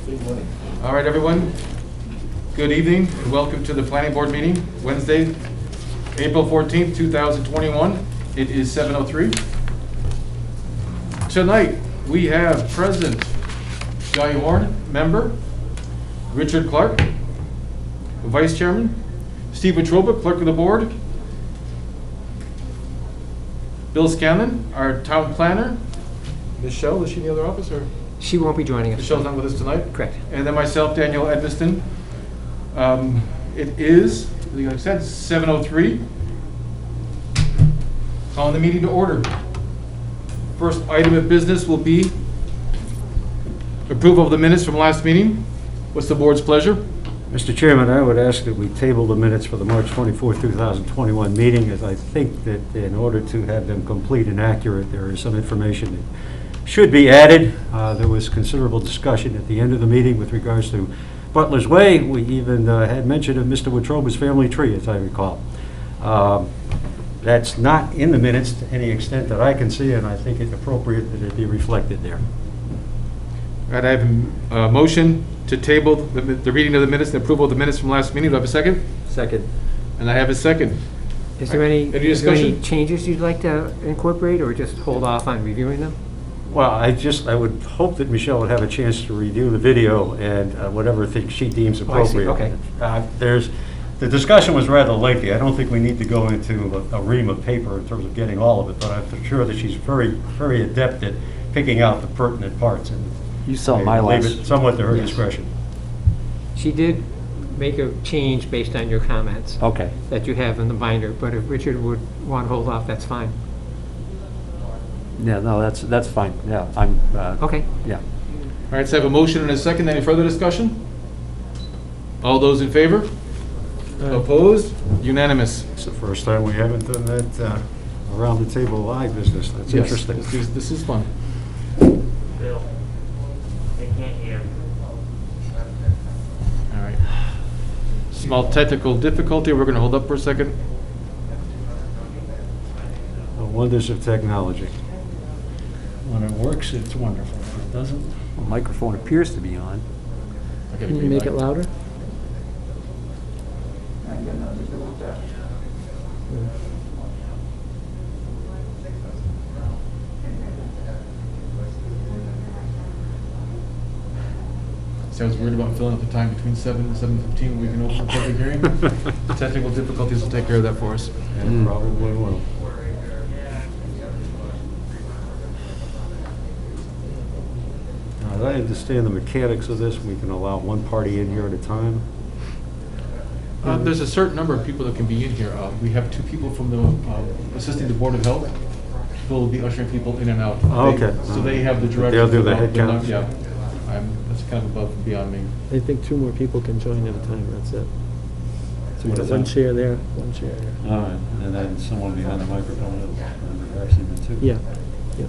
All right, everyone. Good evening and welcome to the Planning Board meeting, Wednesday, April 14th, 2021. It is 7:03. Tonight, we have President Guy Horn, member, Richard Clark, Vice Chairman, Steve Wetruba, Clerk of the Board, Bill Scanlon, our Town Planner, Michelle, is she in the other office, or? She won't be joining us. Michelle's not with us tonight? Correct. And then myself, Daniel Edmiston. It is, like I said, 7:03. Calling the meeting to order. First item of business will be approval of the minutes from last meeting. What's the board's pleasure? Mr. Chairman, I would ask that we table the minutes for the March 24th, 2021 meeting, as I think that in order to have them complete and accurate, there is some information that should be added. There was considerable discussion at the end of the meeting with regards to Butler's Way. We even had mention of Mr. Wetruba's family tree, as I recall. That's not in the minutes to any extent that I can see, and I think it's appropriate that it be reflected there. All right, I have a motion to table the reading of the minutes, the approval of the minutes from last meeting. Do I have a second? Second. And I have a second. Is there any discussion? changes you'd like to incorporate, or just hold off on reviewing them? Well, I would hope that Michelle would have a chance to review the video and whatever thing she deems appropriate. Okay. The discussion was rather lengthy. I don't think we need to go into a ream of paper in terms of getting all of it, but I'm sure that she's very, very adept at picking out the pertinent parts. And you saw my leave last. it somewhat to her discretion. She did make a change based on your comments Okay. that you have in the binder, but if Richard would want to hold off, that's fine. Yeah, no, that's fine. Yeah, I'm. Okay. Yeah. All right, so I have a motion and a second. Any further discussion? All those in favor? Opposed? Unanimous. It's the first time we haven't done that around the table live business. That's Yes, interesting. This is fun. Bill, they can't hear. All right. Small technical difficulty. We're going to hold up for a second. The wonders of technology. When it works, it's wonderful. If it doesn't, The microphone appears to be on. Can you make it louder? See, I was worried about filling up the time between 7 and 7:15 when we can open the public hearing. Technical difficulties will take care of that for us. and probably will. Now, as I understand the mechanics of this, we can allow one party in here at a time. There's a certain number of people that can be in here. We have two people from the assisting the Board of Health who will be ushering people in and out. Okay. So they have the direction. They'll do the head counts. Yeah. That's kind of above and beyond me. I think two more people can join at a time, that's it. So What is one that? chair there, one chair here. All right, and then someone behind the microphone will actually the two. Yeah, yeah.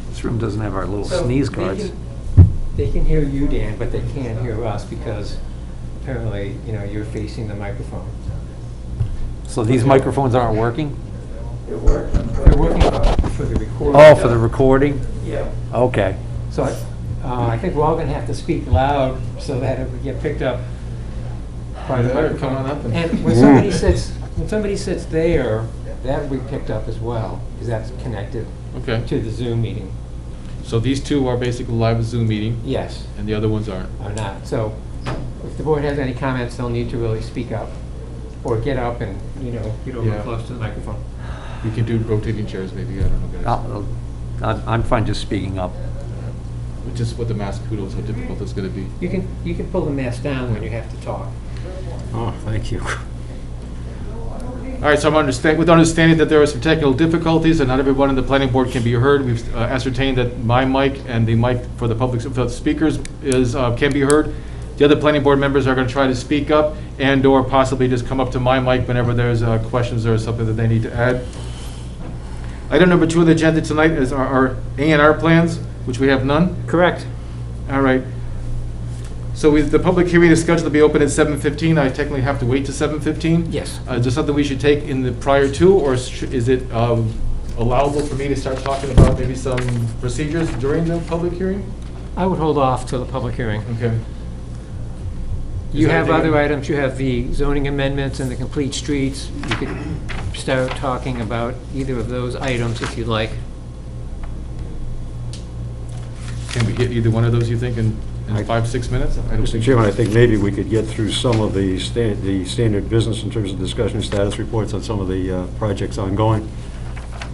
This room doesn't have our little So sneeze they guards. They can hear you, Dan, but they can't hear us because apparently, you're facing the microphone. So these microphones aren't working? They're working for the recording. Oh, for the recording? Yeah. Okay. So I think we're all going to have to speak loud so that it would get picked up by the Better microphone. come on up and- And when somebody sits there, that will be picked up as well, because that's connected Okay. to the Zoom meeting. So these two are basically live Zoom meeting, Yes, and the other ones aren't. or not. So if the board has any comments, they'll need to really speak up or get up and, get over Yeah. close to the microphone. We can do rotating chairs maybe, I don't know, guys. I'm fine just speaking up. Just with the mask, who knows how difficult it's going to be. You can pull the mask down when you have to talk. Oh, thank you. All right, so with understanding that there are some technical difficulties and not everyone in the planning board can be heard, we've ascertained that my mic and the mic for the public, for the speakers can be heard. The other planning board members are going to try to speak up and/or possibly just come up to my mic whenever there's questions or something that they need to add. Item number 2 on the agenda tonight is our A&R plans, which we have none. Correct. All right. So the public hearing is scheduled to be open at 7:15. I technically have to wait to 7:15? Yes. Is there something we should take in the prior to, or is it allowable for me to start talking about maybe some procedures during the public hearing? I would hold off till the public hearing. Okay. You that have okay? other items, you have the zoning amendments and the complete streets. You could start talking about either of those items if you'd like. Can we get either one of those, you think, in 5-6 minutes? I don't Mr. think- Chairman, I think maybe we could get through some of the standard business in terms of discussion status reports on some of the projects ongoing.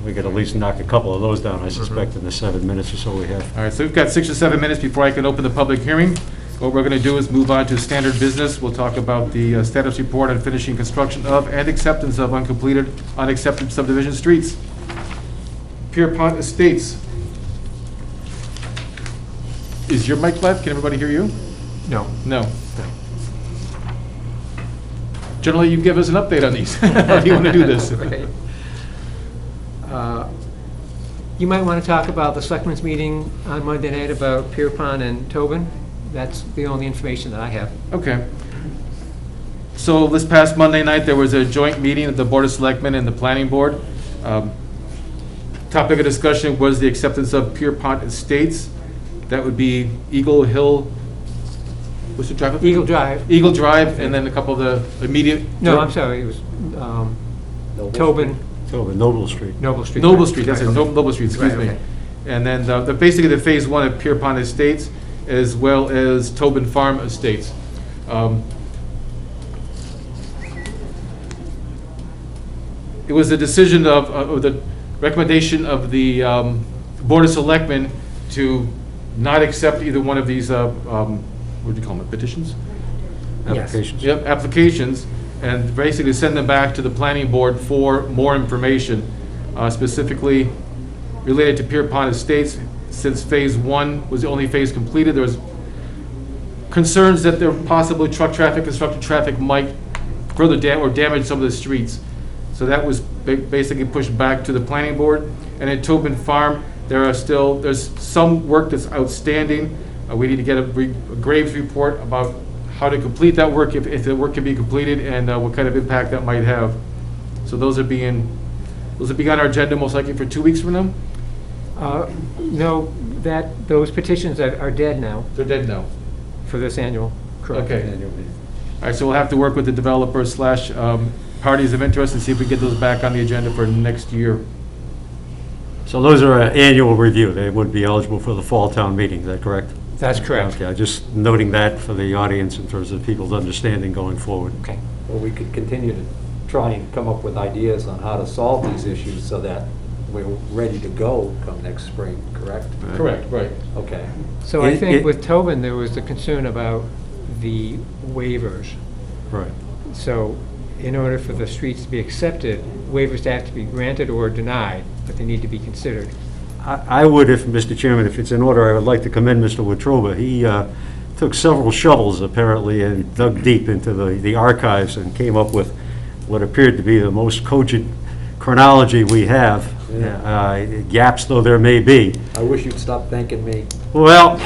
We could at least knock a couple of those down, I suspect, in the 7 minutes or so we have. All right, so we've got 6 or 7 minutes before I can open the public hearing. What we're going to do is move on to standard business. We'll talk about the status report on finishing construction of and acceptance of unaccepted subdivision streets. Pierpont Estates. Is your mic live? Can everybody hear you? No. No. Generally, you give us an update on these. How do you want to do this? Right. You might want to talk about the selectmen's meeting on Monday night about Pierpont and Tobin. That's the only information that I have. Okay. So this past Monday night, there was a joint meeting of the Board of Selectmen and the Planning Board. Topic of discussion was the acceptance of Pierpont Estates. That would be Eagle Hill, what's the drive? Eagle Drive. Eagle Drive, and then a couple of the immediate. No, I'm sorry, it was Tobin, Noble Street. Noble Street. Noble Street, that's it, Right, okay. Noble Street, excuse Right, me. okay. And then basically the phase 1 of Pierpont Estates, as well as Tobin Farm Estates. It was the decision of the recommendation of the Board of Selectmen to not accept either one of these, what do you call them, petitions? Yes. Applications. Yep, applications, and basically send them back to the planning board for more information, specifically related to Pierpont Estates. Since phase 1 was the only phase completed, there was concerns that there possibly truck traffic, construction traffic might further damage some of the streets. So that was basically pushed back to the planning board. And at Tobin Farm, there's some work that's outstanding. We need to get a Graves report about how to complete that work, if the work can be completed, and what kind of impact that might have. So those will be on our agenda most likely for 2 weeks from now? No, those petitions are dead now They're dead now. for this annual. Correct. Okay. All right, so we'll have to work with the developers / parties of interest and see if we get those back on the agenda for next year. So those are an annual review. They would be eligible for the fall town meeting, is that correct? That's correct. Okay, just noting that for the audience in terms of people's understanding going forward. Okay. Well, we could continue to try and come up with ideas on how to solve these issues so that we're ready to go come next spring, correct? Correct, right. Okay. So I It- think it- with Tobin, there was the concern about the waivers. Right. So in order for the streets to be accepted, waivers have to be granted or denied, but they need to be considered. I would, if, Mr. Chairman, if it's in order, I would like to commend Mr. Wetruba. He took several shovels, apparently, and dug deep into the archives and came up with what appeared to be the most cogent chronology we have, gaps though there may be. I wish you'd stop thanking me. Well,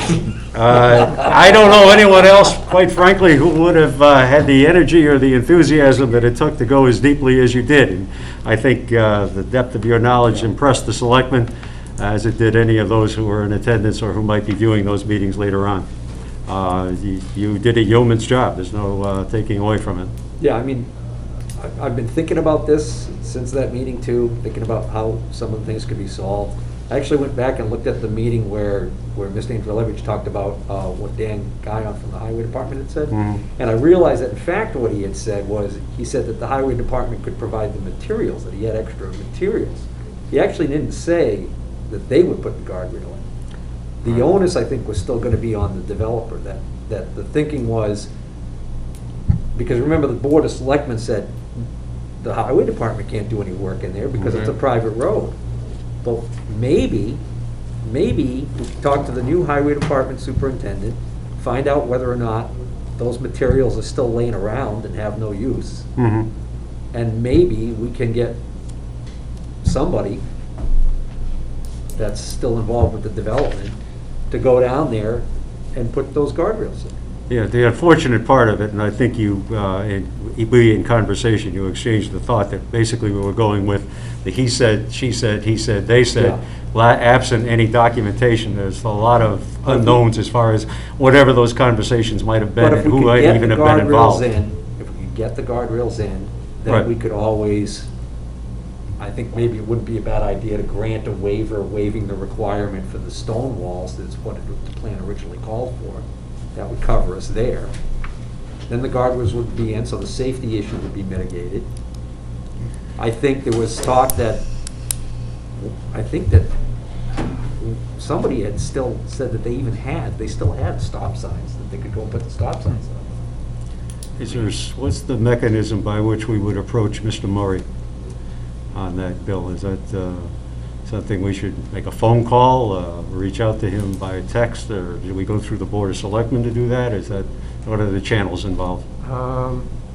I don't know anyone else, quite frankly, who would have had the energy or the enthusiasm that it took to go as deeply as you did. And I think the depth of your knowledge impressed the selectmen, as it did any of those who were in attendance or who might be viewing those meetings later on. You did a yeoman's job. There's no taking away from it. Yeah, I mean, I've been thinking about this since that meeting too, thinking about how some of the things could be solved. I actually went back and looked at the meeting where Mr. Andrelevich talked about what Dan Guyon from the Highway Department had said. Mhm. And I realized that in fact what he had said was, he said that the Highway Department could provide the materials, that he had extra materials. He actually didn't say that they would put the guardrail in. The onus, I think, was still gonna be on the developer, that the thinking was, because remember, the Board of Selectmen said, the Highway Department can't do any work in there because it's a Okay. private road. But maybe we could talk to the new Highway Department superintendent, find out whether or not those materials are still laying around and have no use. Mhm. And maybe we can get somebody that's still involved with the development to go down there and put those guardrails in. Yeah, the unfortunate part of it, and I think we in conversation, you exchanged the thought that basically we were going with the he said, she said, he said, they said, absent any documentation. There's a lot of unknowns as far as whatever those conversations might have been But and if we who could might get even the have been guardrails involved. in, if we could get the guardrails in, then Right. we could always, I think maybe it wouldn't be a bad idea to grant a waiver waiving the requirement for the stone walls, that's what the plan originally called for. That would cover us there. Then the guardrails would be in, so the safety issue would be mitigated. I think there was talk that, somebody had still said that they still had stop signs, that they could go and put the stop signs up. What's the mechanism by which we would approach Mr. Murray on that bill? Is that something we should make a phone call, reach out to him by text, or do we go through the Board of Selectmen to do that? What are the channels involved?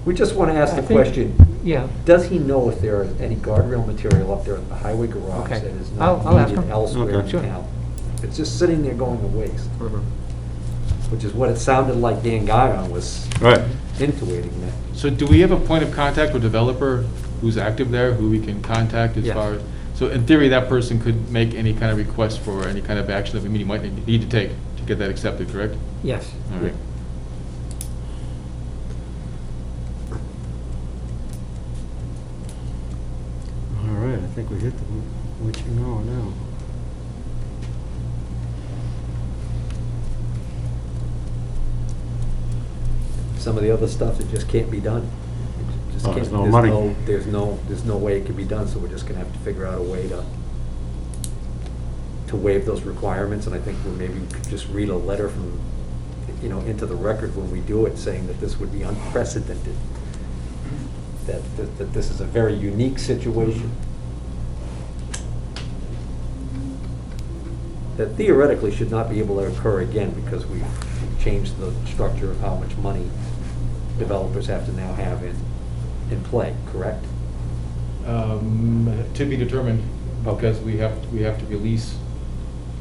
We just want to ask I the think- question, Yeah, does he know if there is any guardrail material up there at the highway garage Okay. that is I'll not ask needed him. elsewhere Okay. in Sure. town? It's just sitting there going to waste, mhm. which is what it sounded like Dan Guyon was Right. intuiting that. So do we have a point of contact with developer who's active there, who we can contact as Yes. far as? So in theory, that person could make any kind of request for any kind of action that we might need to take to get that accepted, correct? Yes. All right. All right, I think we hit what you know now. Some of the other stuff that just can't be done. It just Oh, there's can't- no money. There's no way it can be done, so we're just gonna have to figure out a way to waive those requirements, and I think maybe we could just read a letter from, into the record when we do it, saying that this would be unprecedented, that this is a very unique situation, that theoretically should not be able to occur again because we've changed the structure of how much money developers have to now have in play, correct? To be determined, because we have to release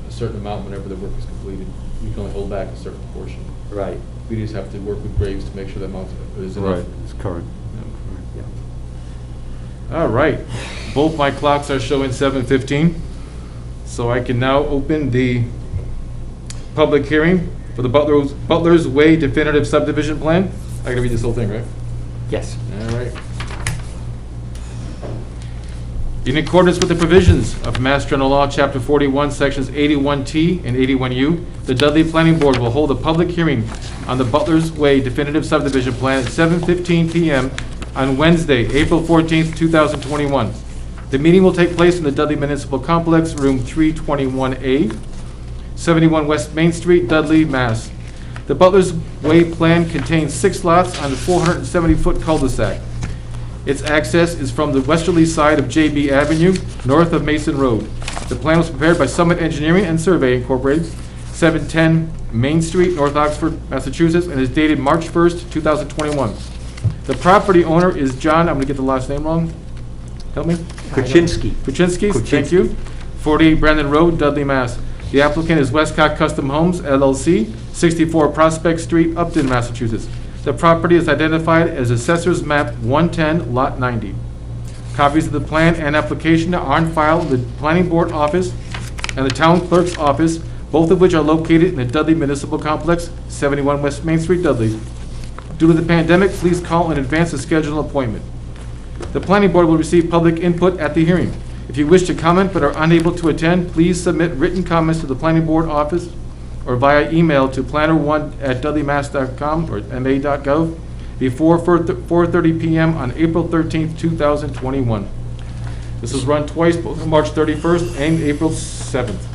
a certain amount whenever the work is completed. We can only hold back a certain portion. Right. We just have to work with Graves to make sure that amount is enough. Right, it's current. Yeah. All right, both my clocks are showing 7:15, so I can now open the public hearing for the Butler's Way definitive subdivision plan. I gotta read this whole thing, right? Yes. All right. In accordance with the provisions of Mass General Law, Chapter 41, Sections 81T and 81U, the Dudley Planning Board will hold a public hearing on the Butler's Way definitive subdivision plan at 7:15 PM on Wednesday, April 14th, 2021. The meeting will take place in the Dudley Municipal Complex, Room 321A, 71 West Main Street, Dudley, Mass. The Butler's Way plan contains 6 lots on the 470-foot cul-de-sac. Its access is from the westerly side of JB Avenue, north of Mason Road. The plan was prepared by Summit Engineering and Survey Incorporated, 710 Main Street, North Oxford, Massachusetts, and is dated March 1st, 2021. The property owner is John, I'm going to get the last name wrong. Help me? Kuczynski. Kuczynski, thank you. 48 Brandon Road, Dudley, Mass. The applicant is Westcott Custom Homes LLC, 64 Prospect Street, Upton, Massachusetts. The property is identified as Assessor's Map 110, Lot 90. Copies of the plan and application are on file in the Planning Board office and the Town Clerk's office, both of which are located in the Dudley Municipal Complex, 71 West Main Street, Dudley. Due to the pandemic, please call in advance to schedule an appointment. The Planning Board will receive public input at the hearing. If you wish to comment but are unable to attend, please submit written comments to the Planning Board office or via email to planner1@dudleymass.com or ma.gov before 4:30 PM on April 13th, 2021. This is run twice, both on March 31st and April 7th.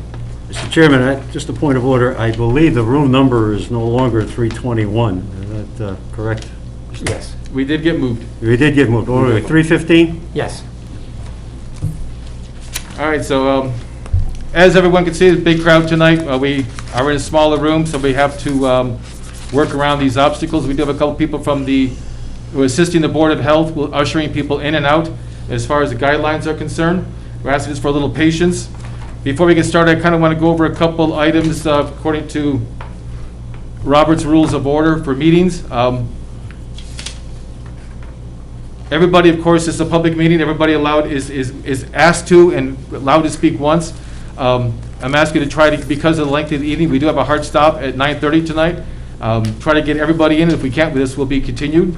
Mr. Chairman, just a point of order, I believe the room number is no longer 321, is that correct? Yes. We did get moved. We did get moved, 315? Yes. All right, so as everyone can see, a big crowd tonight. We are in a smaller room, so we have to work around these obstacles. We do have a couple people from who are assisting the Board of Health, ushering people in and out as far as the guidelines are concerned. We're asking just for a little patience. Before we get started, I kind of want to go over a couple items according to Robert's Rules of Order for meetings. Everybody, of course, it's a public meeting. Everybody is asked to and allowed to speak once. I'm asking to try to, because of the length of the evening, we do have a hard stop at 9:30 tonight. Try to get everybody in. If we can't, this will be continued.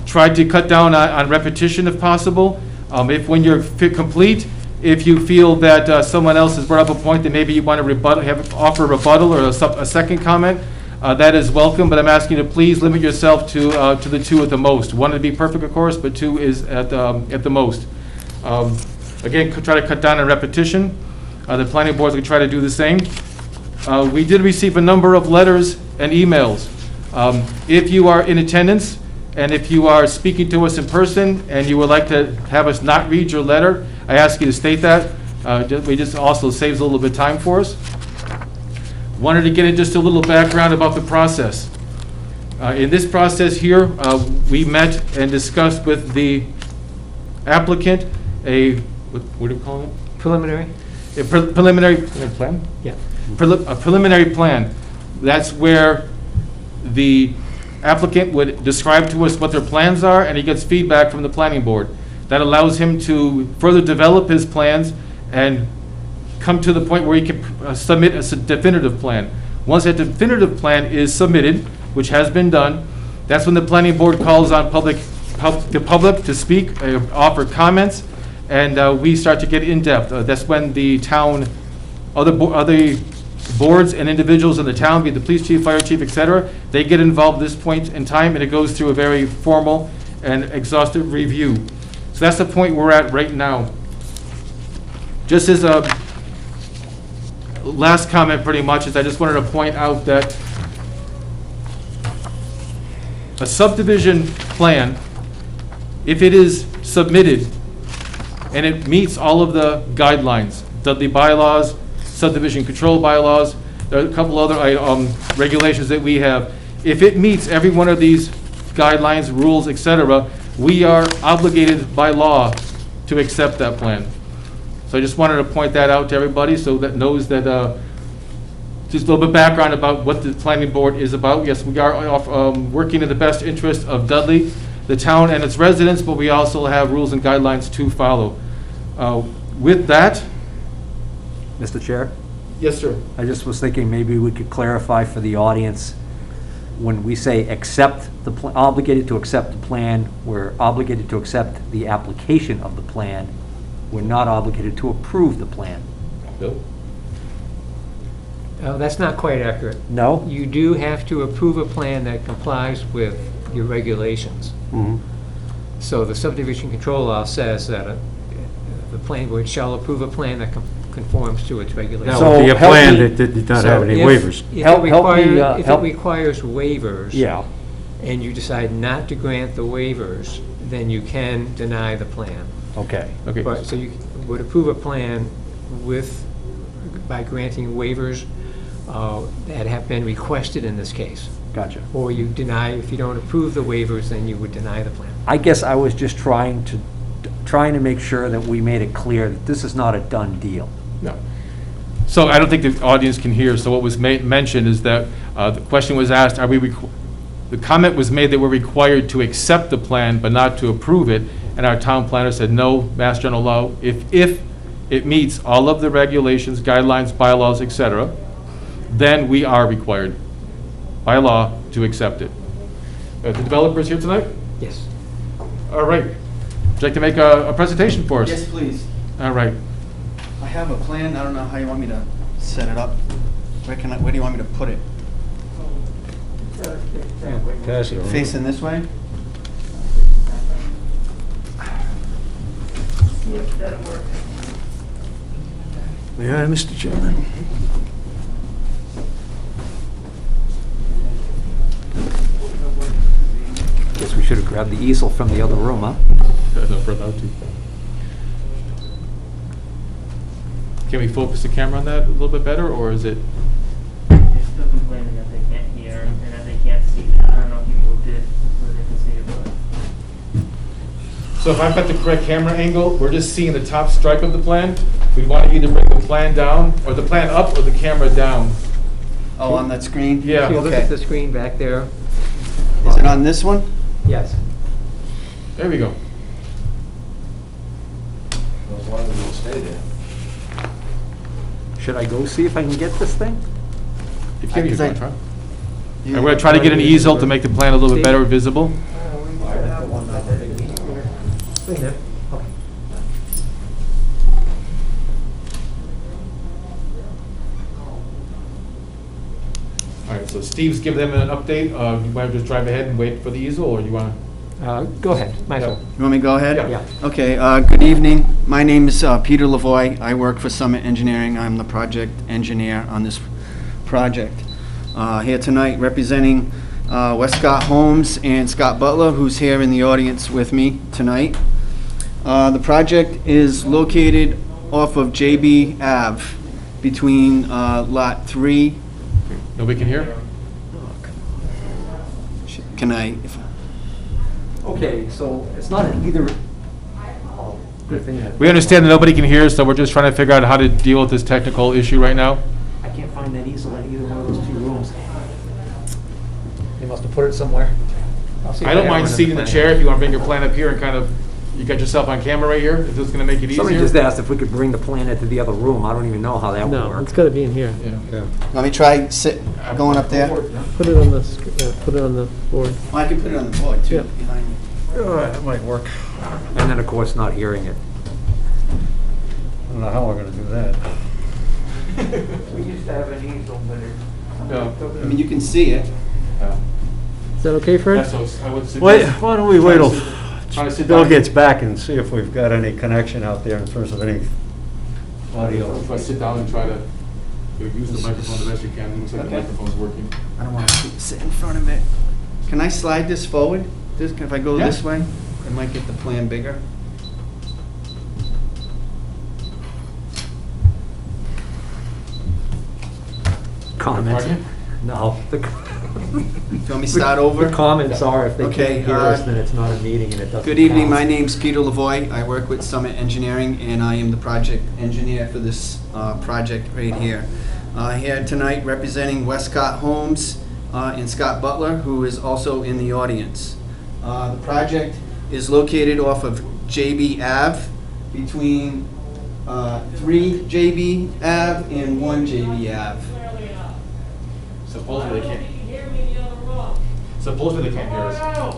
Try to cut down on repetition if possible. If when you're complete, if you feel that someone else has brought up a point that maybe you want to offer a rebuttal or a second comment, that is welcome, but I'm asking you to please limit yourself to the 2 at the most. 1 would be perfect, of course, but 2 is at the most. Again, try to cut down on repetition. The planning board's going to try to do the same. We did receive a number of letters and emails. If you are in attendance and if you are speaking to us in person and you would like to have us not read your letter, I ask you to state that. We just also saves a little bit of time for us. Wanted to get in just a little background about the process. In this process here, we met and discussed with the applicant what do we call it? Preliminary? A preliminary plan? Yeah. A preliminary plan. That's where the applicant would describe to us what their plans are, and he gets feedback from the planning board. That allows him to further develop his plans and come to the point where he can submit a definitive plan. Once that definitive plan is submitted, which has been done, that's when the planning board calls on the public to speak, offer comments, and we start to get in-depth. That's when the town, other boards and individuals in the town, be it the police chief, fire chief, etc., they get involved at this point in time, and it goes through a very formal and exhaustive review. So that's the point we're at right now. Just as a last comment, pretty much, is I just wanted to point out that a subdivision plan, if it is submitted and it meets all of the guidelines, Dudley bylaws, subdivision control bylaws, there are a couple other regulations that we have. If it meets every one of these guidelines, rules, etc., we are obligated by law to accept that plan. So I just wanted to point that out to everybody so that knows that, just a little bit of background about what the planning board is about. Yes, we are working in the best interest of Dudley, the town and its residents, but we also have rules and guidelines to follow. With that. Mr. Chair? Yes, sir. I just was thinking maybe we could clarify for the audience, when we say obligated to accept the plan, we're obligated to accept the application of the plan. We're not obligated to approve the plan. Bill? That's not quite accurate. No? You do have to approve a plan that complies with your regulations. Mhm. So the subdivision control law says that the planning board shall approve a plan that conforms to its regulations. That would be a help plan me- that did not So have any if- waivers. If Help it me, requires waivers. Yeah. And you decide not to grant the waivers, then you can deny the plan. Okay. Okay. But, so you would approve a plan by granting waivers that have been requested in this case. Gotcha. Or you deny, if you don't approve the waivers, then you would deny the plan. I guess I was just trying to make sure that we made it clear that this is not a done deal. No. So I don't think the audience can hear, so what was mentioned is that the question was asked, the comment was made that we're required to accept the plan but not to approve it, and our town planner said, no, Mass General Law, if it meets all of the regulations, guidelines, bylaws, etc., then we are required by law to accept it. The developers here tonight? Yes. All right. Would you like to make a presentation for us? Yes, please. All right. I have a plan. I don't know how you want me to set it up. Where do you want me to put it? Pass it around. Facing this way? May I, Mr. Chairman? Guess we should have grabbed the easel from the other room, huh? No, for allowed to. Can we focus the camera on that a little bit better, or is it? They're still complaining that they can't hear and that they can't see it. I don't know if you moved it so they can see it, but. So if I've got the correct camera angle, we're just seeing the top stripe of the plan. We'd want to either bring the plan down, or the plan up, or the camera down. Oh, on that screen? Yeah. If you look Okay. at the screen back there, Is it on this one? yes. There we go. Should I go see if I can get this thing? You can, you Because I- can try. I'm gonna try to get an easel to make the plan a little bit better visible. All right, so Steve's giving them an update. You want to just drive ahead and wait for the easel, or you want Go ahead, Michael. You want me to go ahead? Yeah. Okay, good evening. My name is Peter Lavoie. I work for Summit Engineering. I'm the project engineer on this project. Here tonight representing Westcott Homes and Scott Butler, who's here in the audience with me tonight. The project is located off of JB Ave between Lot 3. nobody can hear? Can I? Okay, so it's not an either. Oh, good thing that. We understand that nobody can hear, so we're just trying to figure out how to deal with this technical issue right now. I can't find that easel in either one of those two rooms. They must have put it somewhere. I'll see if I don't have mind one in seating the plan. chair if you want to bring your plan up here and kind of, you got yourself on camera right here? Is this going to make it easier? Somebody just asked if we could bring the plan into the other room. I don't even know how that would No, work. it's gotta be in here. Yeah. Let me try going up there. Put it on the, put it on the board. Well, I can put it on the board too, Yeah. behind me. That might work. And then, of course, not hearing it. I don't know how we're gonna do that. We used to have an easel, but I mean, you can see it. Is that okay, Fred? That's what I would suggest. Wait, why don't we wait till Try to sit Bill down. gets back and see if we've got any connection out there in terms of any audio. If I sit down and try to use the microphone the best you can, it looks like the Okay. microphone's working. I don't want to sit in front of it. Can I slide this forward? If I go Yeah. this way, I might get the plan bigger. comments. Pardon? No. Do you want me to start over? The comments are if they Okay, can't hear us, then it's not a meeting and it doesn't Good evening, count. my name's Peter Lavoie. I work with Summit Engineering, and I am the project engineer for this project right here. Here tonight representing Westcott Homes and Scott Butler, who is also in the audience. The project is located off of JB Ave, between 3 JB Ave and 1 JB Ave. Supposedly they can't. Supposedly they can't hear us.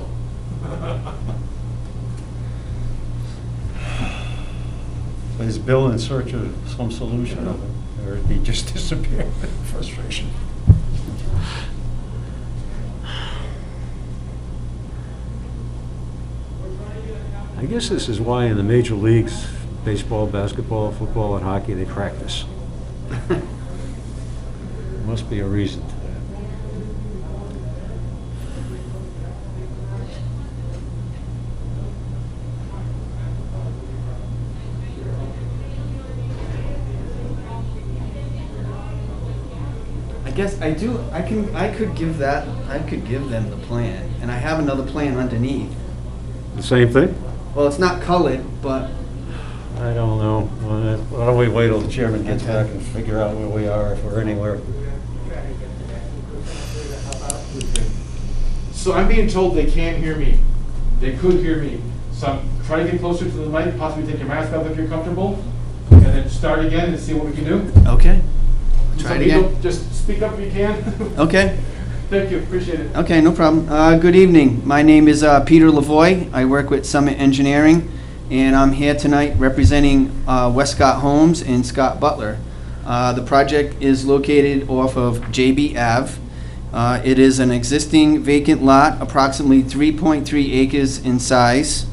Is Bill in search of some solution of it, or did he just disappear in frustration? I guess this is why in the major leagues, baseball, basketball, football, and hockey, they practice. There must be a reason to that. I guess I could give them the plan, and I have another plan underneath. The same thing? Well, it's not colored, but I don't know. Why don't we wait till the chairman gets back and figure out where we are, if we're anywhere. So I'm being told they can't hear me. They could hear me. So I'm trying to get closer to the mic, possibly take your mask off if you're comfortable, and then start again and see what we can do. okay. Try Some it again. people, just speak up if you can. Okay. Thank you, appreciate it. Okay, no problem. Good evening. My name is Peter Lavoie. I work with Summit Engineering, and I'm here tonight representing Westcott Homes and Scott Butler. The project is located off of JB Ave. It is an existing vacant lot, approximately 3.3 acres in size.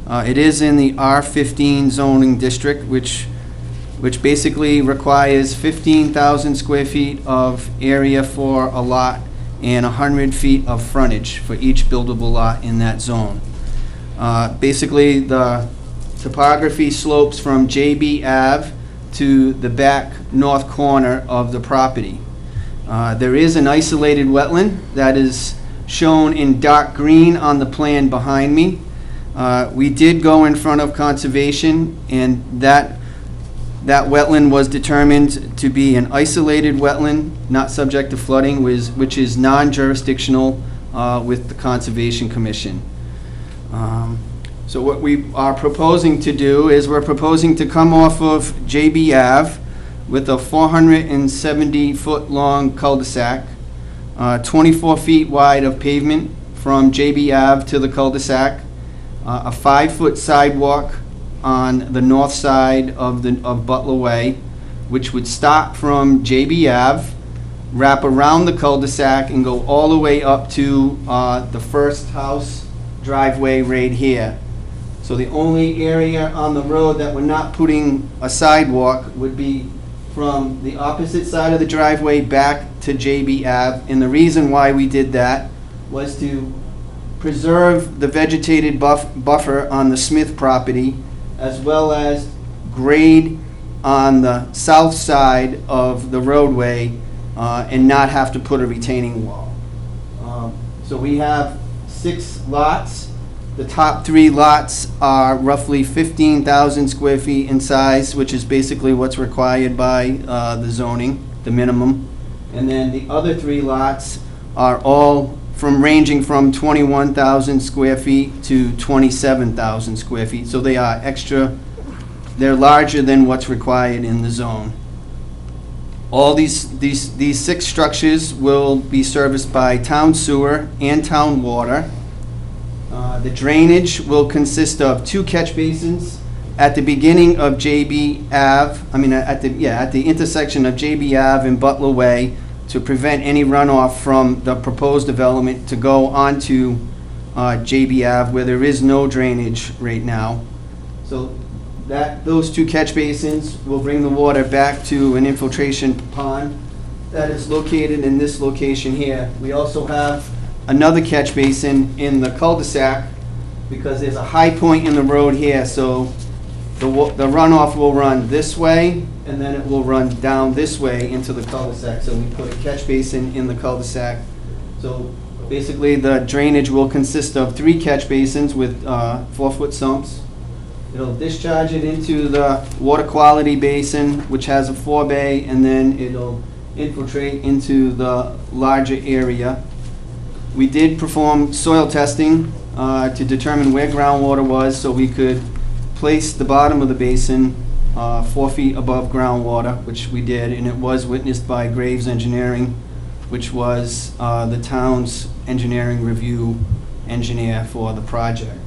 It is in the R15 zoning district, which basically requires 15,000 square feet of area for a lot and 100 feet of frontage for each buildable lot in that zone. Basically, the topography slopes from JB Ave to the back north corner of the property. There is an isolated wetland that is shown in dark green on the plan behind me. We did go in front of conservation, and that That wetland was determined to be an isolated wetland, not subject to flooding, which is non-jurisdictional with the Conservation Commission. So what we are proposing to do is we're proposing to come off of JB Ave with a 470-foot-long cul-de-sac, 24 feet wide of pavement from JB Ave to the cul-de-sac, a 5-foot sidewalk on the north side of Butler Way, which would start from JB Ave, wrap around the cul-de-sac, and go all the way up to the first house driveway right here. So the only area on the road that we're not putting a sidewalk would be from the opposite side of the driveway back to JB Ave. And the reason why we did that was to preserve the vegetated buffer on the Smith property, as well as grade on the south side of the roadway and not have to put a retaining wall. So we have 6 lots. The top 3 lots are roughly 15,000 square feet in size, which is basically what's required by the zoning, the minimum. And then the other 3 lots are all ranging from 21,000 square feet to 27,000 square feet. So they are they're larger than what's required in the zone. All these 6 structures will be serviced by town sewer and town water. The drainage will consist of 2 catch basins at the beginning of JB Ave, at the intersection of JB Ave and Butler Way, to prevent any runoff from the proposed development to go onto JB Ave, where there is no drainage right now. So those 2 catch basins will bring the water back to an infiltration pond that is located in this location here. We also have another catch basin in the cul-de-sac, because there's a high point in the road here, so the runoff will run this way, and then it will run down this way into the cul-de-sac. So we put a catch basin in the cul-de-sac. So basically, the drainage will consist of 3 catch basins with 4-foot sumps. It'll discharge it into the water quality basin, which has a 4-bay, and then it'll infiltrate into the larger area. We did perform soil testing to determine where groundwater was, so we could place the bottom of the basin 4 feet above groundwater, which we did, and it was witnessed by Graves Engineering, which was the town's engineering review engineer for the project.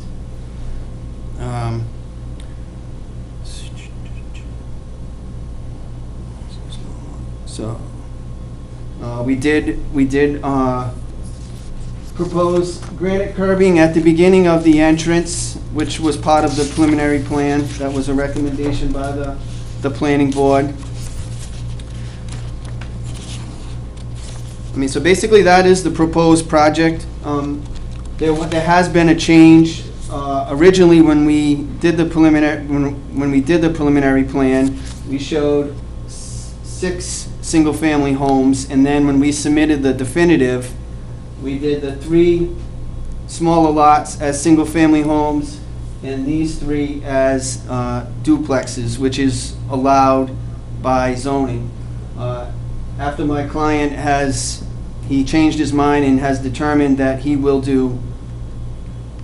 So we did propose granite curbing at the beginning of the entrance, which was part of the preliminary plan. That was a recommendation by the planning board. So basically that is the proposed project. There has been a change. Originally, when we did the preliminary plan, we showed 6 single-family homes, and then when we submitted the definitive, we did the 3 smaller lots as single-family homes, and these 3 as duplexes, which is allowed by zoning. After my client he changed his mind and has determined that he will do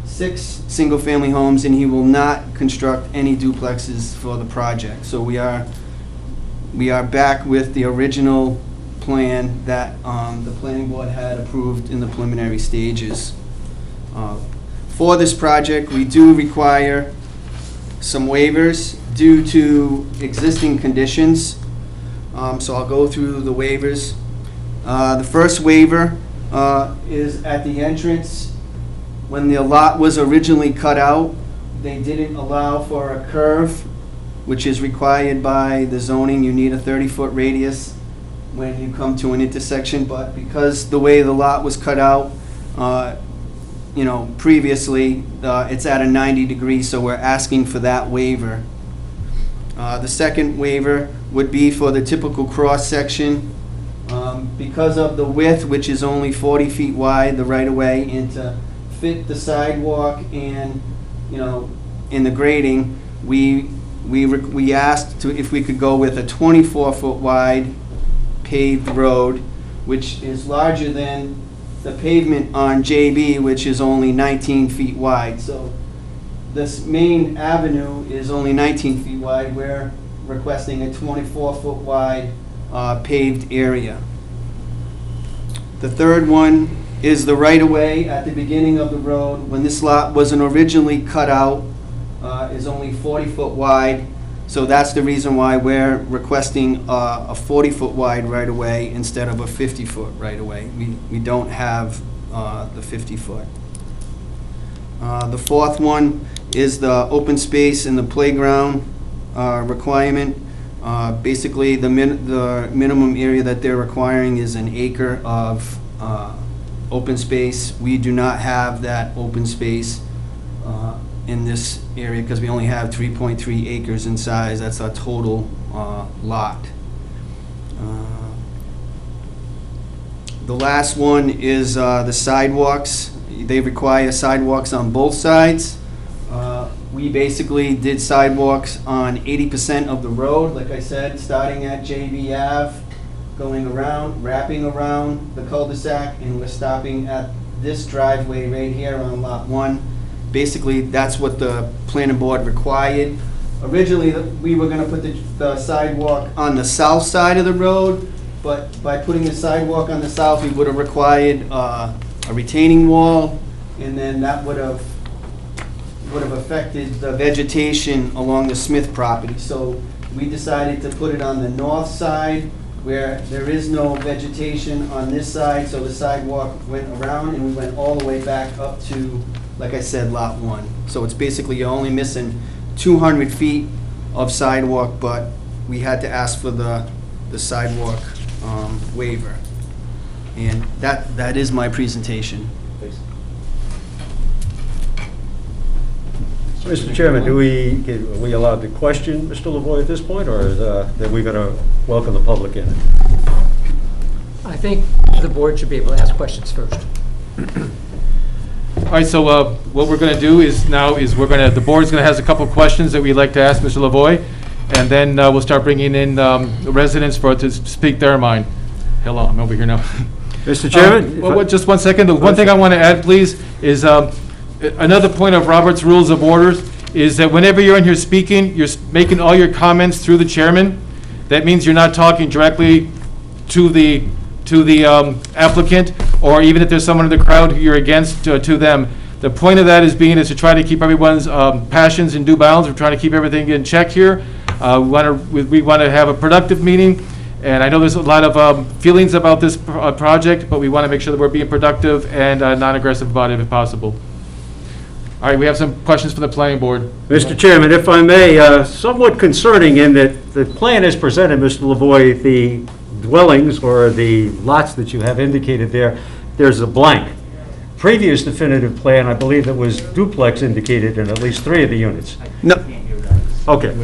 6 single-family homes, and he will not construct any duplexes for the project. So we are back with the original plan that the planning board had approved in the preliminary stages. For this project, we do require some waivers due to existing conditions. So I'll go through the waivers. The first waiver is at the entrance. When the lot was originally cut out, they didn't allow for a curve, which is required by the zoning. You need a 30-foot radius when you come to an intersection, but because the way the lot was cut out, previously, it's at a 90 degree, so we're asking for that waiver. The second waiver would be for the typical cross-section. Because of the width, which is only 40 feet wide, the right-of-way, and to fit the sidewalk and, in the grading, we we asked if we could go with a 24-foot wide paved road, which is larger than the pavement on JB, which is only 19 feet wide. So this main avenue is only 19 feet wide. We're requesting a 24-foot wide paved area. The third one is the right-of-way at the beginning of the road. When this lot wasn't originally cut out, is only 40-foot wide. So that's the reason why we're requesting a 40-foot wide right-of-way instead of a 50-foot right-of-way. We don't have the 50-foot. The fourth one is the open space and the playground requirement. Basically, the minimum area that they're requiring is an acre of open space. We do not have that open space in this area because we only have 3.3 acres in size. That's our total lot. The last one is the sidewalks. They require sidewalks on both sides. We basically did sidewalks on 80% of the road, like I said, starting at JB Ave, going around, wrapping around the cul-de-sac, and we're stopping at this driveway right here on Lot 1. Basically, that's what the planning board required. Originally, we were gonna put the sidewalk on the south side of the road, but by putting the sidewalk on the south, we would have required a retaining wall, and then that would have affected the vegetation along the Smith property. So we decided to put it on the north side where there is no vegetation on this side, so the sidewalk went around and we went all the way back up to, like I said, Lot 1. So it's basically, you're only missing 200 feet of sidewalk, but we had to ask for the sidewalk waiver. And that is my presentation. Mr. Chairman, are we allowed to question Mr. Lavoy at this point, or are we going to welcome the public in? I think the board should be able to ask questions first. All right, so what we're going to do is the board's going to have a couple of questions that we'd like to ask Mr. Lavoy, and then we'll start bringing in residents to speak their mind. Hello, I'm over here now. Mr. Chairman? Just 1 second. The one thing I want to add, please, is another point of Robert's Rules of Orders is that whenever you're in here speaking, you're making all your comments through the chairman. That means you're not talking directly to the applicant, or even if there's someone in the crowd who you're against, to them. The point of that is to try to keep everyone's passions in due bounds. We're trying to keep everything in check here. We want to have a productive meeting, and I know there's a lot of feelings about this project, but we want to make sure that we're being productive and non-aggressive about it if possible. All right, we have some questions from the planning board. Mr. Chairman, if I may, somewhat concerning in that the plan is presented, Mr. Lavoy, the dwellings or the lots that you have indicated there's a blank. Previous definitive plan, I believe it was duplex indicated in at least 3 of the units. No. Okay.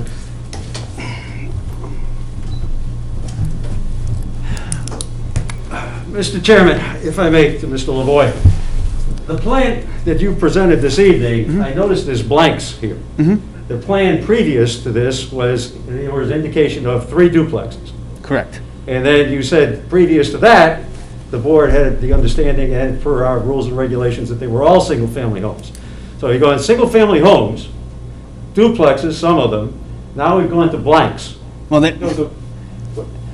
Mr. Chairman, if I may, to Mr. Lavoy, the plan that you presented this evening, I noticed there's blanks here. The plan previous to this there was indication of 3 duplexes. Correct. And then you said previous to that, the board had the understanding and per our rules and regulations that they were all single-family homes. So you're going single-family homes, duplexes, some of them. Now we've gone to blanks. Well,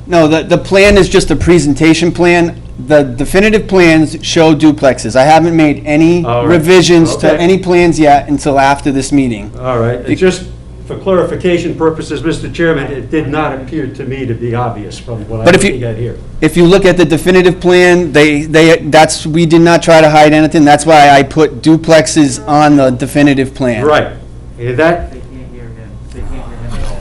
no, the plan is just a presentation plan. The definitive plans show duplexes. I haven't made any All right. revisions to Okay. any plans yet until after this meeting. All right, and just for clarification purposes, Mr. Chairman, it did not appear to me to be obvious from what I'm But if you- looking at here. If you look at the definitive plan, we did not try to hide anything. That's why I put duplexes on the definitive plan. Right. And that, They can't hear him. They can't hear him at all.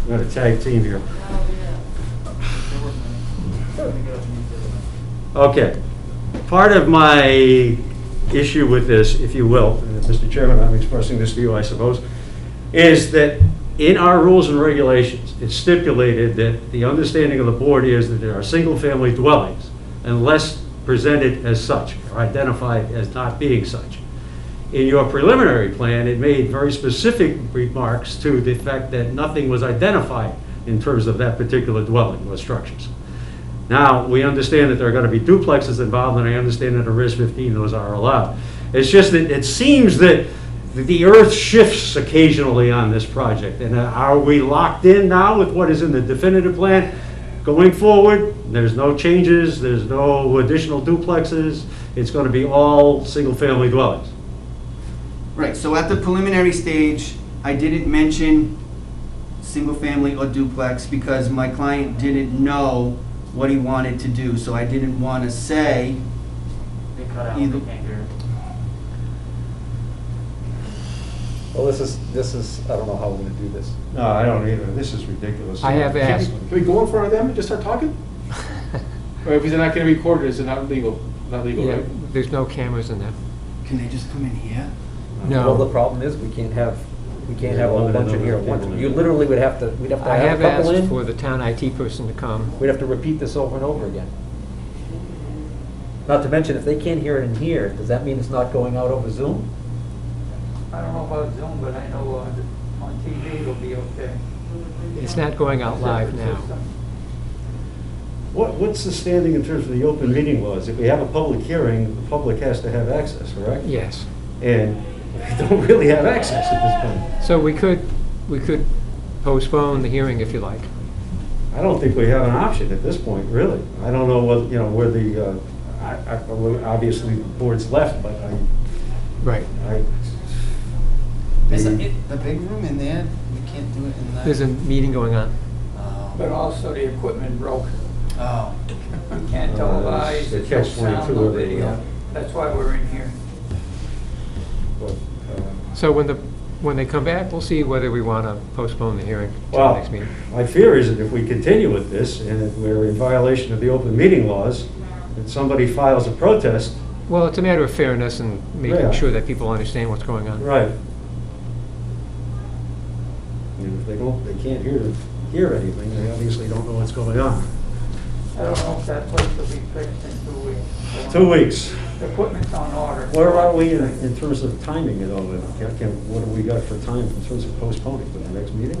we've got a tag team here. Okay. Part of my issue with this, if you will, and Mr. Chairman, I'm expressing this to you, I suppose, is that in our rules and regulations, it's stipulated that the understanding of the board is that there are single-family dwellings unless presented as such, or identified as not being such. in your preliminary plan, it made very specific remarks to the fact that nothing was identified in terms of that particular dwelling or structures. Now, we understand that there are going to be duplexes involved, and I understand that a RIS 15, those are allowed. It's just that it seems that the earth shifts occasionally on this project. And are we locked in now with what is in the definitive plan? Going forward, there's no changes, there's no additional duplexes. It's going to be all single-family dwellings. Right, so at the preliminary stage, I didn't mention single-family or duplex because my client didn't know what he wanted to do, so I didn't want to say They cut out, Either- they can't hear. Well, this is, I don't know how we're gonna do this. No, I don't either. This is ridiculous. I have asked, Can we go in front of them and just start talking? Or if they're not gonna record it, is it not legal? Not legal, yeah, right? there's no cameras in there. Can they just come in here? Well, the No. problem is, we can't have a whole bunch in here at once. You literally we'd have to I have have a couple asked in. for the town IT person to come. We'd have to repeat this over and over again. Not to mention, if they can't hear it in here, does that mean it's not going out over Zoom? I don't know about Zoom, but I know on TV it'll be okay. It's not going out live now. What's the standing in terms of the open meeting laws? If we have a public hearing, the public has to have access, correct? Yes. And we don't really have access at this point. So we could postpone the hearing if you like. I don't think we have an option at this point, really. I don't know what, where the, obviously the board's left, but Right. Is the big room in there? We can't do it in that. There's a meeting going on. But also the equipment broke. Oh. You can't televise, the there's no catch-22 sound or of it, video. yeah. That's why we're in here. So when they come back, we'll see whether we want to postpone the hearing to the Well, next meeting. my fear is that if we continue with this, and if we're in violation of the open meeting laws, and somebody files a protest, Well, it's a matter of fairness and Yeah. making sure that people understand what's going on. right. And if they can't hear anything, they obviously don't know what's going on. I don't know if that place will be fixed in 2 weeks. 2 weeks. The equipment's on order. Where are we in terms of timing, what do we got for time in terms of postponing for the next meeting?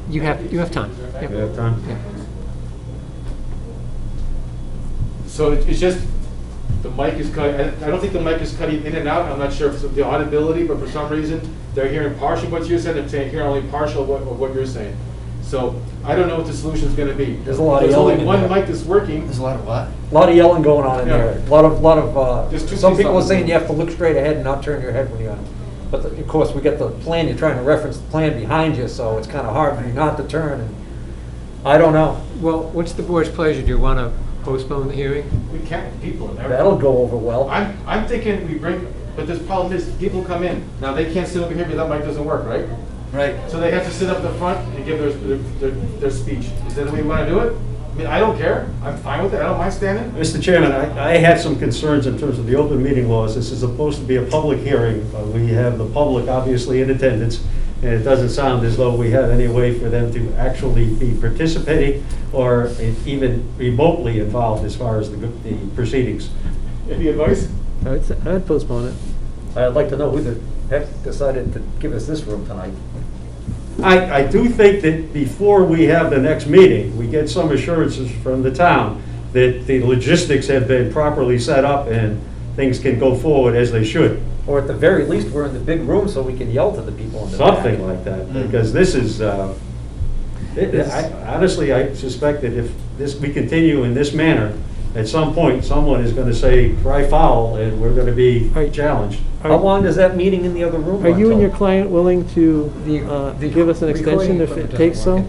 You have time. Yep. We have time? Yeah. So it's just, the mic is cutting, I don't think the mic is cutting in and out, I'm not sure if it's the audibility, but for some reason, they're hearing partial what you said, and they're hearing only partial of what you're saying. So, I don't know what the solution's gonna be. There's a lot of There's yelling only in one there. mic that's working. There's a lot of what? A lot of yelling going on in Yeah. there. A lot of, Just two some people are things. saying you have to look straight ahead and not turn your head when you're, but of course, we get the plan, you're trying to reference the plan behind you, so it's kind of hard for you not to turn, and I don't know. Well, what's the board's pleasure? Do you want to postpone the hearing? We can't, people in there. That'll go over well. I'm thinking we bring, but this problem is, people come in, now they can't sit over here because that mic doesn't work, right? Right. So they have to sit up the front and give their speech. Is that the way we want to do it? I mean, I don't care, I'm fine with it, I don't mind standing. Mr. Chairman, I had some concerns in terms of the open meeting laws. This is supposed to be a public hearing. We have the public obviously in attendance, and it doesn't sound as though we have any way for them to actually be participating or even remotely involved as far as the proceedings. Any advice? I'd postpone it. I'd like to know who the heck decided to give us this room tonight. I do think that before we have the next meeting, we get some assurances from the town that the logistics have been properly set up and things can go forward as they should. Or at the very least, we're in the big room so we can yell to the people in the back. Something like that, because this is, honestly, I suspect that if we continue in this manner, at some point, someone is going to say, cry foul, and we're going to be challenged. How long is that meeting in the other room? Are you and until? your client willing to give us an extension if it takes so?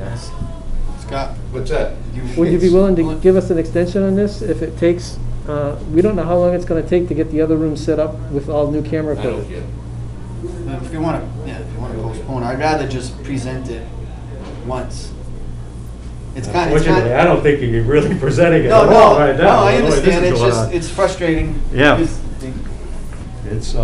Scott, what's that? Would you be willing to give us an extension on this if it takes, we don't know how long it's gonna take to get the other room set up with all new camera equipment. If you want to postpone, I'd rather just present it once. It's kind of. Unfortunately, I don't think you're really presenting it No, at all right no, now. I the way this understand. is It's going just, on. it's frustrating. Yeah. because It's,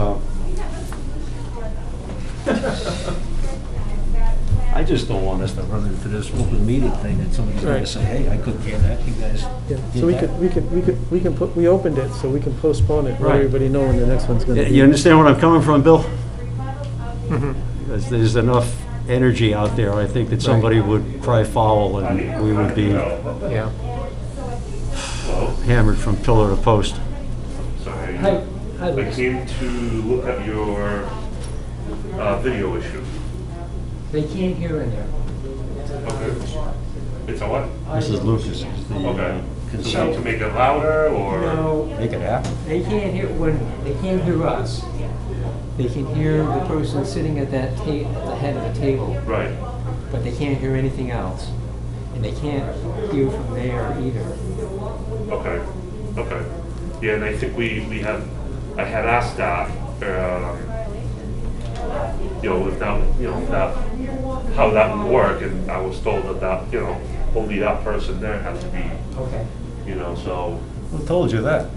just don't want us to run into this open meeting thing and somebody's gonna Right. say, hey, I couldn't hear that, you guys Yeah, did so we that." can put, we opened it, so we can postpone it, let Right. everybody know when the next one's gonna be. You understand where I'm coming from, Bill? Mhm. Because there's enough energy out there, I think that somebody would cry foul and we would be Yeah. hammered from pillar to post. Sorry. Hi, I Liz. came to look at your video issue. They can't hear in there. Okay. It's a what? This is Lucas. He's the, Okay. So consultant. to make it louder or? No, Make it happen. they can't hear, they can't hear us. They can hear the person sitting at that at the head of the table, Right. but they can't hear anything else. And they can't hear from there either. Okay. Okay. Yeah, and I think I had asked that, if that, that, how that would work, and I was told that, only that person there had to be, Okay. so. Who told you that?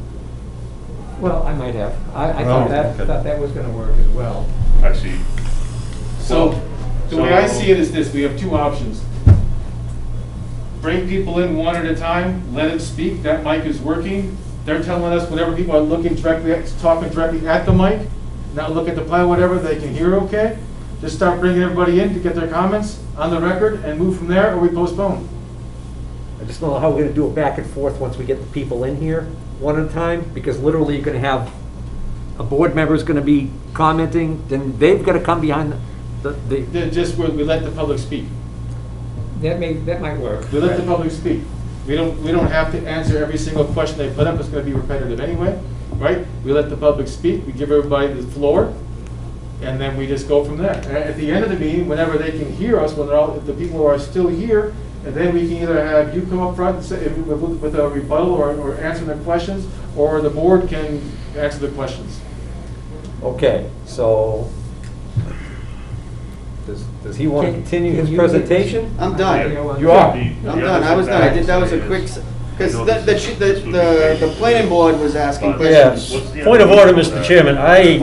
Well, I might have. I Oh, thought okay. that was gonna work as well. I see. So, the way I see it is this, we have two options. Bring people in one at a time, let them speak, that mic is working. They're telling us whenever people are looking directly, talking directly at the mic, not look at the plan, whatever, they can hear okay. Just start bringing everybody in to get their comments on the record and move from there, or we postpone. I just don't know how we're gonna do it back and forth once we get the people in here, one at a time, because literally you're gonna have, a board member's gonna be commenting, then they've gotta come behind the, Then just, we let the public speak. That might work. We let the public speak. We don't have to answer every single question they put up, it's gonna be repetitive anyway, right? We let the public speak, we give everybody the floor, and then we just go from there. And at the end of the meeting, whenever they can hear us, when if the people are still here, and then we can either have you come up front and say, with a rebuttal or answer the questions, or the board can answer the questions. okay, so, does he wanna Can- continue can his you- I'm presentation? Yeah, done. well, You are? I'm done. I was done. I did, that was a quick, because the planning board was asking Yes. questions. Point of order, Mr. Chairman. I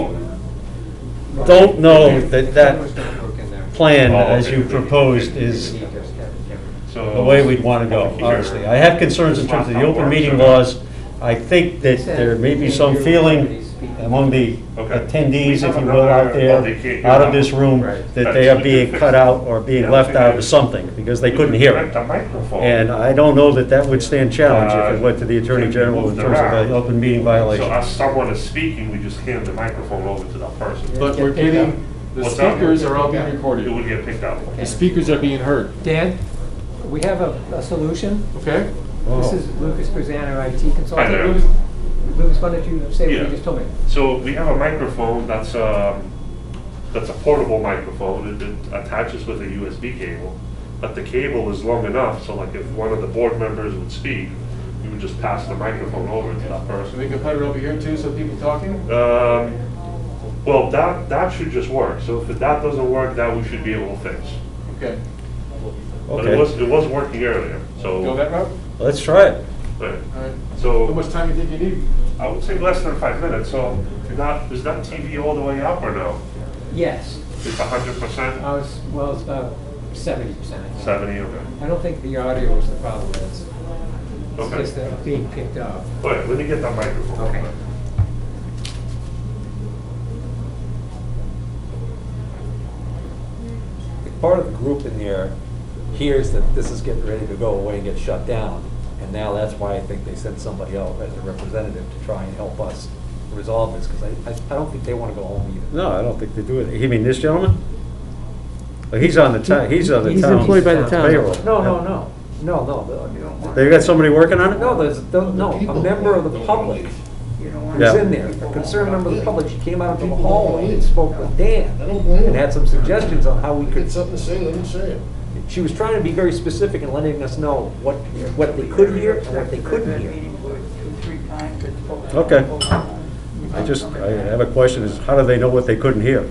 don't know that Cameras don't work in there. plan, as you proposed, is the way we'd want to go, honestly. I have concerns in terms of the open meeting laws. I think that there may be some feeling among the attendees, if you will, out there, out of this room, that they are being cut out or being left out of something, because they couldn't hear it. And I don't know that that would stand challenge if it went to the Attorney General in terms of an open meeting So violation. as someone is speaking, we just hand the microphone over to that person. But we're getting, the What's that? speakers are all being It recorded. would get picked up. The speakers are being heard, Dan, we have a solution. okay? This is Lucas Pizzano, IT consultant. Hi there. Lucas, why don't you say what Yeah. you just told me? So we have a microphone that's a portable microphone. It attaches with a USB cable, but the cable is long enough, so like if one of the board members would speak, we would just pass the microphone over to that So person. we can put it over here too, so people talking? Well, that should just work. So if that doesn't work, that we should be able to fix. Okay, But Okay, it was working earlier, so. go that route? let's try it. Right. All right. How So much time do you think you need? I would say less than 5 minutes. So is that TV all the way up or no? Yes. It's 100%? It's about 70%. 70, okay. I don't think the audio is the problem. It's Okay. just that it's being picked up. All right, let me get that microphone. Okay. If part of the group in there hears that this is getting ready to go away and get shut down, and now that's why I think they sent somebody out as a representative to try and help us resolve this, because I don't think they want to go home either. No, I don't think they do it. You mean this gentleman? Well, he's on the town, he's on the He's town. employed by the town. Payroll. No, They got somebody working on it? no, a member of the public who's Yeah. in there, a concerned member of the public. She came out into the hallway and spoke with Dan and had some suggestions on how we could. Something to say, let him say it. She was trying to be very specific in letting us know what they could hear and what they couldn't hear. Okay. I have a question, is how do they know what they couldn't hear?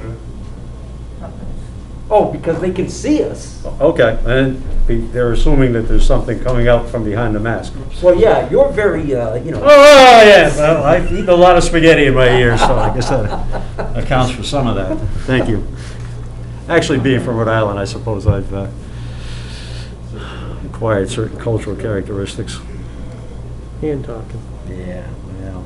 Oh, because they can see us. Okay, and they're assuming that there's something coming out from behind the mask. Well, yeah, you're very, Oh, yeah, well, I've eaten a lot of spaghetti in my ears, so I guess that accounts for some of that. Thank you. Actually, being from Rhode Island, I suppose I've acquired certain cultural characteristics. Hand talking. Yeah, well,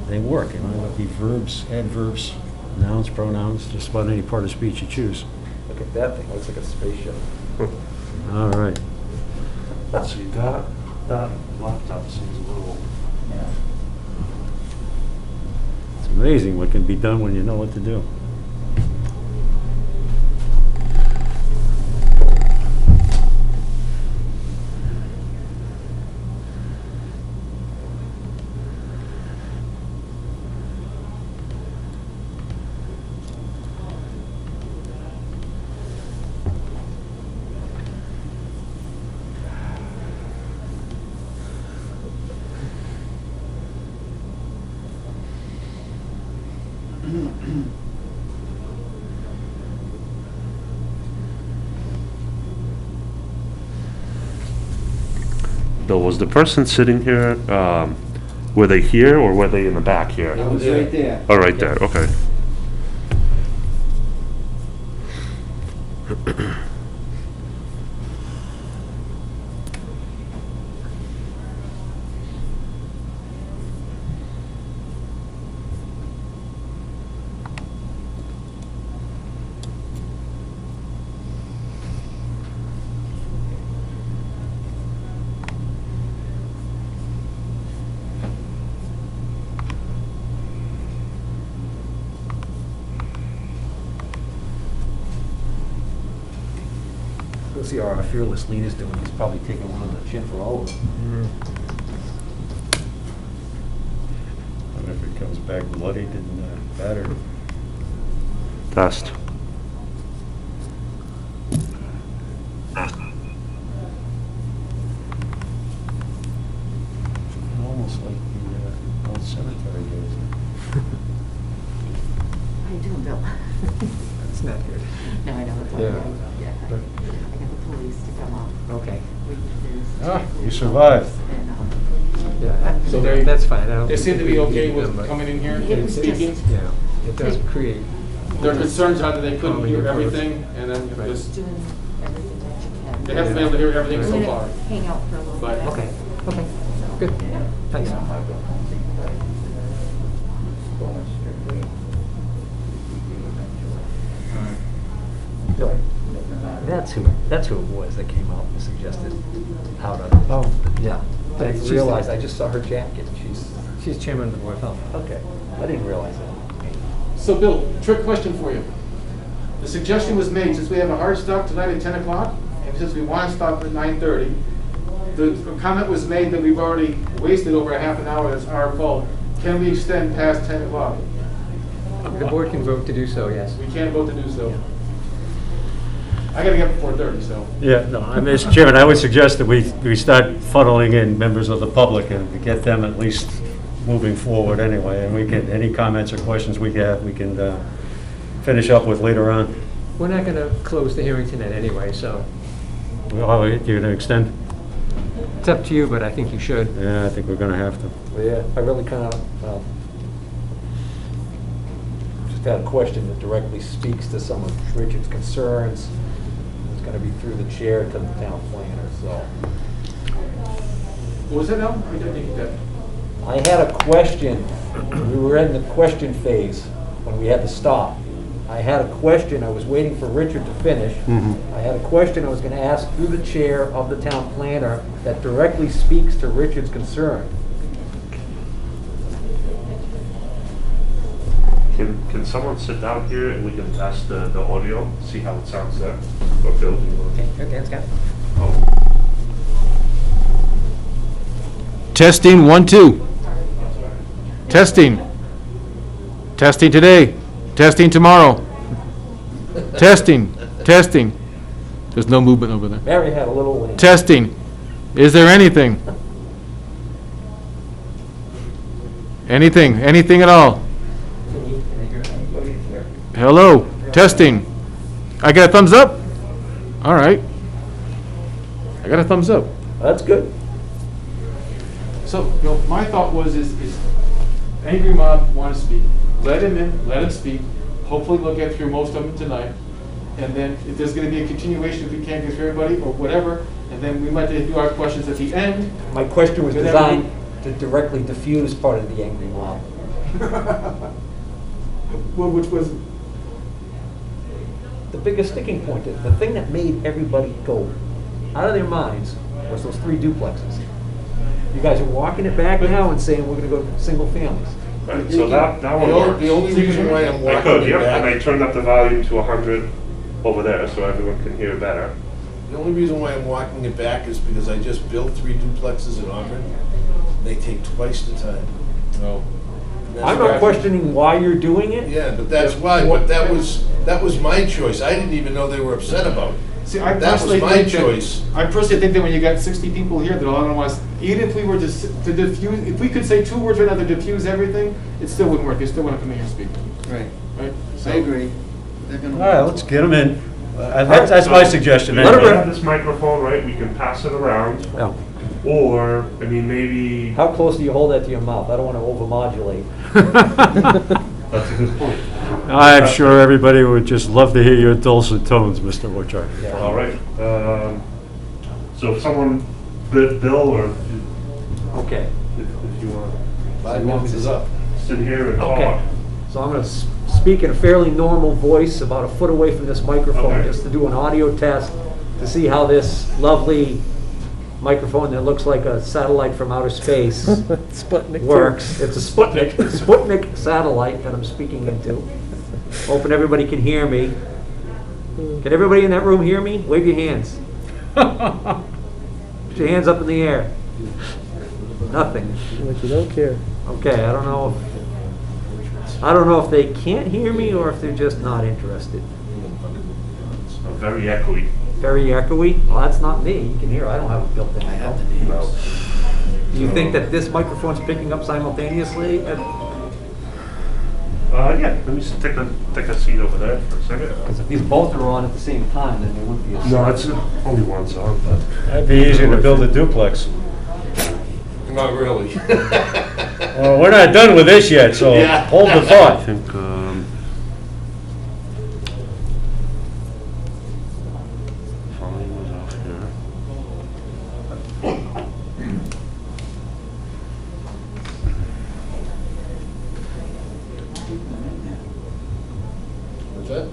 they work, you know, it'll be verbs, adverbs, nouns, pronouns, just about any part of speech you choose. Look at that thing, looks like a spaceship. All right. Let's see, that laptop seems a little, It's amazing what can be done when you know what to do. Bill, was the person sitting here, were they here or were they in the back here? It was right there. Oh, right there, okay. We'll see how our fearless leader's doing. He's probably taking one on the chin for all of them. And if it comes back bloodied and battered. Test. Almost like the old cemetery days. How you doing, Bill? It's not good. No, I know, it's all Yeah. right. Yeah, I got the police to come up. Okay. You survived. Yeah, So that's fine. I don't They seem to be think we okay need with them, but coming in here It and was speaking. just Yeah, it does create. Their concerns are that they couldn't Calming hear approach. everything, and then Right. just, doing everything that you can. they haven't been able to hear everything I'm so gonna far. hang out for a little But- bit. Okay, okay, good. Thanks. That's who it was that came out and suggested how to. Oh, Yeah. I didn't She's- realize, I just saw her jacket. she's chairman of the board of health. Okay. I didn't realize that. So Bill, trick question for you. The suggestion was made, since we have a hard stop tonight at 10 o'clock, and since we want to stop at 9:30, the comment was made that we've already wasted over a half an hour, that's our fault. Can we extend past 10 o'clock? The board can vote to do so, yes. We can't vote to do so. I gotta get up before 30, so. Yeah, no, Mr. Chairman, I would suggest that we start funneling in members of the public and to get them at least moving forward anyway. And we can, any comments or questions we have, we can finish up with later on. We're not going to close the hearing tonight anyway, so Well, you're going to extend? it's up to you, but I think you should. Yeah, I think we're going to have to. Well, yeah, I really kind of, just had a question that directly speaks to some of Richard's concerns. It's going to be through the chair to the town planner, so. What was that now? I didn't get that. I had a question, we were in the question phase when we had to stop. I had a question, I was waiting for Richard to finish. I had a question I was gonna ask through the chair of the town planner that directly speaks to Richard's concern. Can someone sit down here and we can test the audio, see how it sounds there? Or Bill, do you want to? Okay, Scott. Oh. Testing, 1, 2. Testing. Testing today. Testing tomorrow. Testing. Testing. There's no movement over there. Mary had a little. Testing. Is there anything? Anything? Anything at all? Hello? Testing. I got a thumbs up? All right. I got a thumbs up. That's good. So, you know, my thought was, is angry mob want to speak. Let him in, let him speak. Hopefully we'll get through most of them tonight. and then if there's gonna be a continuation, if we can't get through everybody, or whatever, and then we might do our questions at the end. My question was Good designed to directly diffuse part of the angry mob. Well, which was, The biggest sticking point, the thing that made everybody go out of their minds was those 3 duplexes. You guys are walking it back now and saying we're gonna go single families. Right, so that one works. The only reason why I'm I walking could, it yep, and I back, turned up the volume to 100 over there so everyone can hear better. the only reason why I'm walking it back is because I just built 3 duplexes in Auburn. They take twice the time. no. And that's I'm why- not questioning why you're doing it. Yeah, but that's why, but that was my choice. I didn't even know they were upset about it. See, I That was personally my think choice. I personally think that when you got 60 people here, that all I want is, even if we were to diffuse, if we could say 2 words right now to diffuse everything, it still wouldn't work. They still want to come in here and speak, Right, right? I agree. They're gonna. All right, let's get them in. That's my suggestion. Let anyway. have this microphone, right, we can pass it around, Yeah. or, I mean, maybe, How close do you hold that to your mouth? I don't wanna overmodulate. that's a good point. I'm sure everybody would just love to hear your dulcet tones, Mr. Butcher. Yeah. All right, so if someone, Bill, or Okay. if you want 5 minutes is up. to sit here and Okay. talk. So I'm gonna speak in a fairly normal voice, about a foot away from this microphone, Okay. just to do an audio test, to see how this lovely microphone that looks like a satellite from outer space Sputnik. works. It's a Sputnik satellite that I'm speaking into. Hoping everybody can hear me. Can everybody in that room hear me? Wave your hands. Put your hands up in the air. Nothing. Like you don't care. Okay, I don't know if they can't hear me or if they're just not interested. Very echoey. Very echoey? Well, that's not me. You can hear. I don't have a built-in echo. Do you think that this microphone's picking up simultaneously? Yeah, let me just take a seat over there for a second. Because if these both are on at the same time, then there wouldn't be a. No, it's only one song, but. That'd be easier to build a duplex. Not really. Well, we're not done with this yet, so Yeah. hold the I thought. think, volume was off here. What's that?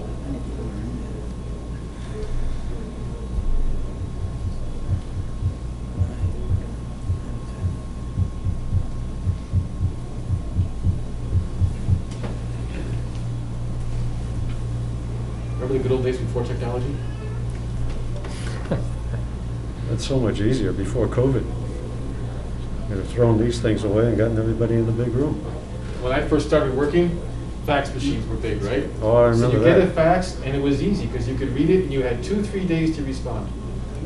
Remember the good old days before technology? That's so much easier before COVID. You'd have thrown these things away and gotten everybody in the big room. When I first started working, fax machines were big, right? Oh, I So remember you get a that. fax, and it was easy, because you could read it, and you had 2-3 days to respond.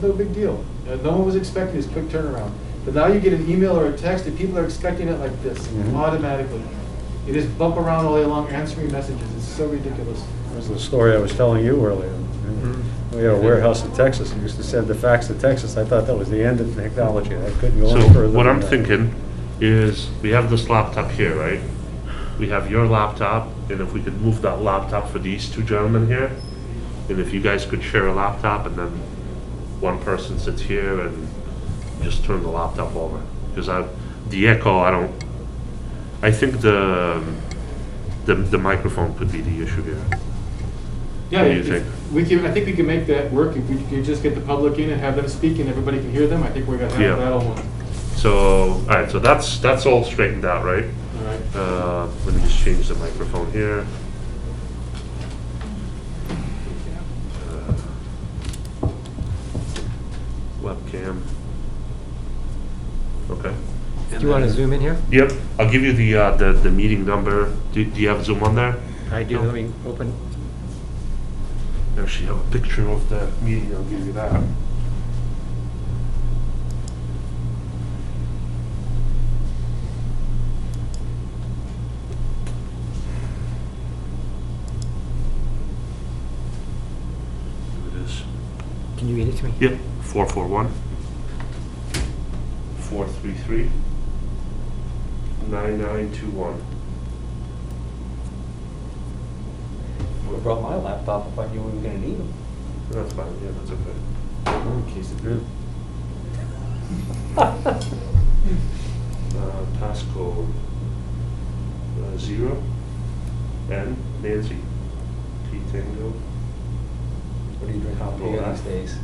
No big deal. No one was expecting this quick turnaround. But now you get an email or a text, and people are expecting it like this, Mhm. automatically. You just bump around all day long answering messages. It's so ridiculous. That was the story I was telling you earlier. We had a warehouse in Texas, we used to send the fax to Texas. I thought that was the end of technology. I couldn't go any So further. what than I'm that. thinking is, we have this laptop here, right? We have your laptop, and if we could move that laptop for these 2 gentlemen here, and if you guys could share a laptop, and then one person sits here and just turn the laptop over. Because the echo, I think the microphone could be the issue here. Yeah, What do you if- think? I think we can make that work. If we could just get the public in and have them speak and everybody can hear them, I think we're gonna Yeah. have that all one. So, all right, so that's all straightened out, right? All right. Let me just change the microphone here. Webcam. Okay. Do you want to zoom in here? Yep, I'll give you the meeting number. Do you have Zoom on there? I do. Let me open. Actually, have a picture of the meeting, I'll give you that. Here it is. Can you read it to me? Yep, 441 433 9921. have brought my laptop if I knew we were gonna need them. That's fine, yeah, that's okay. In case it did. Passcode 0 N Nancy T Tango. What do you drink out Cool. beer these days?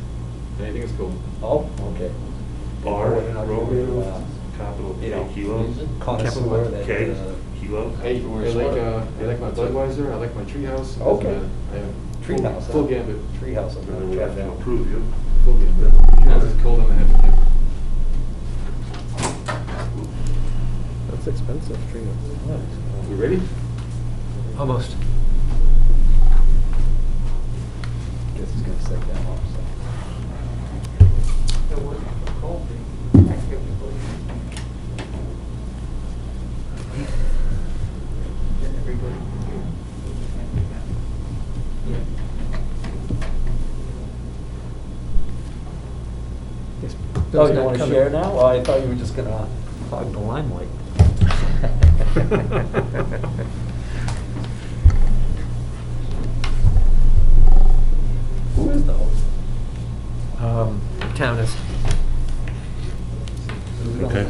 Anything is cool. Oh, okay. R We're not Romeo really, capital you K know, kilo connoisseur that, K kilo. Hey, I like my Budweiser, I like my Treehouse. Okay. Treehouse. Treehouse, Full huh? gambit. Treehouse, I'm And then gonna we try have to that. approve you. Full gambit. Treehouse is cold on the head. That's expensive, Trina. We ready? Almost. Guess he's gonna set that up, so. Guess Oh, Bill's you not wanna coming. share now? Well, I thought you were just gonna hog the limelight. Who is the host? Town is. Okay.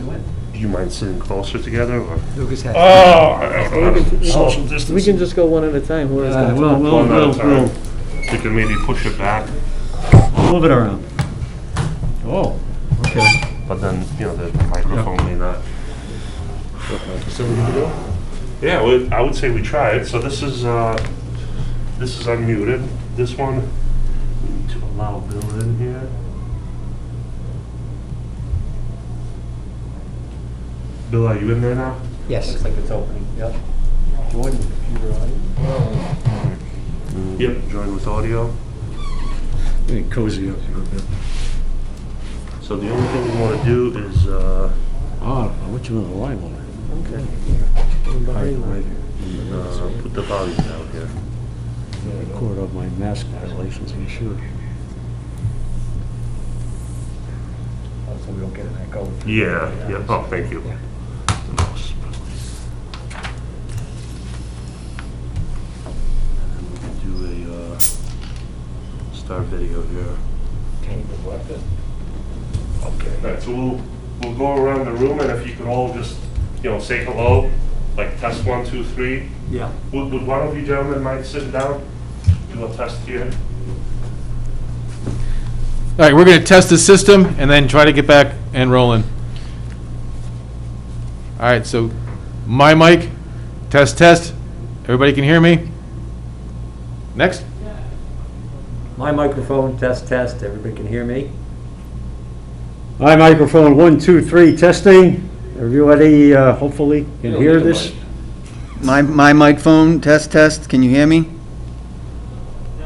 Do you mind sitting closer together or? Lucas has. Oh, I don't know. We can- Social We distance. can just go one at a time, whoever's gonna We'll talk. One at a time. You can maybe push it back, move it around. Oh, okay. but then, you know, the microphone may not. So we good to go? Yeah, I would say we try it. So this is unmuted. This one, we need to allow Bill in here. Bill, are you in there now? Yes. Looks like it's opening, yep. Join the computer audio. Yep, join with audio. Let me cozy up here a bit. So the only thing we want to do is, Oh, I'll let you in the line one. Okay. put the volume down here. Record of my mask violations, you should. So we don't get an echo. Yeah, yeah, oh, thank you. And we can do a, start video here. Tainted weapon. Okay. All right, so we'll go around the room, and if you could all just, you know, say hello, like test 1, 2, 3. Yeah. Would one of you gentlemen mind sitting down? Do a test here. All right, we're going to test the system and then try to get back and rolling. All right, so my mic, test, test. Everybody can hear me? Next. My microphone, test, test, everybody can hear me? Hi, microphone 1, 2, 3, testing. Everybody hopefully can don't hear need a this. mic. My microphone, test, test, can you hear me? No.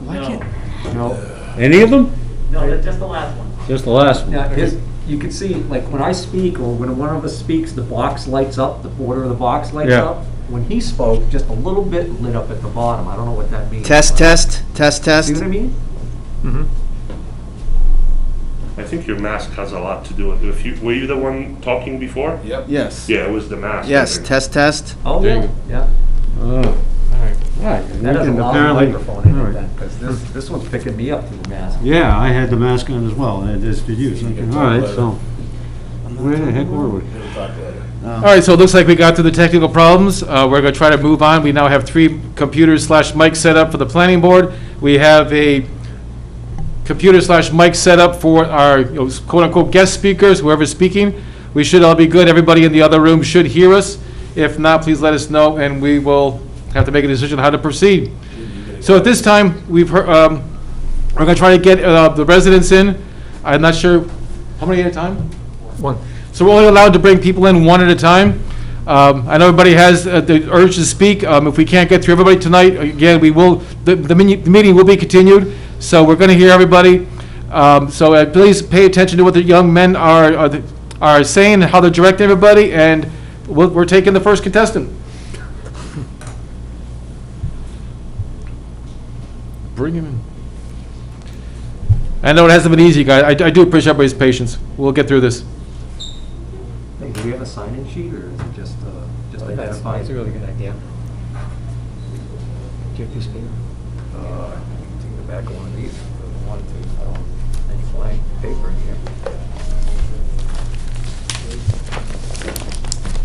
Why No. can't- No. Any of them? No, just the last one. Just the last one. Now, you can see, like, when I speak, or when one of us speaks, the box lights up, the border of the box lights Yeah. up. When he spoke, just a little bit lit up at the bottom, I don't know what that means. Test, but- test, test, test. See what I mean? Mm-hmm. I think your mask has a lot to do with it. Were you the one talking before? Yep. Yes. Yeah, it was the mask. I Yes, think. test, test. Oh, There you yeah, go. yeah. All right. and That we has a can loud apparently- microphone in all it right. then, because this one's picking me up through the mask. Yeah, I had the mask on as well, and as did you. So, You can all right, talk so where the heck were we? We'll talk later. All right, so it looks like we got through the technical problems. We're going to try to move on. We now have 3 computers/mic set up for the planning board. We have a computer/mic set up for our quote-unquote guest speakers, whoever's speaking. We should all be good. Everybody in the other room should hear us. If not, please let us know, and we will have to make a decision how to proceed. So at this time, we're going to try to get the residents in. I'm not sure, how many at a time? One. So we're only allowed to bring people in one at a time. I know everybody has the urge to speak. If we can't get through everybody tonight, again, we will. The meeting will be continued. So we're going to hear everybody. So please pay attention to what the young men are saying and how they're directing everybody. And we're taking the first contestant. Bring him in. I know it hasn't been easy, guys. I do appreciate everybody's patience. We'll get through this. Hey, do we have a sign-in sheet, or is it just That's a identifying? really good idea. Do you have a piece of paper? Take the back of one of these, if you wanted to. I don't, any blank paper in here.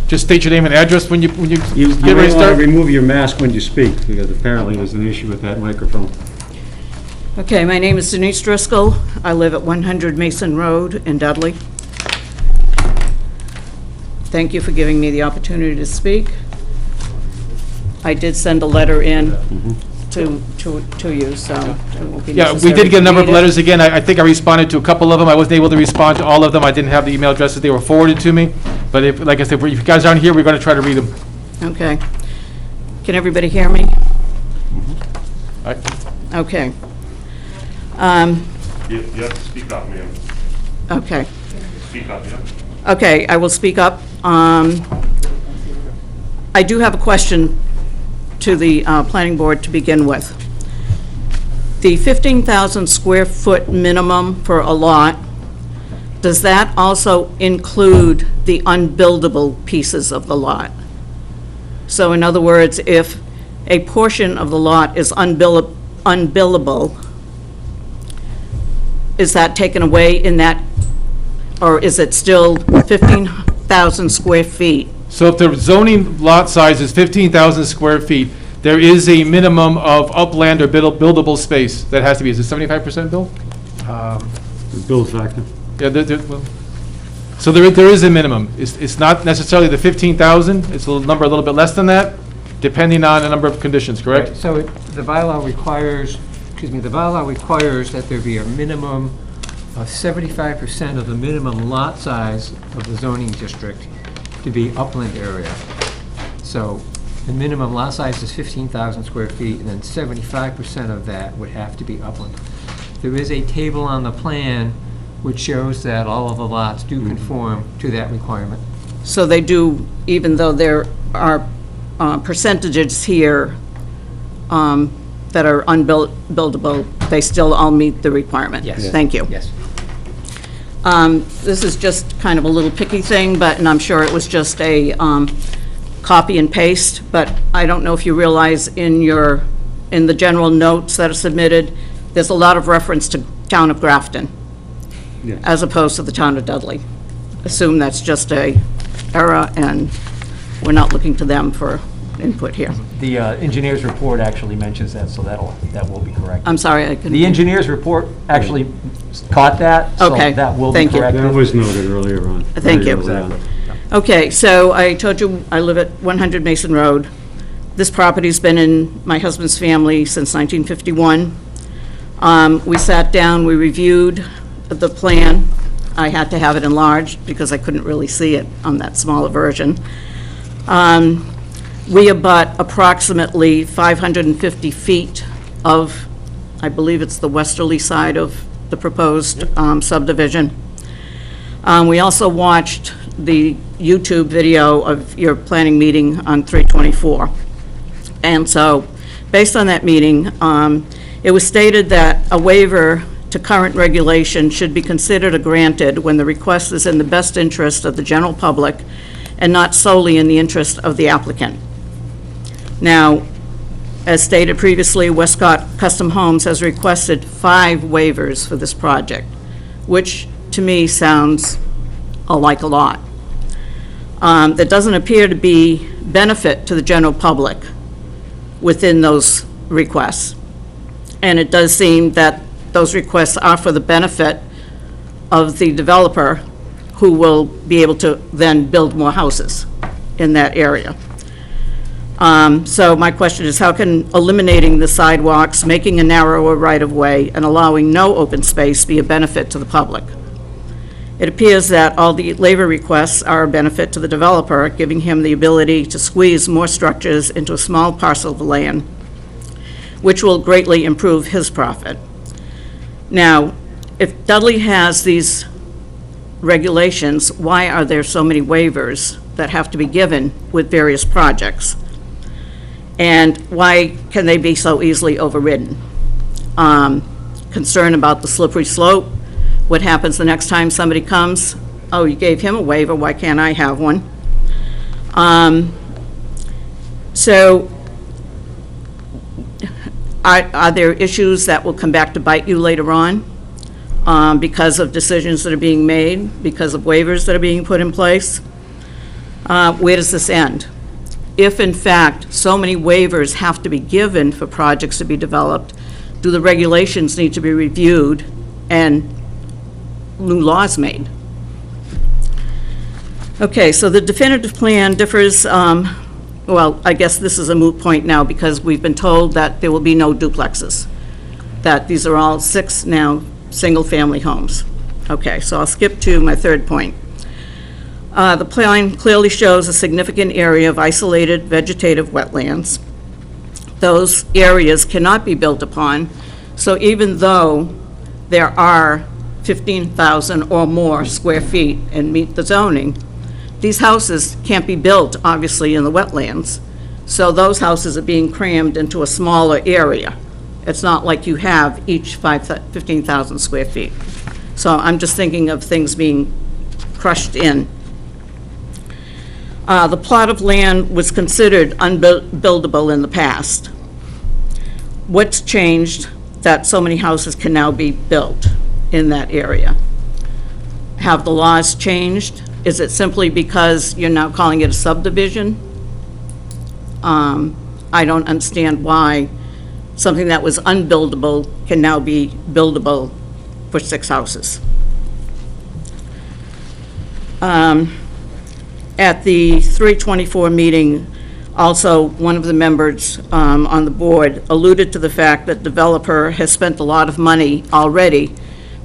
Just state your name and address when you You get you ready may to want to start. remove your mask when you speak, because apparently there's an issue with that microphone. Okay, my name is Denise Driscoll. I live at 100 Mason Road in Dudley. Thank you for giving me the opportunity to speak. I did send a letter in to you, so it won't be Yeah, we necessary did get a to number of read it. letters. Again, I think I responded to a couple of them. I wasn't able to respond to all of them. I didn't have the email addresses. They were forwarded to me. But if, like I said, if you guys aren't here, we're going to try to read them. Okay. Can everybody hear me? All right. Okay. You have to speak up, ma'am. Okay. Speak up, yeah. Okay, I will speak up. I do have a question to the planning board to begin with. The 15,000 square foot minimum for a lot, does that also include the unbuildable pieces of the lot? So in other words, if a portion of the lot is unbillable, is that taken away in that, or is it still 15,000 square feet? So if the zoning lot size is 15,000 square feet, there is a minimum of upland or buildable space that has to be. Is it 75%, Bill? The build factor. Yeah, well, so there is a minimum. It's not necessarily the 15,000. It's a number a little bit less than that, depending on a number of conditions, correct? Right, so the bylaw requires, the bylaw requires that there be a minimum of 75% of the minimum lot size of the zoning district to be upland area. So the minimum lot size is 15,000 square feet, and then 75% of that would have to be upland. There is a table on the plan which shows that all of the lots do conform to that requirement. So they do, even though there are percentages here that are unbuildable, they still all meet the requirement? Yes. Thank you. Yes. This is just kind of a little picky thing, and I'm sure it was just a copy and paste, but I don't know if you realize in the general notes that are submitted, there's a lot of reference to town of Grafton, Yes. as opposed to the town of Dudley. Assume that's just a error, and we're not looking to them for input here. The engineer's report actually mentions that, so that will be correct. I'm sorry, I couldn't. The engineer's report actually caught that, so Okay, that will be thank you. corrected. That was noted earlier on. Thank you. Very early on. Okay, so I told you I live at 100 Mason Road. This property's been in my husband's family since 1951. We sat down, we reviewed the plan. I had to have it enlarged because I couldn't really see it on that smaller version. We abut approximately 550 feet of, I believe it's the westerly side of the proposed subdivision. We also watched the YouTube video of your planning meeting on 3/24. And so, based on that meeting, it was stated that a waiver to current regulation should be considered or granted when the request is in the best interest of the general public and not solely in the interest of the applicant. Now, as stated previously, Westcott Custom Homes has requested 5 waivers for this project, which to me sounds like a lot. There doesn't appear to be benefit to the general public within those requests. And it does seem that those requests are for the benefit of the developer, who will be able to then build more houses in that area. So my question is, how can eliminating the sidewalks, making a narrower right-of-way, and allowing no open space be a benefit to the public? It appears that all the waiver requests are a benefit to the developer, giving him the ability to squeeze more structures into a small parcel of land, which will greatly improve his profit. Now, if Dudley has these regulations, why are there so many waivers that have to be given with various projects? And why can they be so easily overridden? Concern about the slippery slope. What happens the next time somebody comes? Oh, you gave him a waiver, why can't I have one? So Are there issues that will come back to bite you later on because of decisions that are being made, because of waivers that are being put in place? Where does this end? If, in fact, so many waivers have to be given for projects to be developed, do the regulations need to be reviewed and new laws made? Okay, so the definitive plan differs, well, I guess this is a moot point now because we've been told that there will be no duplexes, that these are all 6 now single-family homes. Okay, so I'll skip to my third point. The plan clearly shows a significant area of isolated vegetative wetlands. Those areas cannot be built upon, so even though there are 15,000 or more square feet and meet the zoning, these houses can't be built, obviously, in the wetlands. So those houses are being crammed into a smaller area. It's not like you have each 15,000 square feet. So I'm just thinking of things being crushed in. The plot of land was considered unbuildable in the past. What's changed that so many houses can now be built in that area? Have the laws changed? Is it simply because you're now calling it a subdivision? I don't understand why something that was unbuildable can now be buildable for 6 houses. At the 324 meeting, also, one of the members on the board alluded to the fact that developer has spent a lot of money already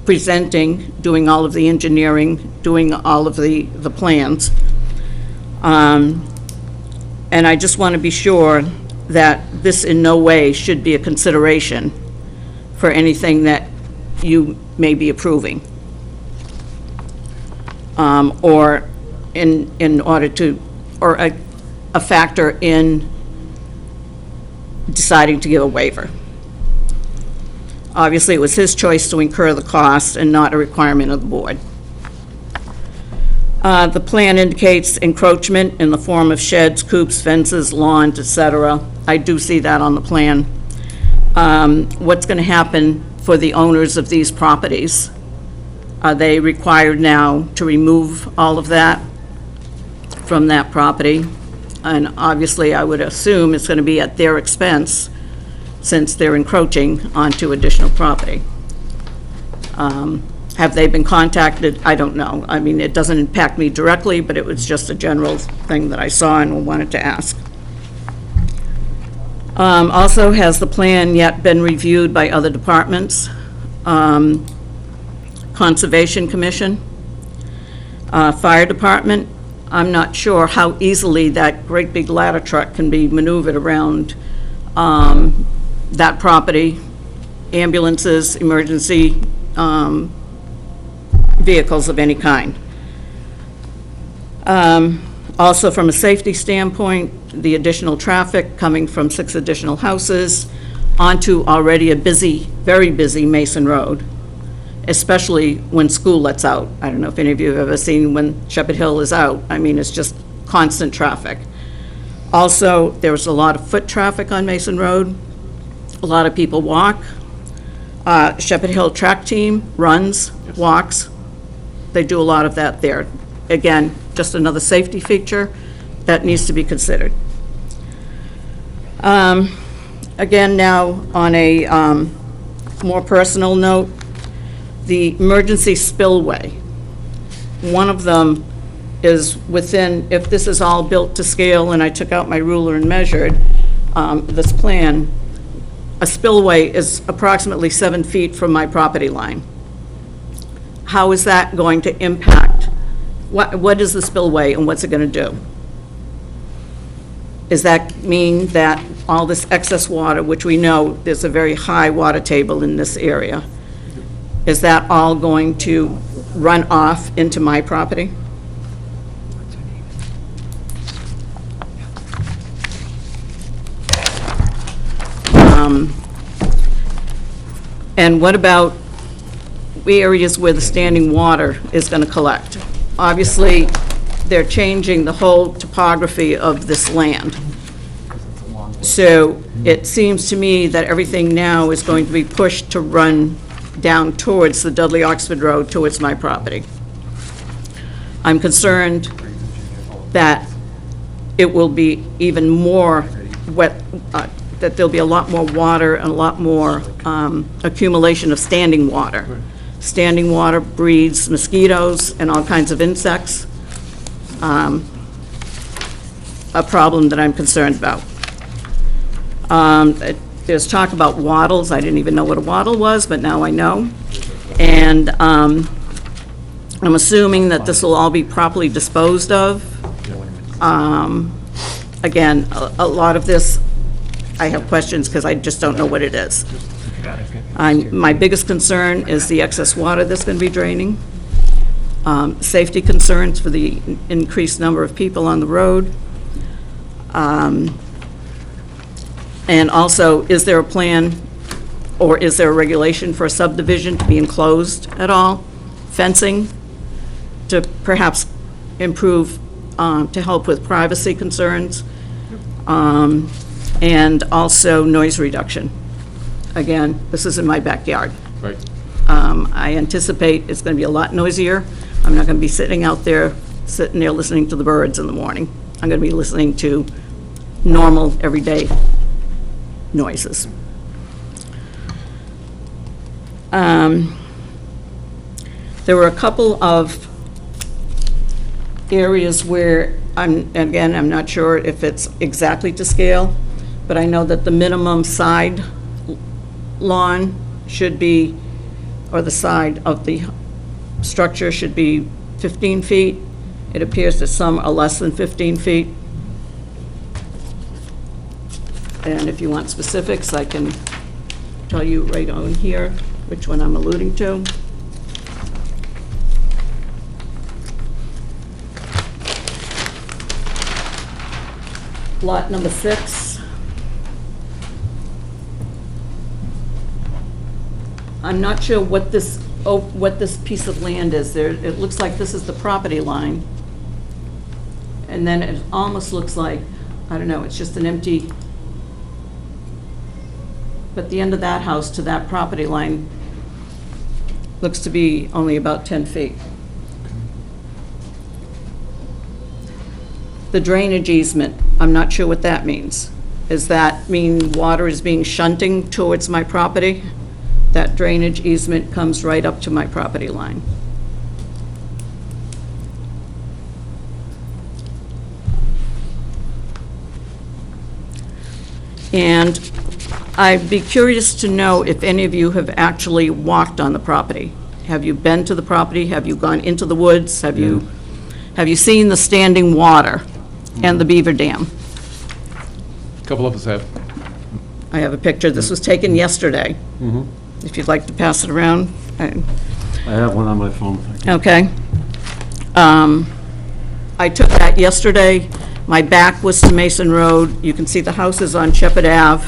presenting, doing all of the engineering, doing all of the plans. And I just want to be sure that this in no way should be a consideration for anything that you may be approving. Or in order to, or a factor in deciding to give a waiver. Obviously, it was his choice to incur the cost and not a requirement of the board. The plan indicates encroachment in the form of sheds, coops, fences, lawns, etc. I do see that on the plan. What's going to happen for the owners of these properties? Are they required now to remove all of that from that property? And obviously, I would assume it's going to be at their expense since they're encroaching onto additional property. Have they been contacted? I don't know. I mean, it doesn't impact me directly, but it was just a general thing that I saw and wanted to ask. Also, has the plan yet been reviewed by other departments? Conservation Commission, Fire Department. I'm not sure how easily that great big ladder truck can be maneuvered around that property, ambulances, emergency vehicles of any kind. Also, from a safety standpoint, the additional traffic coming from 6 additional houses onto already a busy, very busy Mason Road, especially when school lets out. I don't know if any of you have ever seen when Shepherd Hill is out. I mean, it's just constant traffic. Also, there's a lot of foot traffic on Mason Road. A lot of people walk. Shepherd Hill track team runs, walks. They do a lot of that there. Again, just another safety feature that needs to be considered. Again, now on a more personal note, the emergency spillway. One of them is within, if this is all built to scale, and I took out my ruler and measured this plan, a spillway is approximately 7 feet from my property line. How is that going to impact? What is the spillway and what's it going to do? Does that mean that all this excess water, which we know there's a very high water table in this area, is that all going to run off into my property? And what about areas where the standing water is going to collect? Obviously, they're changing the whole topography of this land. So it seems to me that everything now is going to be pushed to run down towards the Dudley Oxford Road, towards my property. I'm concerned that it will be even more wet, that there'll be a lot more water and a lot more accumulation of standing water. Standing water breeds mosquitoes and all kinds of insects. A problem that I'm concerned about. There's talk about wattles. I didn't even know what a wattle was, but now I know. And I'm assuming that this will all be properly disposed of. Again, a lot of this, I have questions because I just don't know what it is. My biggest concern is the excess water that's going to be draining. Safety concerns for the increased number of people on the road. And also, is there a plan or is there a regulation for a subdivision to be enclosed at all? Fencing to perhaps improve, to help with privacy concerns, and also noise reduction. Again, this is in my backyard. Right. I anticipate it's going to be a lot noisier. I'm not going to be sitting there listening to the birds in the morning. I'm going to be listening to normal, everyday noises. There were a couple of areas where I'm not sure if it's exactly to scale, but I know that the minimum side lawn should be, or the side of the structure should be 15 feet. It appears that some are less than 15 feet. And if you want specifics, I can tell you right on here which one I'm alluding to. Lot number 6. I'm not sure what this piece of land is. It looks like this is the property line. And then it almost looks like, I don't know, it's just an empty, but the end of that house to that property line looks to be only about 10 feet. The drainage easement, I'm not sure what that means. Does that mean water is being shunting towards my property? That drainage easement comes right up to my property line. And I'd be curious to know if any of you have actually walked on the property. Have you been to the property? Have you gone into the woods? Have you seen the standing water and the beaver dam? A couple of us have. I have a picture. This was taken yesterday. If you'd like to pass it around. I have one on my phone. Okay. I took that yesterday. My back was to Mason Road. You can see the houses on Shepherd Ave.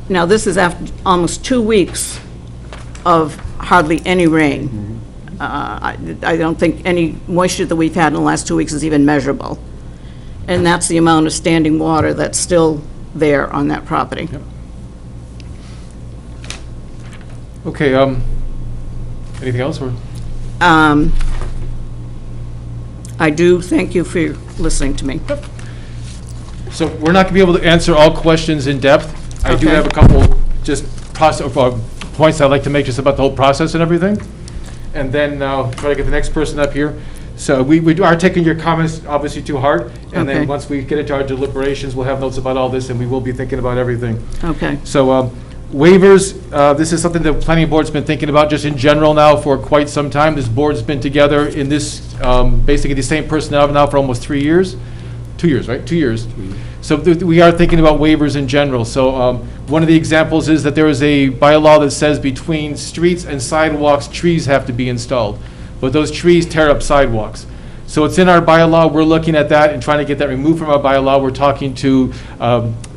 Now, this is after almost 2 weeks of hardly any rain. I don't think any moisture that we've had in the last 2 weeks is even measurable. And that's the amount of standing water that's still there on that property. Yep. Okay, anything else? Or? I do thank you for listening to me. So we're not going to be able to answer all questions in depth. I do Okay. have a couple just points I'd like to make just about the whole process and everything. And then try to get the next person up here. So we are taking your comments obviously to heart. And Okay. then once we get into our deliberations, we'll have notes about all this and we will be thinking about everything. Okay. So waivers, this is something the planning board's been thinking about just in general now for quite some time. This board's been together in this, basically the same personnel now for almost 3 years. 2 years, right? 2 years. So we are thinking about waivers in general. So one of the examples is that there is a bylaw that says between streets and sidewalks, trees have to be installed. But those trees tear up sidewalks. So it's in our bylaw. We're looking at that and trying to get that removed from our bylaw. We're talking to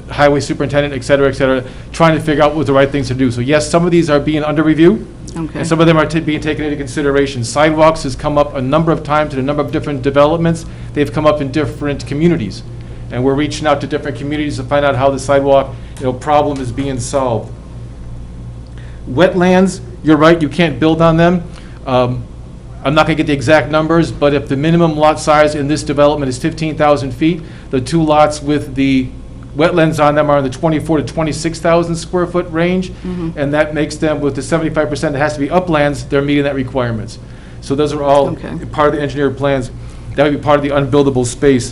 highway superintendent, et cetera, trying to figure out what the right things to do. So yes, some of these are being under review. Okay. And some of them are being taken into consideration. Sidewalks has come up a number of times in a number of different developments. They've come up in different communities. And we're reaching out to different communities to find out how the sidewalk, problem is being solved. Wetlands, you're right, you can't build on them. I'm not going to get the exact numbers, but if the minimum lot size in this development is 15,000 feet, the two lots with the wetlands on them are in the 24 to 26,000 square foot range, and that makes them, with the 75% that has to be uplands, they're meeting that requirements. So those are all Okay. part of the engineered plans. That would be part of the unbuildable space.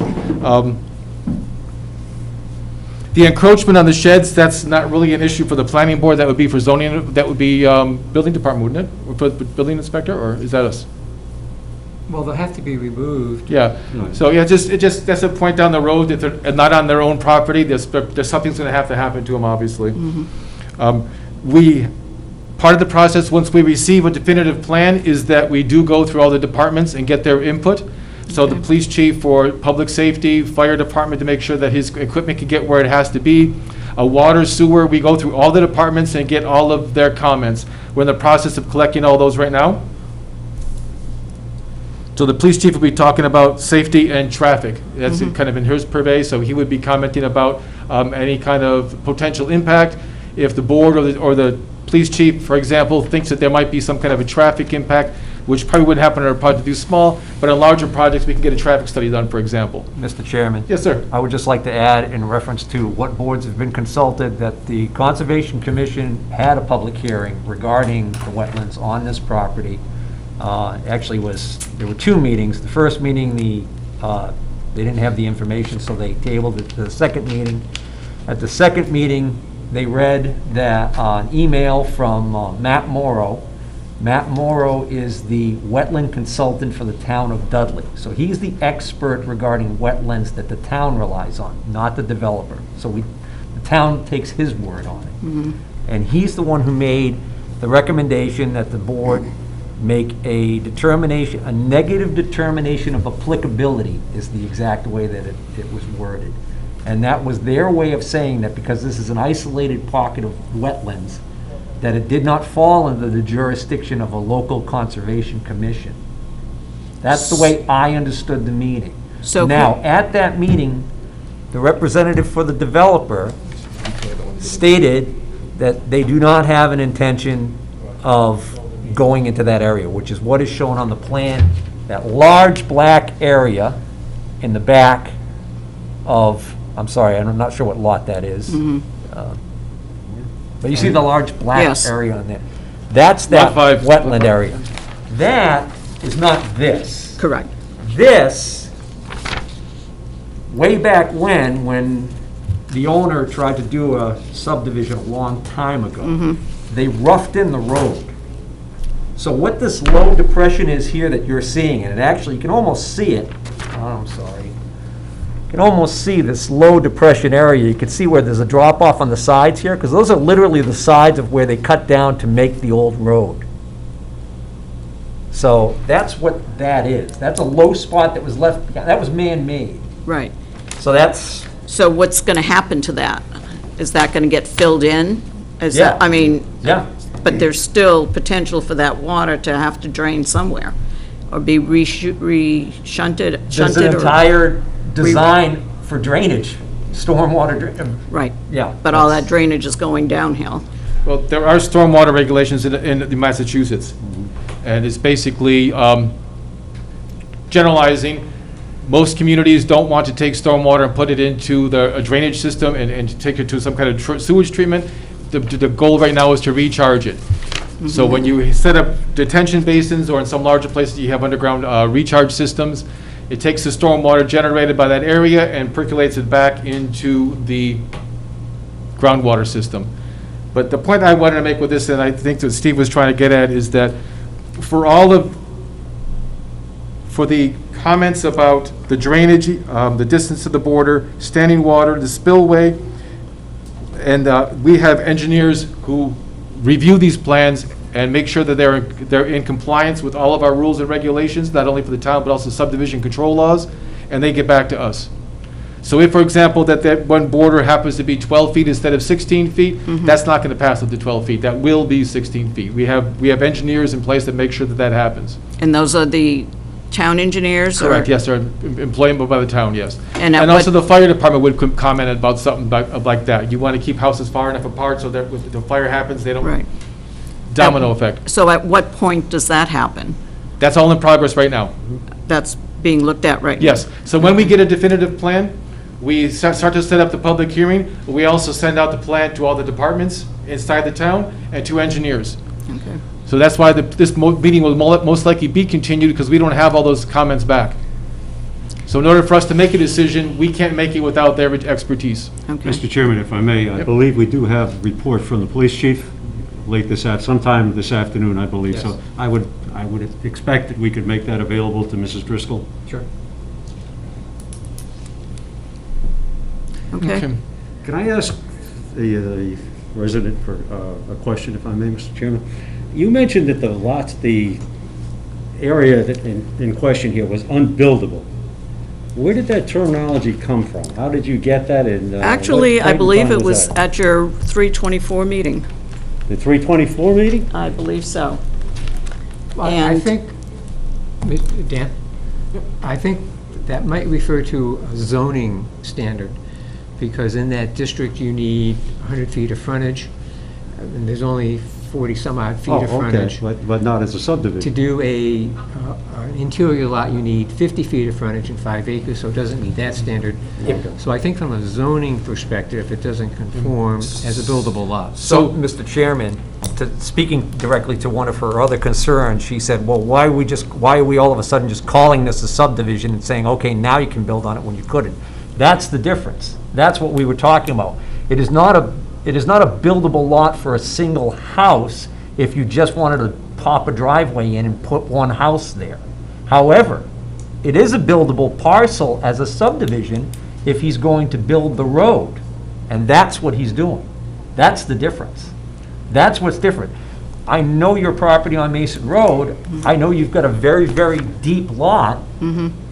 The encroachment on the sheds, that's not really an issue for the planning board, that would be for zoning, that would be building department, wouldn't it? Or for the building inspector, or is that us? Well, they'll have to be removed. Yeah, so yeah, that's a point down the road, that they're not on their own property, there's something's gonna have to happen to them, obviously. Part of the process, once we receive a definitive plan, is that we do go through all the departments and get their input. So the police chief for public safety, fire department to make sure that his equipment can get where it has to be. A water, sewer, we go through all the departments and get all of their comments. We're in the process of collecting all those right now. So the police chief will be talking about safety and traffic. That's kind of in his purvey, so he would be commenting about any kind of potential impact. If the board or the police chief, for example, thinks that there might be some kind of a traffic impact, which probably wouldn't happen in a project too small, but on larger projects, we can get a traffic study done, for example. Mr. Chairman? Yes, sir. I would just like to add, in reference to what boards have been consulted, that the Conservation Commission had a public hearing regarding the wetlands on this property. Actually, there were two meetings. The first meeting, they didn't have the information, so they tabled it to the second meeting. At the second meeting, they read that an email from Matt Morrow. Matt Morrow is the wetland consultant for the town of Dudley. So he's the expert regarding wetlands that the town relies on, not the developer. So the town takes his word on it. And he's the one who made the recommendation that the board make a determination, a negative determination of applicability is the exact way that it was worded. And that was their way of saying that because this is an isolated pocket of wetlands, that it did not fall under the jurisdiction of a local conservation commission. That's the way I understood the meeting. So now, at that meeting, the representative for the developer stated that they do not have an intention of going into that area, which is what is shown on the plan, that large black area in the back of, I'm sorry, I'm not sure what lot that is. But you see the large black Yes. area on there. That's that Lot 5. wetland area. That is not this. Correct. This, way back when the owner tried to do a subdivision a long time ago, they roughed in the road. So what this low depression is here that you're seeing, and it actually, you can almost see it, I'm sorry. You can almost see this low depression area. You can see where there's a drop off on the sides here, because those are literally the sides of where they cut down to make the old road. So that's what that is. That's a low spot that was left, that was man-made. Right. So that's, So what's going to happen to that? Is that going to get filled in? Is Yeah. that, I mean, yeah. but there's still potential for that water to have to drain somewhere, or be re-shunted, There's an entire design for drainage, stormwater drainage. Right. Yeah. But all that drainage is going downhill. Well, there are stormwater regulations in Massachusetts, and it's basically generalizing. Most communities don't want to take stormwater and put it into a drainage system and take it to some kind of sewage treatment. The goal right now is to recharge it. So when you set up detention basins, or in some larger places you have underground recharge systems, it takes the stormwater generated by that area and percolates it back into the groundwater system. But the point I wanted to make with this, and I think that Steve was trying to get at, is that for the comments about the drainage, the distance to the border, standing water, the spillway, and we have engineers who review these plans and make sure that they're in compliance with all of our rules and regulations, not only for the town, but also subdivision control laws, and they get back to us. So if, for example, that one border happens to be 12 feet instead of 16 feet, that's not going to pass up to 12 feet. That will be 16 feet. We have engineers in place that make sure that happens. And those are the town engineers? or- Correct, yes, they're employed by the town, yes. And at And also what- the fire department would comment about something like that. You want to keep houses far enough apart so that if the fire happens, they don't, Right. domino effect. So at what point does that happen? That's all in progress right now. That's being looked at right now? Yes, so when we get a definitive plan, we start to set up the public hearing. We also send out the plan to all the departments inside the town and to engineers. Okay. So that's why this meeting will most likely be continued, because we don't have all those comments back. So in order for us to make a decision, we can't make it without their expertise. Okay. Mr. Chairman, if I may, I Yep. believe we do have a report from the police chief sometime this afternoon, I believe. Yes. So I would expect that we could make that available to Mrs. Driscoll. Sure. Okay. Can I ask the resident for a question, if I may, Mr. Chairman? You mentioned that the area that in question here was unbuildable. Where did that terminology come from? How did you get that? And Actually, what I point in believe time it was that? at your 324 meeting. The 324 meeting? I believe so. Well, I And- think, Dan, I think that might refer to a zoning standard, because in that district, you need 100 feet of frontage, and there's only 40-some-odd feet of frontage. But not as a To subdivision. do an interior lot, you need 50 feet of frontage and 5 acres, so it doesn't meet that standard. So I think from a zoning perspective, it doesn't conform as a buildable lot. So, Mr. Chairman, speaking directly to one of her other concerns, she said, well, why are we all of a sudden just calling this a subdivision and saying, okay, now you can build on it when you couldn't? That's the difference. That's what we were talking about. It is not a buildable lot for a single house if you just wanted to pop a driveway in and put one house there. However, it is a buildable parcel as a subdivision if he's going to build the road. And that's what he's doing. That's the difference. That's what's different. I know your property on Mason Road. I know you've got a very, very deep lot.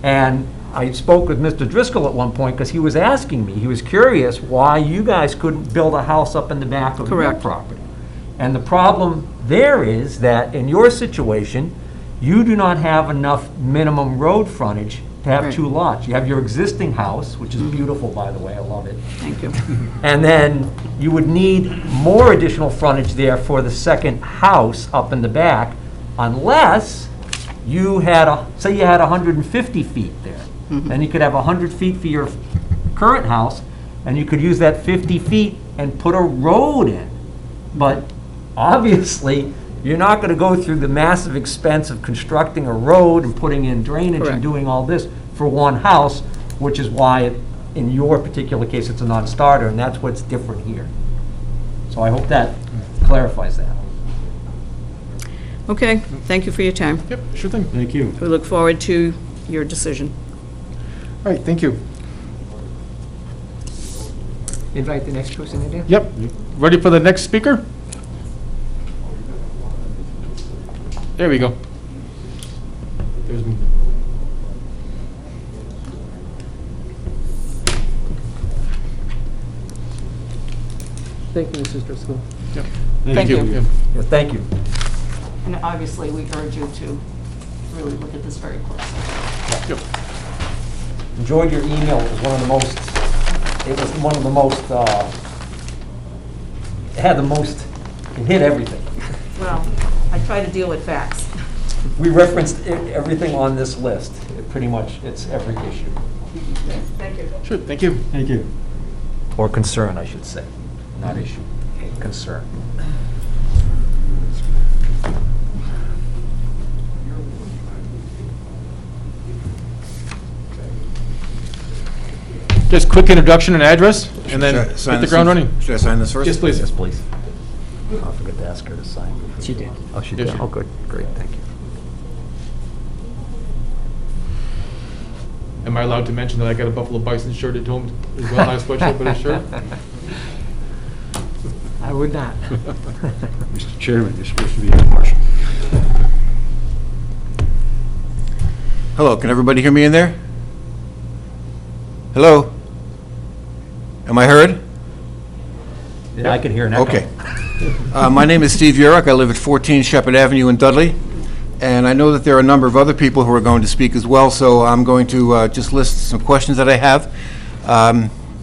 And I spoke with Mr. Driscoll at one point because he was asking me, he was curious why you guys couldn't build a house up in the back of your Correct. property. And the problem there is that in your situation, you do not have enough minimum road frontage to have Right. two lots. You have your existing house, which is beautiful, by the way, I love it. Thank you. And then you would need more additional frontage there for the second house up in the back, unless you had, say you had 150 feet there. Then you could have 100 feet for your current house, and you could use that 50 feet and put a road in. But obviously, you're not going to go through the massive expense of constructing a road and putting in drainage Correct. and doing all this for one house, which is why, in your particular case, it's a non-starter, and that's what's different here. So I hope that clarifies that. Okay, thank you for your time. Yep, sure thing. Thank you. We look forward to your decision. All right, thank you. Invite the next person in there? Yep, ready for the next speaker? There we go. There's me. Thank you, Mrs. Driscoll. Yep. Thank you. Yep. Yeah, thank you. And obviously, we urge you to really look at this very closely. Yep. Enjoyed your email. It was one of the most, it had the most, it hit everything. Well, I try to deal with facts. We referenced everything on this list. Pretty much, it's every issue. Thank you. Sure, thank you. Thank you. Or concern, I should say. Not issue, concern. Just quick introduction and address, and then Should I hit sign the this ground first? running. Should I sign this first? Yes, please. Yes, please. I forgot to ask her to sign. She did. Oh, she Yes, did? she Oh, good, great, thank you. Am I allowed to mention that I got a Buffalo Bison shirt at home as well, not a sweatshirt, but a shirt? I would not. Mr. Chairman, you're supposed to be impartial. Hello, can everybody hear me in there? Hello? Am I heard? Yeah, I can hear an echo. Okay. My name is Steve Urich. I live at 14 Shepherd Avenue in Dudley. And I know that there are a number of other people who are going to speak as well, so I'm going to just list some questions that I have,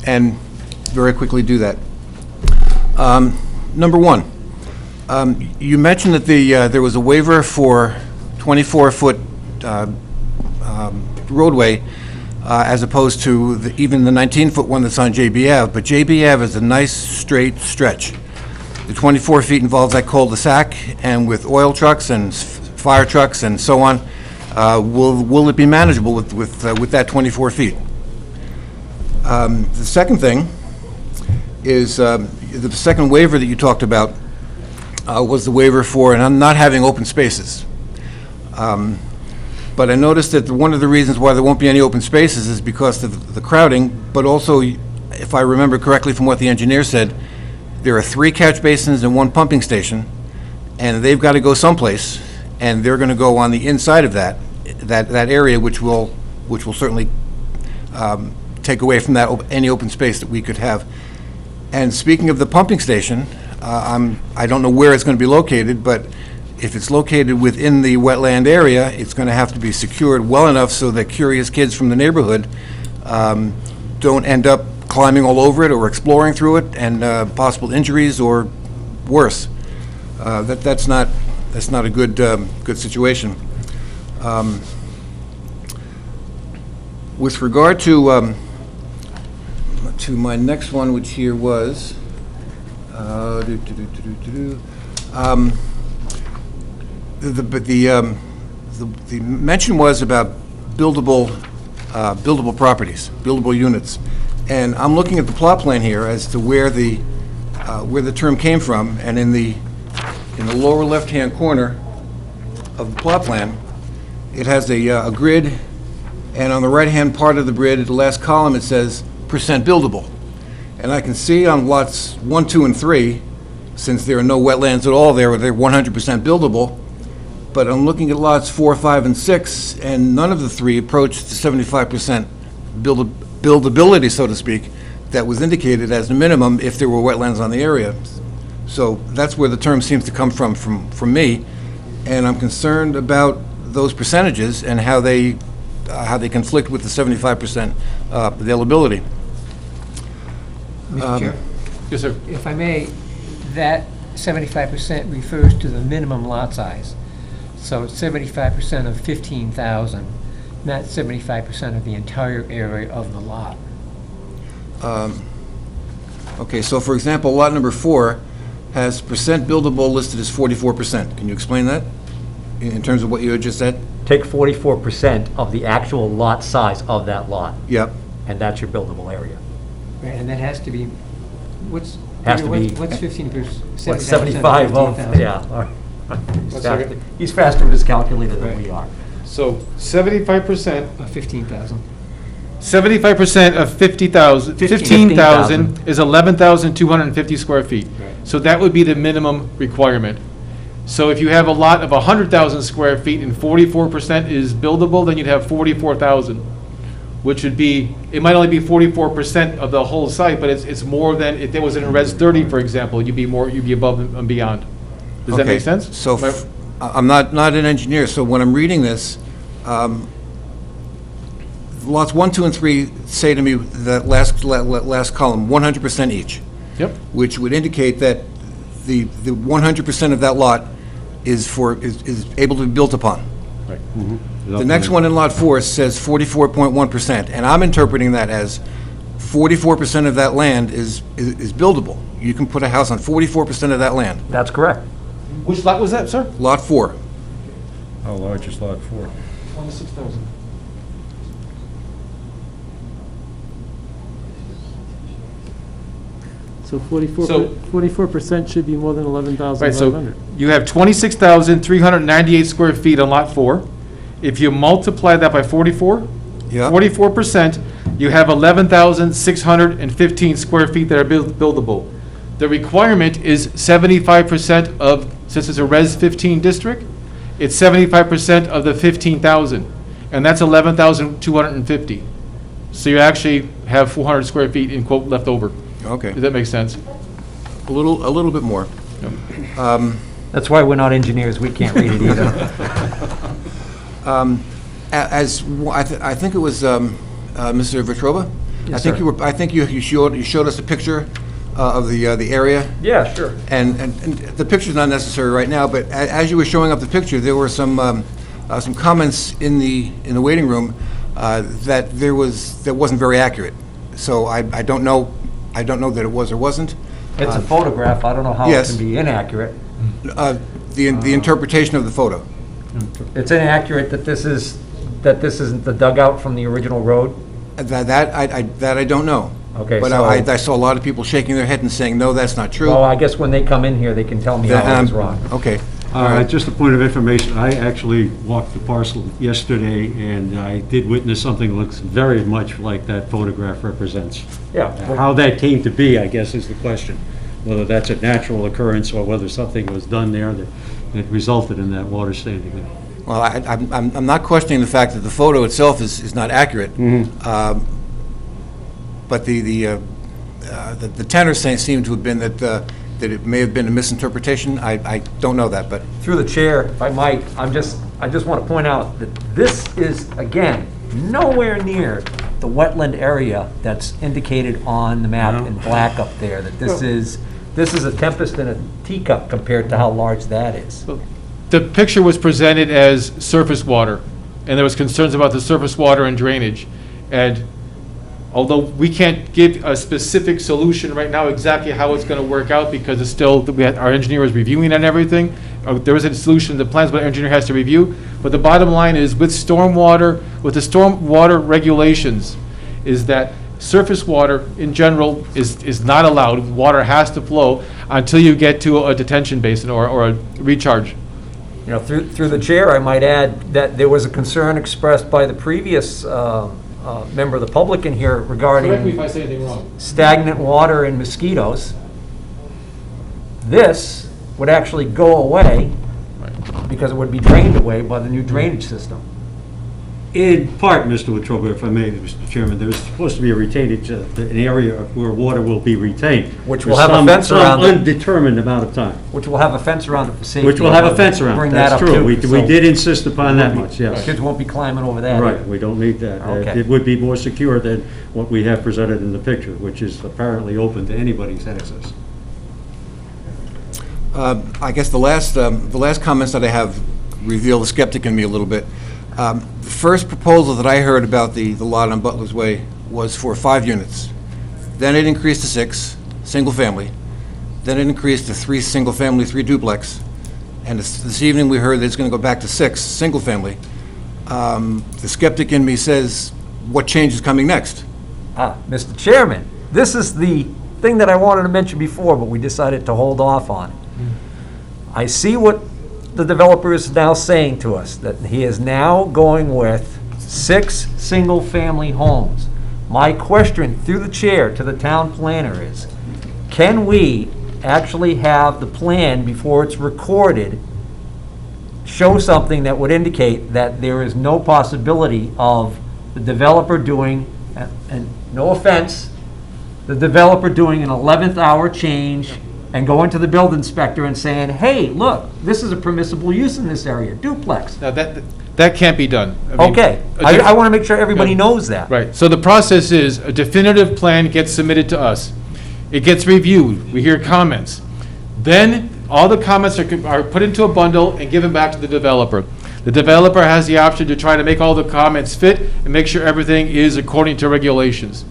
and very quickly do that. Number one, you mentioned that there was a waiver for 24-foot roadway as opposed to even the 19-foot one that's on JB Ave, but JB Ave is a nice straight stretch. The 24 feet involves that cul-de-sac, and with oil trucks and fire trucks and so on, will it be manageable with that 24 feet? The second thing is, the second waiver that you talked about was the waiver for not having open spaces. But I noticed that one of the reasons why there won't be any open spaces is because of the crowding, but also, if I remember correctly from what the engineer said, there are 3 catch basins and 1 pumping station, and they've got to go someplace, and they're going to go on the inside of that area, which will certainly take away from that any open space that we could have. And speaking of the pumping station, I don't know where it's going to be located, but if it's located within the wetland area, it's going to have to be secured well enough so that curious kids from the neighborhood don't end up climbing all over it or exploring through it, and possible injuries or worse. That's not a good situation. With regard to my next one, which here was the mention was about buildable properties, buildable units, and I'm looking at the plot plan here as to where the term came from, and in the lower left-hand corner of the plot plan, it has a grid, and on the right-hand part of the grid, at the last column, it says percent buildable. And I can see on lots 1, 2, and 3, since there are no wetlands at all there, they're 100% buildable. But I'm looking at lots 4, 5, and 6, and none of the 3 approach the 75% buildability, so to speak, that was indicated as the minimum if there were wetlands on the area. So that's where the term seems to come from me, and I'm concerned about those percentages and how they conflict with the 75% availability. Mr. Chair? Yes, sir. If I may, that 75% refers to the minimum lot size. So it's 75% of 15,000, not 75% of the entire area of the lot. Okay, so for example, lot number 4 has percent buildable listed as 44%. Can you explain that in terms of what you had just said? Take 44% of the actual lot size of that lot. Yep. And that's your buildable area. Right, and that has to be, what's Has to be- 15%? What, 75 of, 15,000? yeah. All right. One second. He's faster with his calculator than we are. So 75%, 15,000. 75% of 15,000 is 11,250 square feet. Right. So that would be the minimum requirement. So if you have a lot of 100,000 square feet and 44% is buildable, then you'd have 44,000, which would be, it might only be 44% of the whole site, but it's more than, if it was in a Res 30, for example, you'd be above and beyond. Does that make sense? So I'm not an engineer, so when I'm reading this, lots 1, 2, and 3 say to me that last column, 100% each. Yep. Which would indicate that the 100% of that lot is able to be built upon. Right. The next one in lot 4 says 44.1%, and I'm interpreting that as 44% of that land is buildable. You can put a house on 44% of that land. That's correct. Which lot was that, sir? Lot 4. How large is lot 4? 26,000. So 44% should be more than Right, so 11,500. you have 26,398 square feet on lot 4. If you multiply that by 44, Yeah. 44%, you have 11,615 square feet that are buildable. The requirement is 75% of, since it's a Res 15 district, it's 75% of the 15,000, and that's 11,250. So you actually have 400 square feet in quote left over. Okay. Does that make sense? A little bit more. That's why we're not engineers, we can't read it either. I think it was Mr. Vetrova? Yes, I think sir. I think you showed us a picture of the area. Yeah, sure. And the picture's not necessary right now, but as you were showing up the picture, there were some comments in the waiting room that wasn't very accurate. So I don't know that it was or wasn't. It's a photograph, I don't know how it Yes. can be inaccurate. The interpretation of the photo. It's inaccurate that this isn't the dugout from the original road? That I don't know. Okay, But so- I saw a lot of people shaking their head and saying, no, that's not true. Well, I guess when they come in here, they can tell me how I was wrong. Okay. Just a point of information, I actually walked the parcel yesterday, and I did witness something that looks very much like that photograph represents. Yeah. How that came to be, I guess, is the question. Whether that's a natural occurrence or whether something was done there that resulted in that water standing there. Well, I'm not questioning the fact that the photo itself is not accurate. But the tenor seemed to have been that it may have been a misinterpretation. I don't know that, but Through the chair, if I might, I just want to point out that this is, again, nowhere near the wetland area that's indicated on the map in black up there, that this is a tempest in a teacup compared to how large that is. The picture was presented as surface water, and there was concerns about the surface water and drainage. And although we can't give a specific solution right now exactly how it's going to work out, because it's still, our engineer is reviewing and everything, there is a solution, the plans, but our engineer has to review. But the bottom line is, with the stormwater regulations, is that surface water in general is not allowed. Water has to flow until you get to a detention basin or a recharge. You know, through the chair, I might add that there was a concern expressed by the previous member of the public in here regarding Correct me if I say anything wrong. stagnant water and mosquitoes. This would actually go away because it would be drained away by the new drainage system. In part, Mr. Wetruba, if I may, Mr. Chairman, there's supposed to be a retainage, an area where water will be retained. Which will for have a fence around some it. undetermined amount of time. Which will have a fence around it for safety. Which will have a fence around, Bring it. that That's up true. too, We so did insist upon that much, yes. Kids won't be climbing over that. Right, we don't need that. Okay. It would be more secure than what we have presented in the picture, which is apparently open to anybody's access. I guess the last comments that I have reveal the skeptic in me a little bit. The first proposal that I heard about the lot on Butler's Way was for 5 units. Then it increased to 6, single family. Then it increased to 3 single family, 3 duplex. And this evening we heard that it's going to go back to 6, single family. The skeptic in me says, what change is coming next? Mr. Chairman, this is the thing that I wanted to mention before, but we decided to hold off on. I see what the developer is now saying to us, that he is now going with 6 single-family homes. My question through the chair to the town planner is, can we actually have the plan before it's recorded show something that would indicate that there is no possibility of the developer doing, and no offense, the developer doing an 11th hour change and going to the building inspector and saying, hey, look, this is a permissible use in this area, duplex. Now, that can't be done. I mean, Okay, I want to make sure everybody knows that. Right, so the process is, a definitive plan gets submitted to us. It gets reviewed, we hear comments. Then, all the comments are put into a bundle and given back to the developer. The developer has the option to try to make all the comments fit and make sure everything is according to regulations.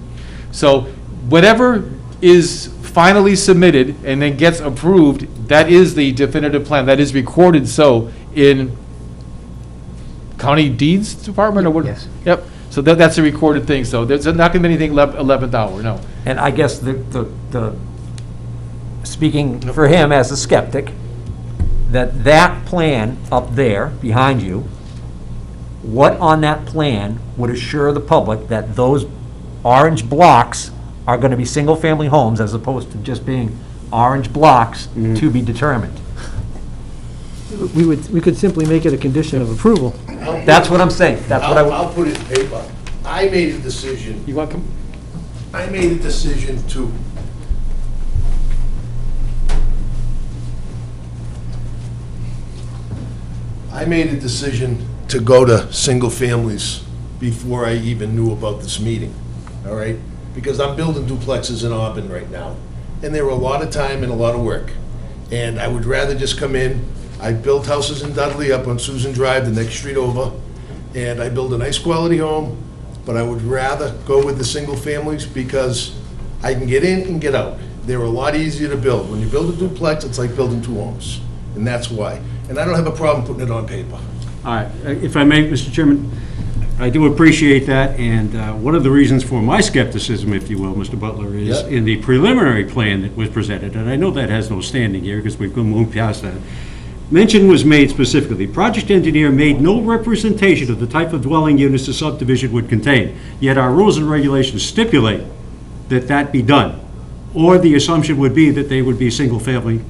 So, whatever is finally submitted and then gets approved, that is the definitive plan, that is recorded so in County Deeds Department or what? Yes. Yep, so that's a recorded thing, so there's not gonna be anything 11th hour, no. And I guess the speaking for him as a skeptic, that plan up there behind you, what on that plan would assure the public that those orange blocks are going to be single-family homes as opposed to just being orange blocks to be determined? We could simply make it a condition of approval. That's what I'm saying. That's what I would. I'll put it in paper. I made a decision. You want, I made a decision to to go to single families before I even knew about this meeting, all right? Because I'm building duplexes in Auburn right now, and they're a lot of time and a lot of work. And I would rather just come in. I built houses in Dudley up on Susan Drive, the next street over, and I build a nice quality home, but I would rather go with the single families because I can get in and get out. They're a lot easier to build. When you build a duplex, it's like building two homes, and that's why. And I don't have a problem putting it on paper. All right, if I may, Mr. Chairman, I do appreciate that, and one of the reasons for my skepticism, if you will, Mr. Butler, is Yep. in the preliminary plan that was presented, and I know that has no standing here because we've moved past that. Mention was made specifically, project engineer made no representation of the type of dwelling units the subdivision would contain, yet our rules and regulations stipulate that that be done. Or the assumption would be that they would be single-family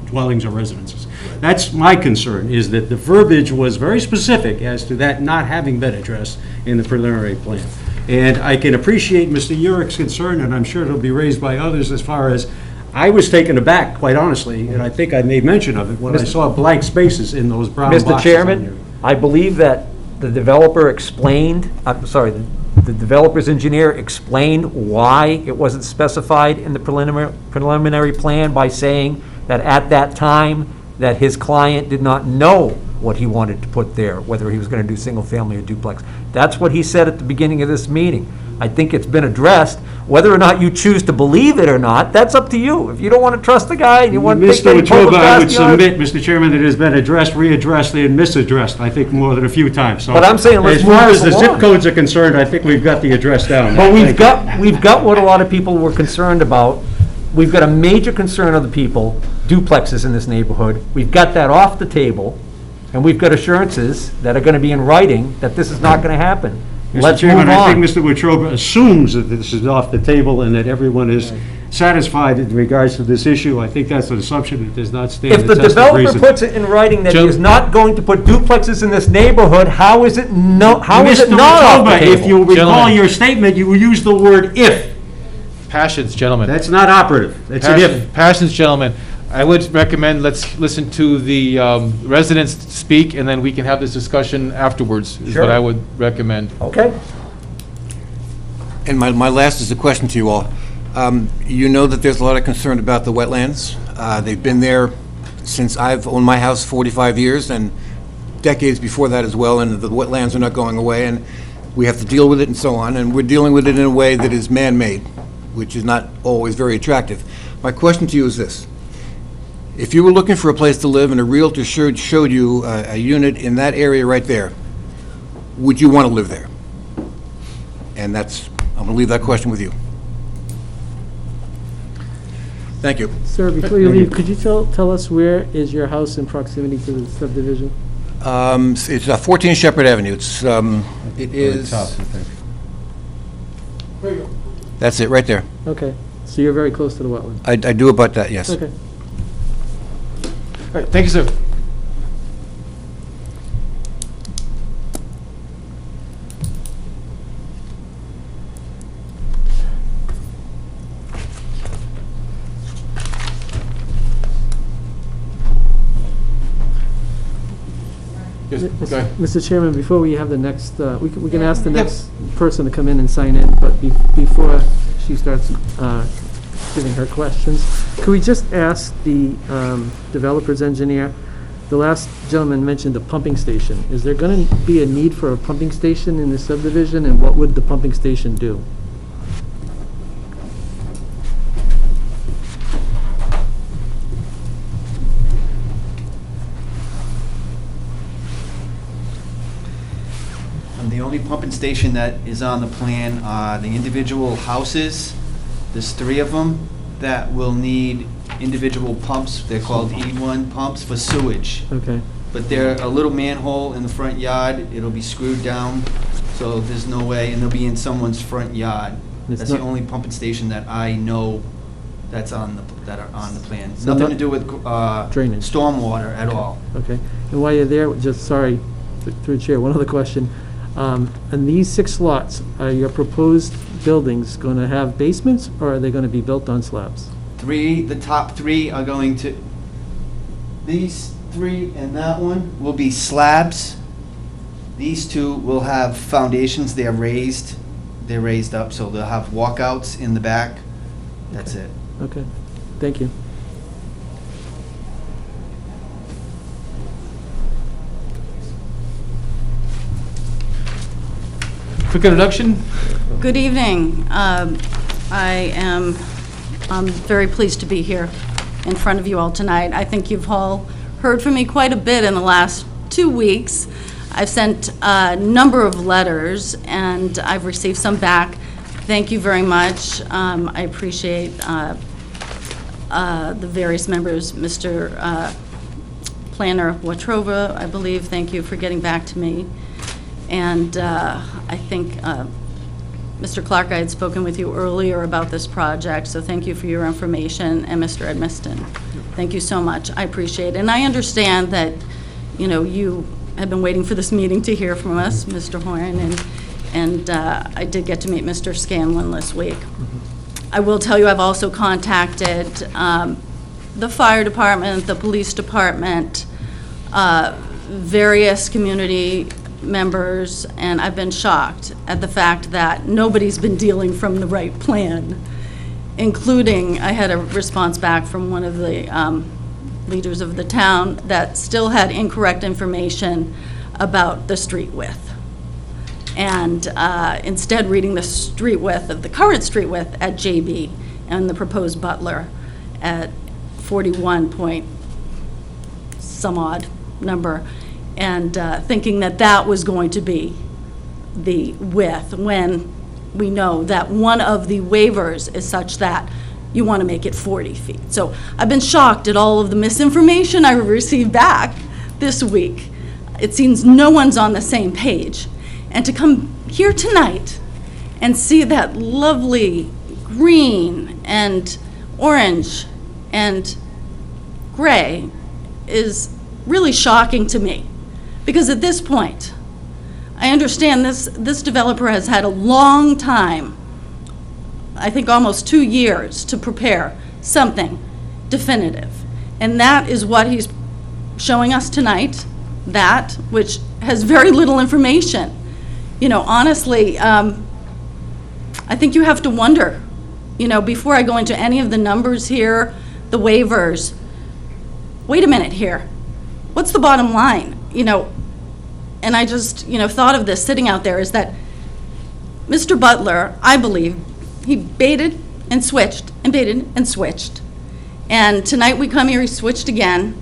dwellings or residences. That's my concern, is that the verbiage was very specific as to that not having been addressed in the preliminary plan. And I can appreciate Mr. Urick's concern, and I'm sure it'll be raised by others, as far as, I was taken aback, quite honestly, and I think I made mention of it, when I saw blank spaces in those brown boxes. Mr. Chairman, I believe that the developer explained, the developer's engineer explained why it wasn't specified in the preliminary plan by saying that at that time, that his client did not know what he wanted to put there, whether he was going to do single-family or duplex. That's what he said at the beginning of this meeting. I think it's been addressed. Whether or not you choose to believe it or not, that's up to you. If you don't want to trust the guy and you want to take Mr. that public Wetruba, I would backyard- submit, Mr. Chairman, that it has been addressed, readdressed, and misaddressed, I think, more than a few times. So But I'm saying let's as far move as this the zip along. codes are concerned, I think we've got the address down. But Thank you. we've got what a lot of people were concerned about. We've got a major concern of the people, duplexes in this neighborhood. We've got that off the table, and we've got assurances that are going to be in writing that this is not going to happen. Mr. Let's move Chairman, I think on. Mr. Wetruba assumes that this is off the table and that everyone is satisfied in regards to this issue. I think that's an assumption that does not stand If the the test of developer reason. puts it in writing that he Joe- is not going to put duplexes in this neighborhood, how is it not off Mr. the Wetruba, table? if you recall Gentlemen. your statement, you used the word "if." Passions, gentlemen. That's not operative. It's an if. Passions, gentlemen. I would recommend, let's listen to the residents speak, and then we can have this discussion afterwards, is Sure. what I would recommend. Okay. And my last is a question to you all. You know that there's a lot of concern about the wetlands. They've been there since I've owned my house 45 years, and decades before that as well, and the wetlands are not going away, and we have to deal with it and so on, and we're dealing with it in a way that is man-made, which is not always very attractive. My question to you is this. If you were looking for a place to live and a realtor showed you a unit in that area right there, would you want to live there? And I'm going to leave that question with you. Thank you. Sir, before you leave, could you tell us where is your house in proximity to the subdivision? It's 14 Shepherd Avenue. It is, that's it, right there. Okay, so you're very close to the wetland. I do about that, yes. Okay. All right, thank you, sir. Yes, go ahead. Mr. Chairman, before we have the next, we can ask the next person to come in and sign in, but before she starts giving her questions, could we just ask the developer's engineer, the last gentleman mentioned a pumping station. Is there going to be a need for a pumping station in the subdivision, and what would the pumping station do? The only pumping station that is on the plan are the individual houses. There's 3 of them that will need individual pumps. They're called E1 pumps for sewage. Okay. But they're a little manhole in the front yard. It'll be screwed down, so there's no way, and they'll be in someone's front yard. It's That's the not- only pumping station that I know that are on the plan. So Nothing not- to do with Drainage. stormwater at all. Okay. And while you're there, just, sorry, through the chair, one other question. On these 6 lots, are your proposed buildings going to have basements, or are they going to be built on slabs? The top 3 are going to, 3 and that one will be slabs. These two will have foundations. They're raised. They're raised up, so they'll have walkouts in the back. That's it. Okay, thank you. Quick introduction. Good evening. I'm very pleased to be here in front of you all tonight. I think you've all heard from me quite a bit in the last 2 weeks. I've sent a number of letters, and I've received some back. Thank you very much. I appreciate the various members, Mr. Planner Watrova, I believe. Thank you for getting back to me. And I think, Mr. Clark, I had spoken with you earlier about this project, so thank you for your information, and Mr. Edmiston. Thank you so much. I appreciate it. And I understand that, you know, you have been waiting for this meeting to hear from us, Mr. Horn, and I did get to meet Mr. Scanlon this week. I will tell you, I've also contacted the fire department, the police department, various community members, and I've been shocked at the fact that nobody's been dealing from the right plan, including, I had a response back from one of the leaders of the town that still had incorrect information about the street width. And instead reading the street width of the current street width at JB and the proposed Butler at 41 point some odd number, and thinking that that was going to be the width, when we know that one of the waivers is such that you want to make it 40 feet. So I've been shocked at all of the misinformation I received back this week. It seems no one's on the same page. And to come here tonight and see that lovely green and orange and gray is really shocking to me. Because at this point, I understand this developer has had a long time, I think almost 2 years, to prepare something definitive. And that is what he's showing us tonight, that, which has very little information. You know, honestly, I think you have to wonder, you know, before I go into any of the numbers here, the waivers, wait a minute here. What's the bottom line? You know, and I just, you know, thought of this sitting out there, is that Mr. Butler, I believe, he baited and switched and baited and switched. And tonight we come here, he switched again.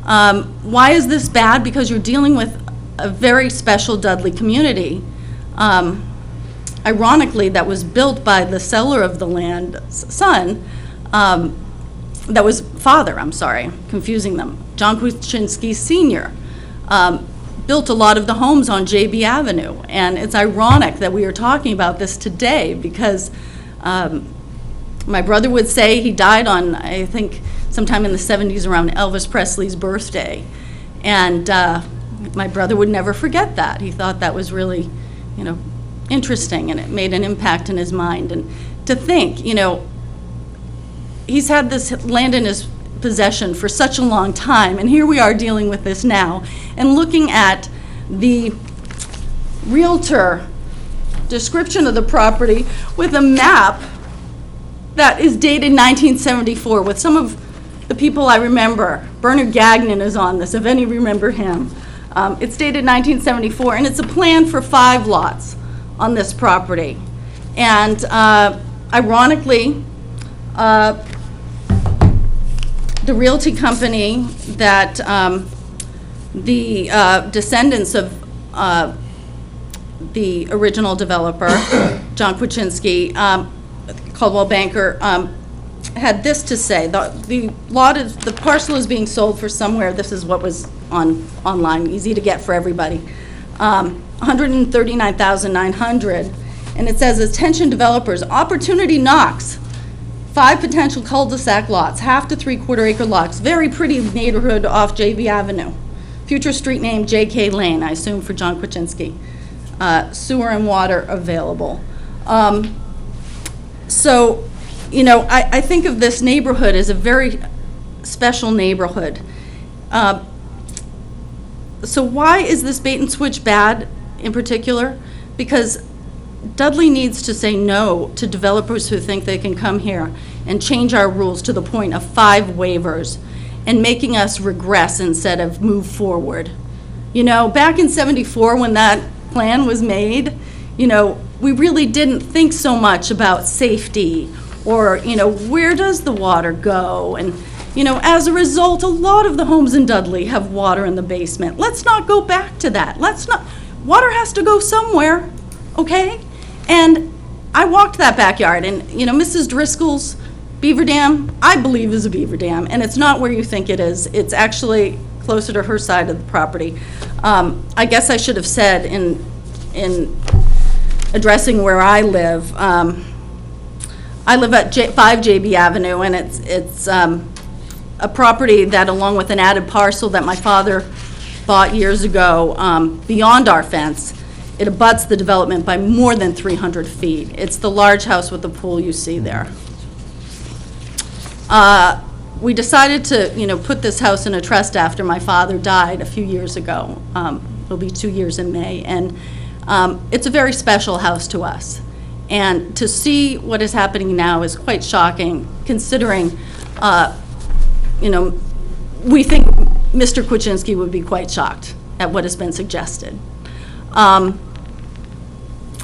Why is this bad? Because you're dealing with a very special Dudley community. Ironically, that was built by the seller of the land's son, that was father, I'm sorry, confusing them, John Kuczynski Sr., built a lot of the homes on JB Avenue. And it's ironic that we are talking about this today, because my brother would say he died on, I think, sometime in the 70s around Elvis Presley's birthday. And my brother would never forget that. He thought that was really, you know, interesting, and it made an impact in his mind. And to think, you know, he's had this land in his possession for such a long time, and here we are dealing with this now, and looking at the realtor description of the property with a map that is dated 1974 with some of the people I remember. Bernard Gagnon is on this, if any remember him. It's dated 1974, and it's a plan for 5 lots on this property. And ironically, the realty company that the descendants of the original developer, John Kuczynski, Coldwell Banker, had this to say: the parcel is being sold for somewhere. This is what was online, easy to get for everybody. $139,900, and it says, "Attention developers, opportunity knocks. 5 potential cul-de-sac lots, half to 3/4 acre lots. Very pretty neighborhood off JB Avenue. Future street name J.K. Lane, I assume for John Kuczynski. Sewer and water available." So, you know, I think of this neighborhood as a very special neighborhood. So why is this bait and switch bad in particular? Because Dudley needs to say no to developers who think they can come here and change our rules to the point of 5 waivers and making us regress instead of move forward. You know, back in '74 when that plan was made, you know, we really didn't think so much about safety or, you know, where does the water go? And, you know, as a result, a lot of the homes in Dudley have water in the basement. Let's not go back to that. Water has to go somewhere, okay? And I walked that backyard, and, you know, Mrs. Driscoll's beaver dam, I believe is a beaver dam, and it's not where you think it is. It's actually closer to her side of the property. I guess I should have said in addressing where I live at 5 JB Avenue, and it's a property that, along with an added parcel that my father bought years ago beyond our fence, it abuts the development by more than 300 feet. It's the large house with the pool you see there. We decided to, you know, put this house in a trust after my father died a few years ago. It'll be 2 years in May, and it's a very special house to us. And to see what is happening now is quite shocking, considering, you know, we think Mr. Kwaczynski would be quite shocked at what has been suggested.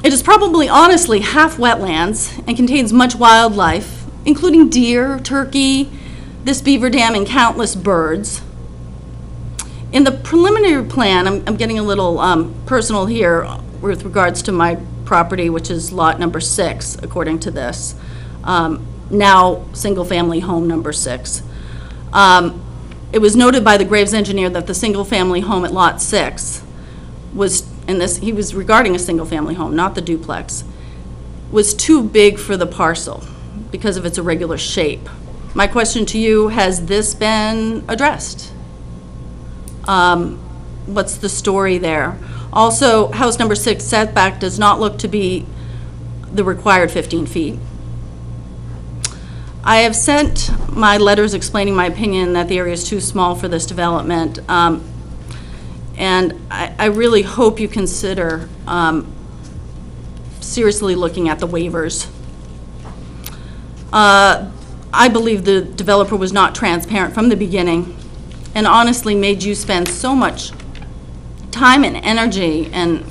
It is probably, honestly, half wetlands and contains much wildlife, including deer, turkey, this beaver dam, and countless birds. In the preliminary plan, I'm getting a little personal here with regards to my property, which is lot number 6, according to this, now single-family home number 6. It was noted by the Graves engineer that the single-family home at lot 6 was, and this, he was regarding a single-family home, not the duplex, was too big for the parcel because of its irregular shape. My question to you, has this been addressed? What's the story there? Also, house number 6 setback does not look to be the required 15 feet. I have sent my letters explaining my opinion that the area is too small for this development, and I really hope you consider seriously looking at the waivers. I believe the developer was not transparent from the beginning and honestly made you spend so much time and energy and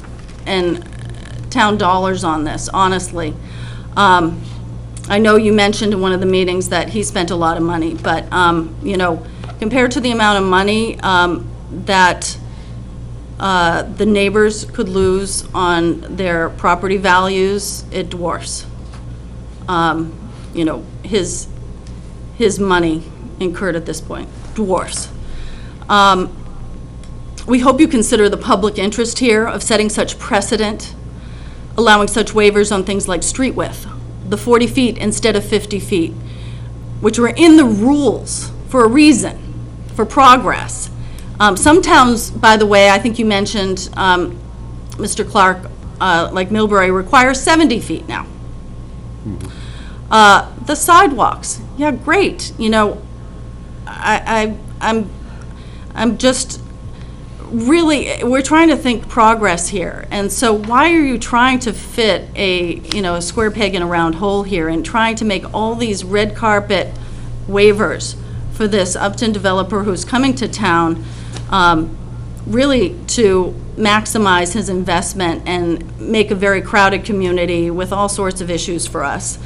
town dollars on this, honestly. I know you mentioned in one of the meetings that he spent a lot of money, but, you know, compared to the amount of money that the neighbors could lose on their property values, it dwarfs. You know, his money incurred at this point dwarfs. We hope you consider the public interest here of setting such precedent, allowing such waivers on things like street width, the 40 feet instead of 50 feet, which were in the rules for a reason, for progress. Some towns, by the way, I think you mentioned, Mr. Clark, like Millbury, require 70 feet now. The sidewalks, yeah, great. You know, I'm just really, we're trying to think progress here. And so why are you trying to fit a square peg in a round hole here and trying to make all these red carpet waivers for this Upton developer who's coming to town really to maximize his investment and make a very crowded community with all sorts of issues for us?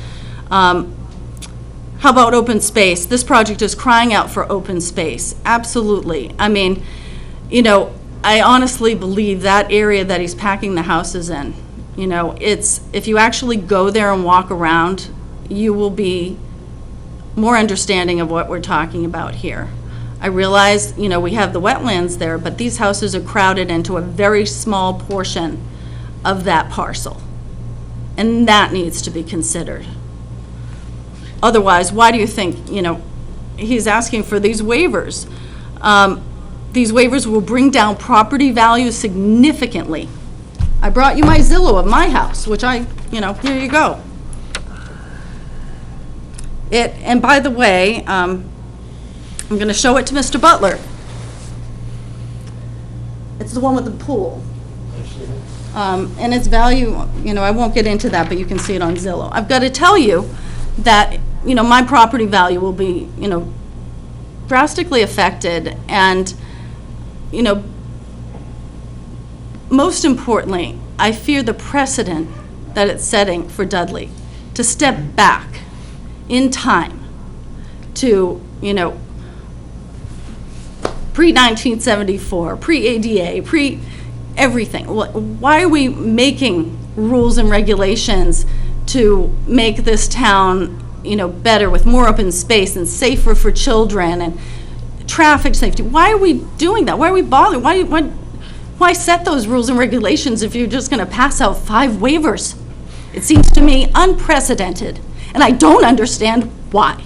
How about open space? This project is crying out for open space. Absolutely. I mean, you know, I honestly believe that area that he's packing the houses in, you know, it's, if you actually go there and walk around, you will be more understanding of what we're talking about here. I realize, you know, we have the wetlands there, but these houses are crowded into a very small portion of that parcel. And that needs to be considered. Otherwise, why do you think, you know, he's asking for these waivers? These waivers will bring down property values significantly. I brought you my Zillow of my house, which here you go. And by the way, I'm going to show it to Mr. Butler. It's the one with the pool. And its value, I won't get into that, but you can see it on Zillow. I've got to tell you that, my property value will be, drastically affected, and, most importantly, I fear the precedent that it's setting for Dudley to step back in time to, pre-1974, pre-ADA, pre-everything. Why are we making rules and regulations to make this town, better with more open space and safer for children and traffic safety? Why are we doing that? Why are we bothering? Why set those rules and regulations if you're just going to pass out 5 waivers? It seems to me unprecedented, and I don't understand why.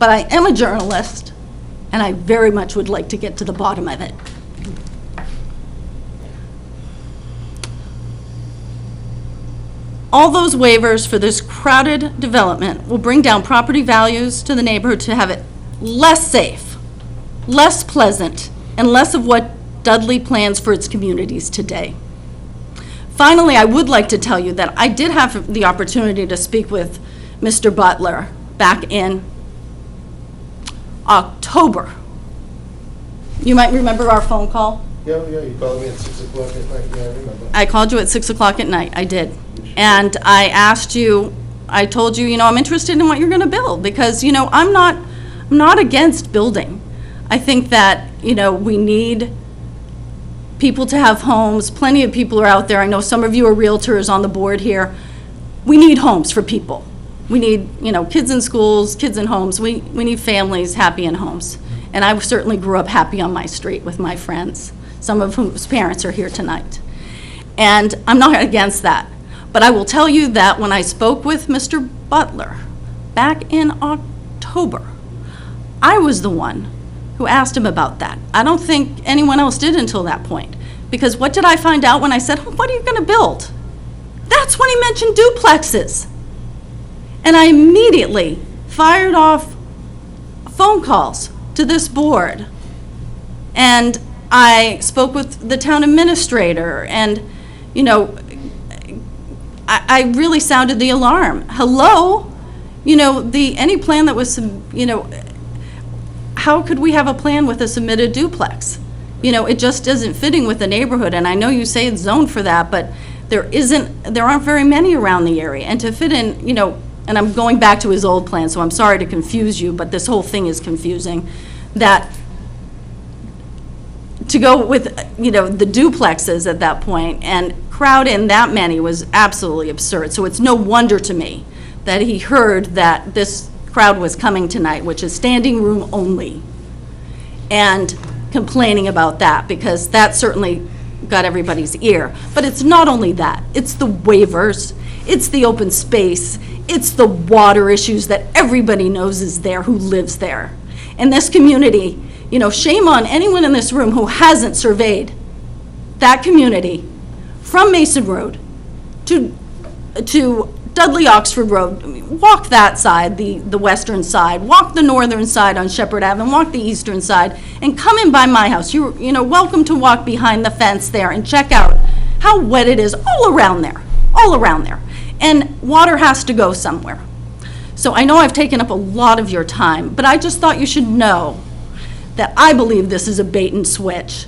But I am a journalist, and I very much would like to get to the bottom of it. All those waivers for this crowded development will bring down property values to the neighborhood to have it less safe, less pleasant, and less of what Dudley plans for its communities today. Finally, I would like to tell you that I did have the opportunity to speak with Mr. Butler back in October. You might remember our phone call. Yeah, you called me at 6 o'clock at night, yeah, I remember. I called you at 6 o'clock at night, I did. And I asked you, I told you, I'm interested in what you're gonna build, because, I'm not against building. I think that, we need people to have homes. Plenty of people are out there. I know some of you are realtors on the board here. We need homes for people. We need, kids in schools, kids in homes. We need families happy in homes. And I certainly grew up happy on my street with my friends, some of whose parents are here tonight. And I'm not against that. But I will tell you that when I spoke with Mr. Butler back in October, I was the one who asked him about that. I don't think anyone else did until that point. Because what did I find out when I said, what are you going to build? That's when he mentioned duplexes. And I immediately fired off phone calls to this board. And I spoke with the town administrator, and, I really sounded the alarm. Hello? Any plan that was, how could we have a plan with a submitted duplex? It just isn't fitting with the neighborhood, and I know you say it's zoned for that, but there aren't very many around the area. And to fit in, and I'm going back to his old plan, so I'm sorry to confuse you, but this whole thing is confusing, that to go with, the duplexes at that point and crowd in that many was absolutely absurd. So it's no wonder to me that he heard that this crowd was coming tonight, which is standing room only, and complaining about that, because that certainly got everybody's ear. But it's not only that, it's the waivers, it's the open space, it's the water issues that everybody knows is there who lives there. And this community, shame on anyone in this room who hasn't surveyed that community from Mason Road to Dudley Oxford Road. Walk that side, the western side, walk the northern side on Shepherd Ave, and walk the eastern side, and come in by my house. You're welcome to walk behind the fence there and check out how wet it is all around there. And water has to go somewhere. So I know I've taken up a lot of your time, but I just thought you should know that I believe this is a bait and switch.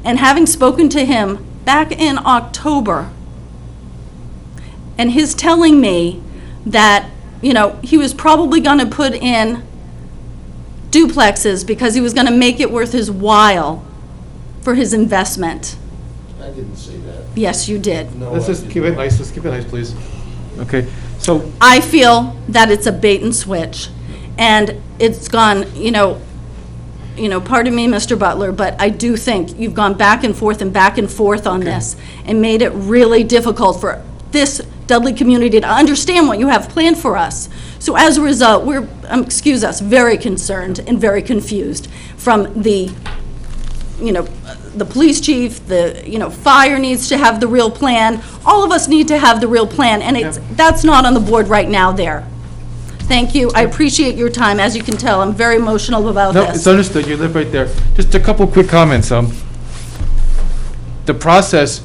And having spoken to him back in October, and his telling me that, he was probably going to put in duplexes because he was going to make it worth his while for his investment. I didn't say that. Yes, you did. No, Let's I just did keep it not. nice, let's keep it nice, please. Okay, so, I feel that it's a bait and switch, and it's gone, pardon me, Mr. Butler, but I do think you've gone back and forth on this, and made it really difficult for this Dudley community to understand what you have planned for us. So as a result, we're, excuse us, very concerned and very confused from the, the police chief, the, fire needs to have the real plan. All of us need to have the real plan, and that's not on the board right now there. Thank you. I appreciate your time. As you can tell, I'm very emotional about no, this. it's understood, you live right there. Just a couple quick comments. the process,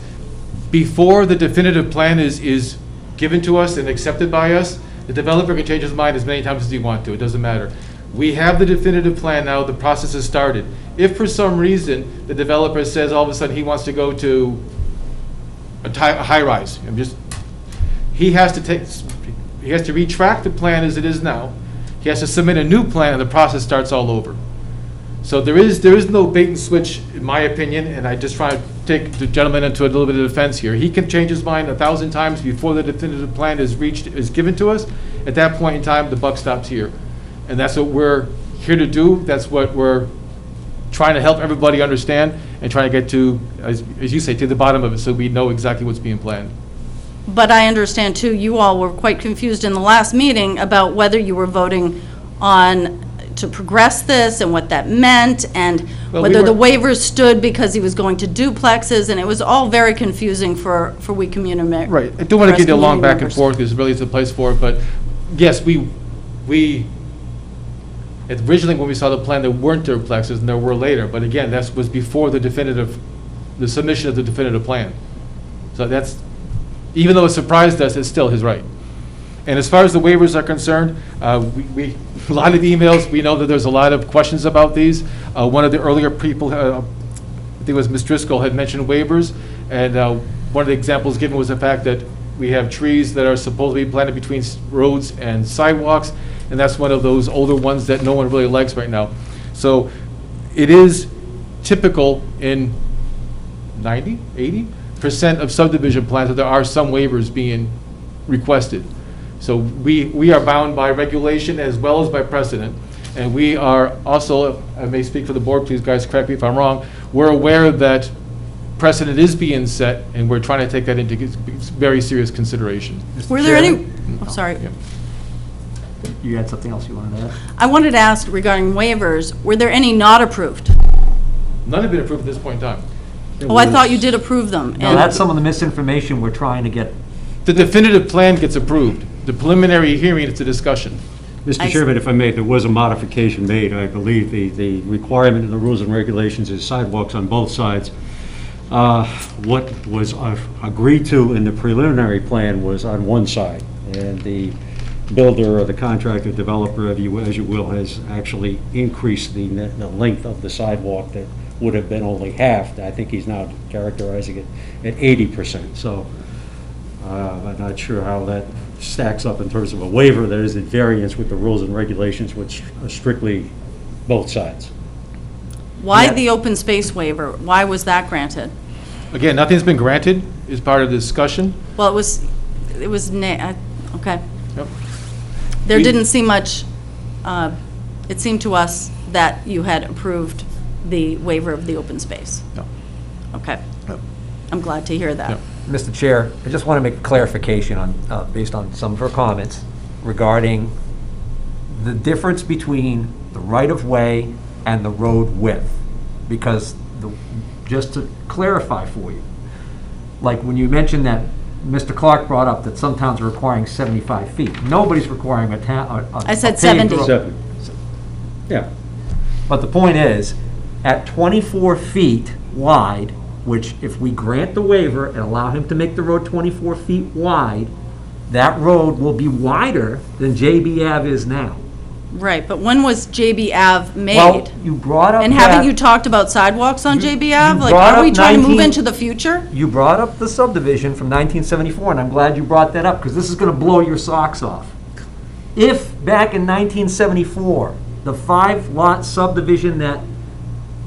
before the definitive plan is given to us and accepted by us, the developer can change his mind as many times as he wants to, it doesn't matter. We have the definitive plan now, the process has started. If for some reason the developer says all of a sudden he wants to go to a high-rise, he has to retract the plan as it is now. He has to submit a new plan, and the process starts all over. So there is no bait and switch, in my opinion, and I just try to take the gentleman into a little bit of defense here. He can change his mind 1,000 times before the definitive plan is given to us. At that point in time, the buck stops here. And that's what we're here to do. That's what we're trying to help everybody understand and trying to get to, as you say, to the bottom of it so we know exactly what's being planned. But I understand, too, you all were quite confused in the last meeting about whether you were voting on to progress this and what that meant, and whether the waivers stood because he was going to duplexes, and it was all very confusing for we community. Right. I don't want to get a long back and forth because really it's a place for it, but yes, we originally when we saw the plan, there weren't duplexes, and there were later, but again, that was before the submission of the definitive plan. So that's, even though it surprised us, it's still his right. And as far as the waivers are concerned, we a lot of emails, we know that there's a lot of questions about these. One of the earlier people, I think it was Ms. Driscoll, had mentioned waivers, and one of the examples given was the fact that we have trees that are supposed to be planted between roads and sidewalks, and that's one of those older ones that no one really likes right now. So it is typical in 80% of subdivision plans that there are some waivers being requested. So we are bound by regulation as well as by precedent. And we are also, I may speak for the board, please guys correct me if I'm wrong, we're aware that precedent is being set, and we're trying to take that into very serious consideration. Were there any, sorry. Yeah. You had something else you wanted to add? I wanted to ask regarding waivers, were there any not approved? None have been approved at this point in time. Oh, I thought you did approve them. No, that's some of the misinformation we're trying to get. The definitive plan gets approved. The preliminary hearing, it's a discussion. Mr. Chairman, if I may, there was a modification made. I believe the requirement in the rules and regulations is sidewalks on both sides. What was agreed to in the preliminary plan was on one side, and the builder or the contractor, developer, as you will, has actually increased the length of the sidewalk that would have been only half. I think he's now characterizing it at 80%. So I'm not sure how that stacks up in terms of a waiver that is at variance with the rules and regulations, which are strictly both sides. Why the open space waiver? Why was that granted? Again, nothing's been granted as part of the discussion. Well, it was, okay. Yep. There didn't seem much, it seemed to us that you had approved the waiver of the open space. No. Okay. No. I'm glad to hear that. No. Mr. Chair, I just want to make a clarification on, based on some of her comments regarding the difference between the right-of-way and the road width. Because, just to clarify for you, like when you mentioned that Mr. Clark brought up that some towns are requiring 75 feet. Nobody's requiring a town. I said 70. 7. Yeah. But the point is, at 24 feet wide, which if we grant the waiver and allow him to make the road 24 feet wide, that road will be wider than JB Ave is now. Right, but when was JB Ave made? Well, you brought up And haven't you talked about sidewalks on JB Ave? Like, brought are we up trying to move 19 into the future? You brought up the subdivision from 1974, and I'm glad you brought that up, because this is going to blow your socks off. If, back in 1974, the 5-lot subdivision that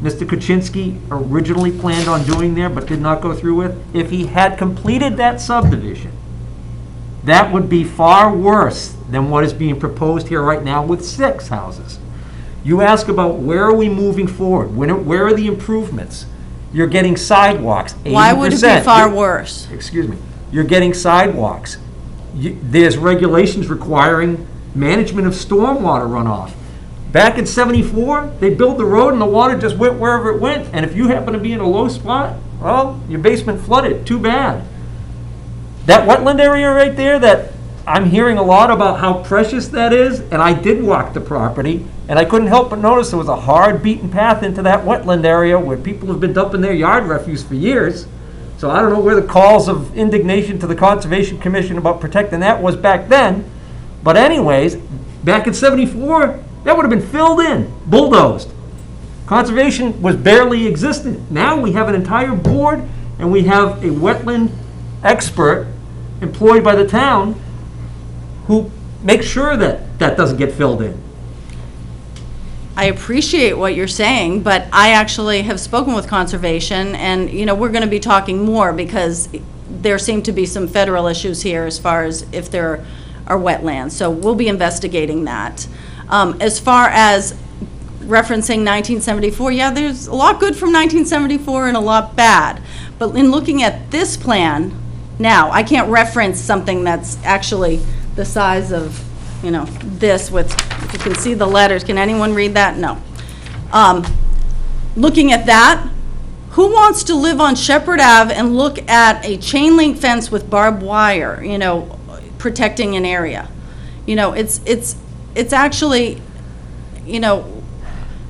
Mr. Kuczynski originally planned on doing there but did not go through with, if he had completed that subdivision, that would be far worse than what is being proposed here right now with 6 houses. You ask about where are we moving forward? Where are the improvements? You're getting sidewalks, 80%. Why would it be far worse? Excuse me. You're getting sidewalks. There's regulations requiring management of stormwater runoff. Back in '74, they built the road and the water just went wherever it went. And if you happen to be in a low spot, well, your basement flooded. Too bad. That wetland area right there that I'm hearing a lot about how precious that is, and I did walk the property, and I couldn't help but notice there was a hard beaten path into that wetland area where people have been dumping their yard refuse for years. So I don't know where the calls of indignation to the Conservation Commission about protecting that was back then. But anyways, back in '74, that would have been filled in, bulldozed. Conservation was barely existent. Now we have an entire board, and we have a wetland expert employed by the town who makes sure that that doesn't get filled in. I appreciate what you're saying, but I actually have spoken with Conservation, and, you know, we're going to be talking more because there seem to be some federal issues here as far as if there are wetlands. So we'll be investigating that. As far as referencing 1974, yeah, there's a lot good from 1974 and a lot bad. But in looking at this plan now, I can't reference something that's actually the size of, you know, this with, if you can see the letters, can anyone read that? No. Looking at that, who wants to live on Shepherd Ave and look at a chain link fence with barbed wire, you know, protecting an area? You know, it's actually, you know,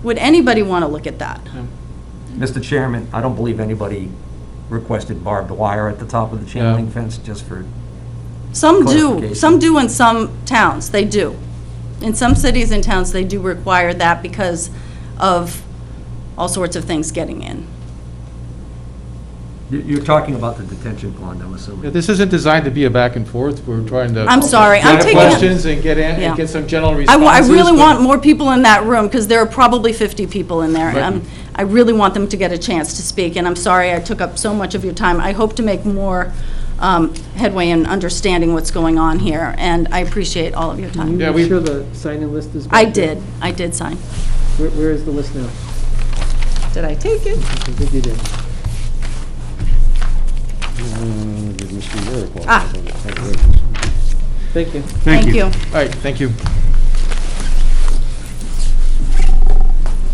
would anybody want to look at that? Mr. Chairman, I don't believe anybody requested barbed wire at the top of the chain link fence, just for Some do. clarification. Some do in some towns. They do. In some cities and towns, they do require that because of all sorts of things getting in. You're talking about the detention pond, I'm Yeah, assuming. this isn't designed to be a back and forth. We're trying to. I'm sorry, I'm Get taking- questions and get in, Yeah. and get some general I responses. really but- want more people in that room, because there are probably 50 people in there. Right. I really want them to get a chance to speak, and I'm sorry I took up so much of your time. I hope to make more headway in understanding what's going on here, and I appreciate all of your Can time. you Yeah, make sure the sign-in list is back I there? did sign. Where is the list now? Did I take it? I think you did. Ah. Thank you. Thank you. All right, thank you.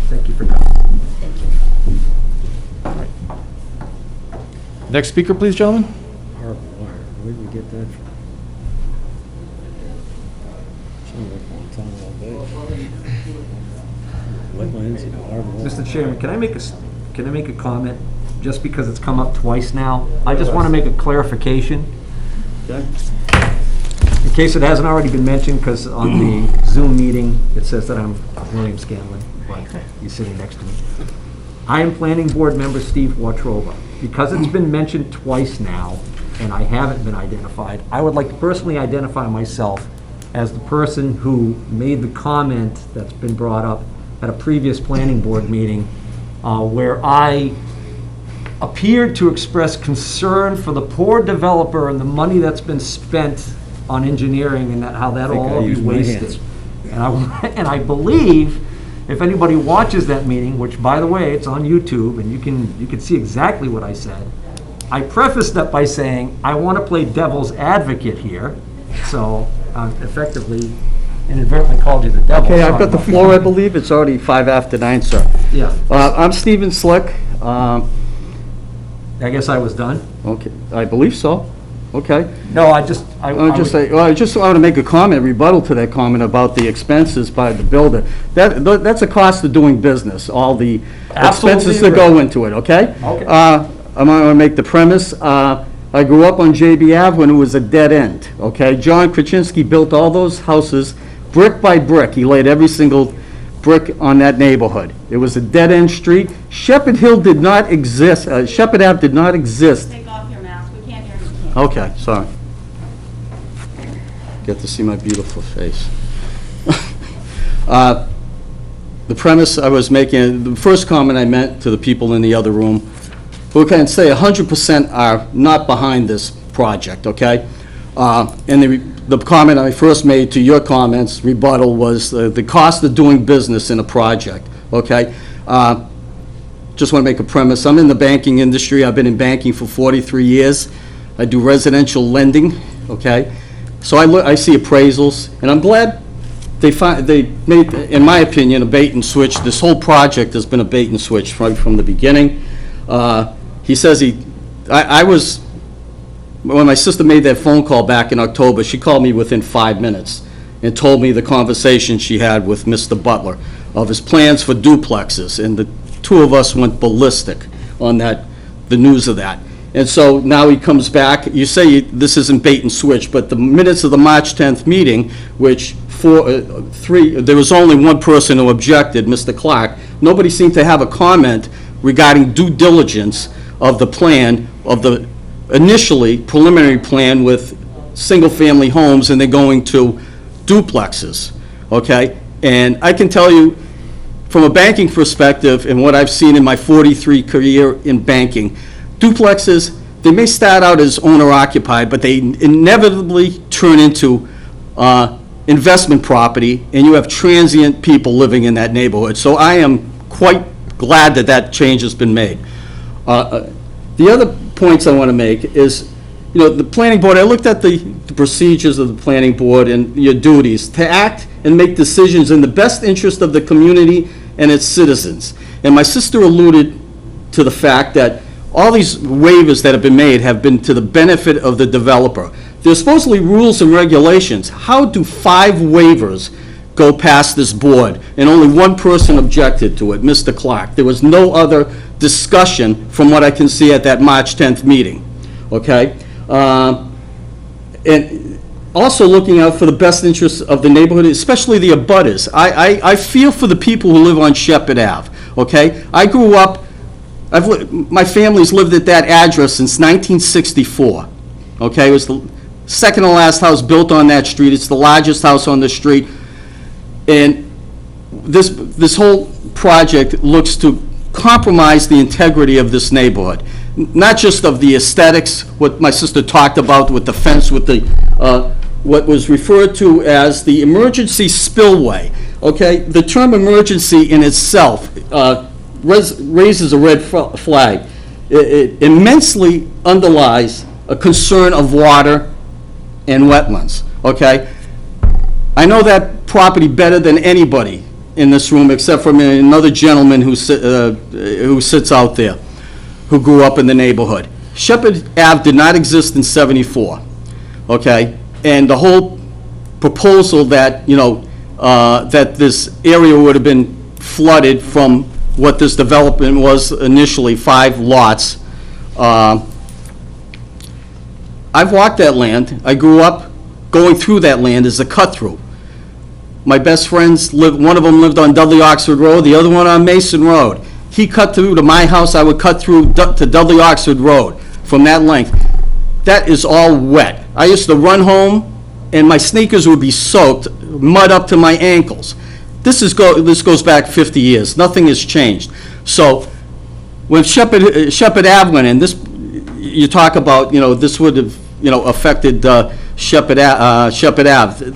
Thank you for coming. Next speaker, please, gentlemen. Barbed wire, where did we get that from? Somewhere from town all day. Wetlands and barbed wire. Mr. Chairman, can I make a comment, just because it's come up twice now? I just want to make a clarification, Okay. in case it hasn't already been mentioned, because on the Zoom meeting, it says that I'm William Scanlon, but he's sitting next to me. I am Planning Board Member Steve Watrova. Because it's been mentioned twice now, and I haven't been identified, I would like to personally identify myself as the person who made the comment that's been brought up at a previous planning board meeting, where I appeared to express concern for the poor developer and the money that's been spent on engineering, and that how that think I all be used my wasted. hands. And I believe, if anybody watches that meeting, which, by the way, it's on YouTube, and you can see exactly what I said, I prefaced that by saying, I want to play devil's advocate here, so effectively inadvertently called you the devil. Okay, Sorry I've got the about floor, that. I believe. It's already 5 after 9, sir. Yeah, I'm Stephen Slick. I guess I was done. Okay, I believe so. Okay. No, I just want to make a comment, rebuttal to that comment about the expenses by the builder. That's a cost of doing business, all the expenses that go into it, okay? Okay. I'm going to make the premise. I grew up on JB Ave when it was a dead end, okay? John Krasinski built all those houses brick by brick. He laid every single brick on that neighborhood. It was a dead-end street. Shepherd Hill did not exist, Shepherd Ave did not exist. Take off your mask. We can't hear you. Okay, sorry. Get to see my beautiful face. The premise I was making, the first comment I meant to the people in the other room, who can say 100% are not behind this project, okay? And the comment I first made to your comments, rebuttal, was the cost of doing business in a project, okay? Just want to make a premise. I'm in the banking industry. I've been in banking for 43 years. I do residential lending, okay? So I see appraisals, and I'm glad they made, in my opinion, a bait and switch. This whole project has been a bait and switch right from the beginning. He says when my sister made that phone call back in October, she called me within 5 minutes and told me the conversation she had with Mr. Butler of his plans for duplexes, and the two of us went ballistic on that, the news of that. And so now he comes back, you say this isn't bait and switch, but the minutes of the March 10th meeting, which there was only one person who objected, Mr. Clark. Nobody seemed to have a comment regarding due diligence of the plan, of the initially preliminary plan with single-family homes, and they're going to duplexes, okay? And I can tell you, from a banking perspective, and what I've seen in my 43 career in banking, duplexes, they may start out as owner-occupied, but they inevitably turn into investment property, and you have transient people living in that neighborhood. So I am quite glad that that change has been made. The other points I want to make is, the planning board, I looked at the procedures of the planning board and your duties to act and make decisions in the best interest of the community and its citizens. And my sister alluded to the fact that all these waivers that have been made have been to the benefit of the developer. There's supposedly rules and regulations. How do 5 waivers go past this board and only one person objected to it, Mr. Clark? There was no other discussion from what I can see at that March 10th meeting, okay? And also looking out for the best interests of the neighborhood, especially the abutters. I feel for the people who live on Shepherd Ave, okay? I grew up, my family's lived at that address since 1964, okay? It was the second to last house built on that street. It's the largest house on the street. And this whole project looks to compromise the integrity of this neighborhood. Not just of the aesthetics, what my sister talked about with the fence, with the, what was referred to as the emergency spillway, okay? The term emergency in itself raises a red flag. It immensely underlies a concern of water and wetlands, okay? I know that property better than anybody in this room, except for another gentleman who sits out there, who grew up in the neighborhood. Shepherd Ave did not exist in '74, okay? And the whole proposal that, that this area would have been flooded from what this development was initially, 5 lots. I've walked that land. I grew up going through that land as a cut-through. My best friends one of them lived on Dudley Oxford Road, the other one on Mason Road. He cut through to my house, I would cut through to Dudley Oxford Road from that length. That is all wet. I used to run home and my sneakers would be soaked, mud up to my ankles. This goes back 50 years. Nothing has changed. So when Shepherd Ave went in, you talk about, this would have, affected Shepherd Ave.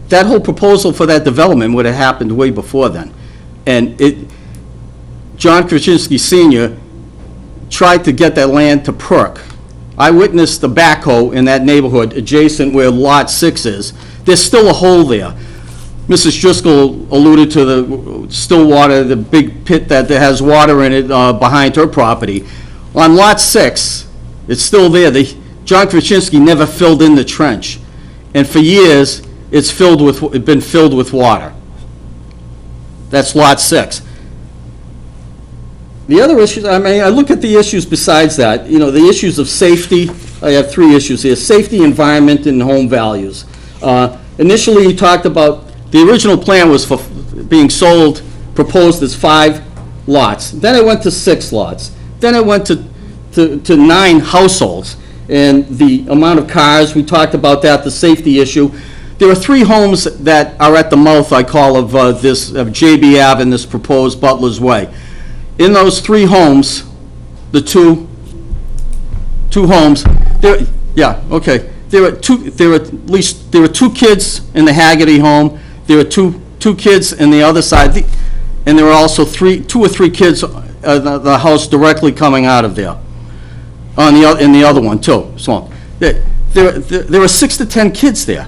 That whole proposal for that development would have happened way before then. And John Krasinski Sr. tried to get that land to perk. I witnessed the backhoe in that neighborhood adjacent where Lot 6 is. There's still a hole there. Mrs. Driscoll alluded to the still water, the big pit that has water in it behind her property. On Lot 6, it's still there. John Krasinski never filled in the trench. And for years, it's been filled with water. That's Lot 6. The other issues, I look at the issues besides that, the issues of safety. I have 3 issues here: safety, environment, and home values. Initially, you talked about the original plan was for being proposed as 5 lots. Then it went to 6 lots. Then it went to 9 households. And the amount of cars, we talked about that, the safety issue. There are 3 homes that are at the mouth, I call, of JB Ave and this proposed Butler's Way. In those 3 homes, the two homes, there were 2 kids in the Haggerty home. There were two kids in the other side, and there were also 2 or 3 kids the house directly coming out of there. In the other one too, small. There were 6 to 10 kids there.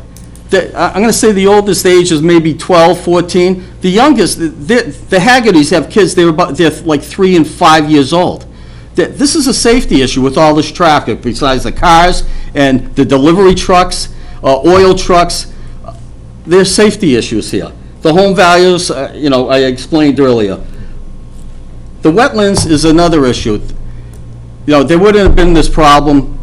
I'm going to say the oldest age is maybe 12, 14. The youngest, the Haggertys have kids, they're like 3 and 5 years old. This is a safety issue with all this traffic, besides the cars and the delivery trucks, oil trucks. There's safety issues here. The home values, I explained earlier. The wetlands is another issue. there wouldn't have been this problem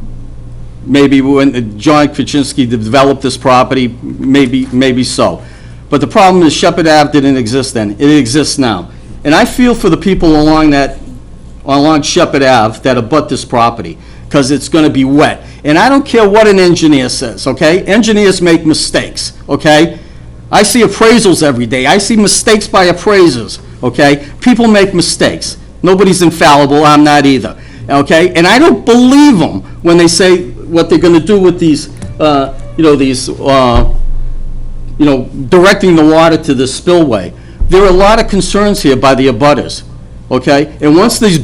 maybe when John Krasinski developed this property, maybe so. But the problem is Shepherd Ave didn't exist then. It exists now. And I feel for the people along Shepherd Ave that abut this property, because it's going to be wet. And I don't care what an engineer says, okay? Engineers make mistakes, okay? I see appraisals every day. I see mistakes by appraisers, okay? People make mistakes. Nobody's infallible. I'm not either, okay? And I don't believe them when they say what they're going to do with these, directing the water to the spillway. There are a lot of concerns here by the abutters, okay? And once these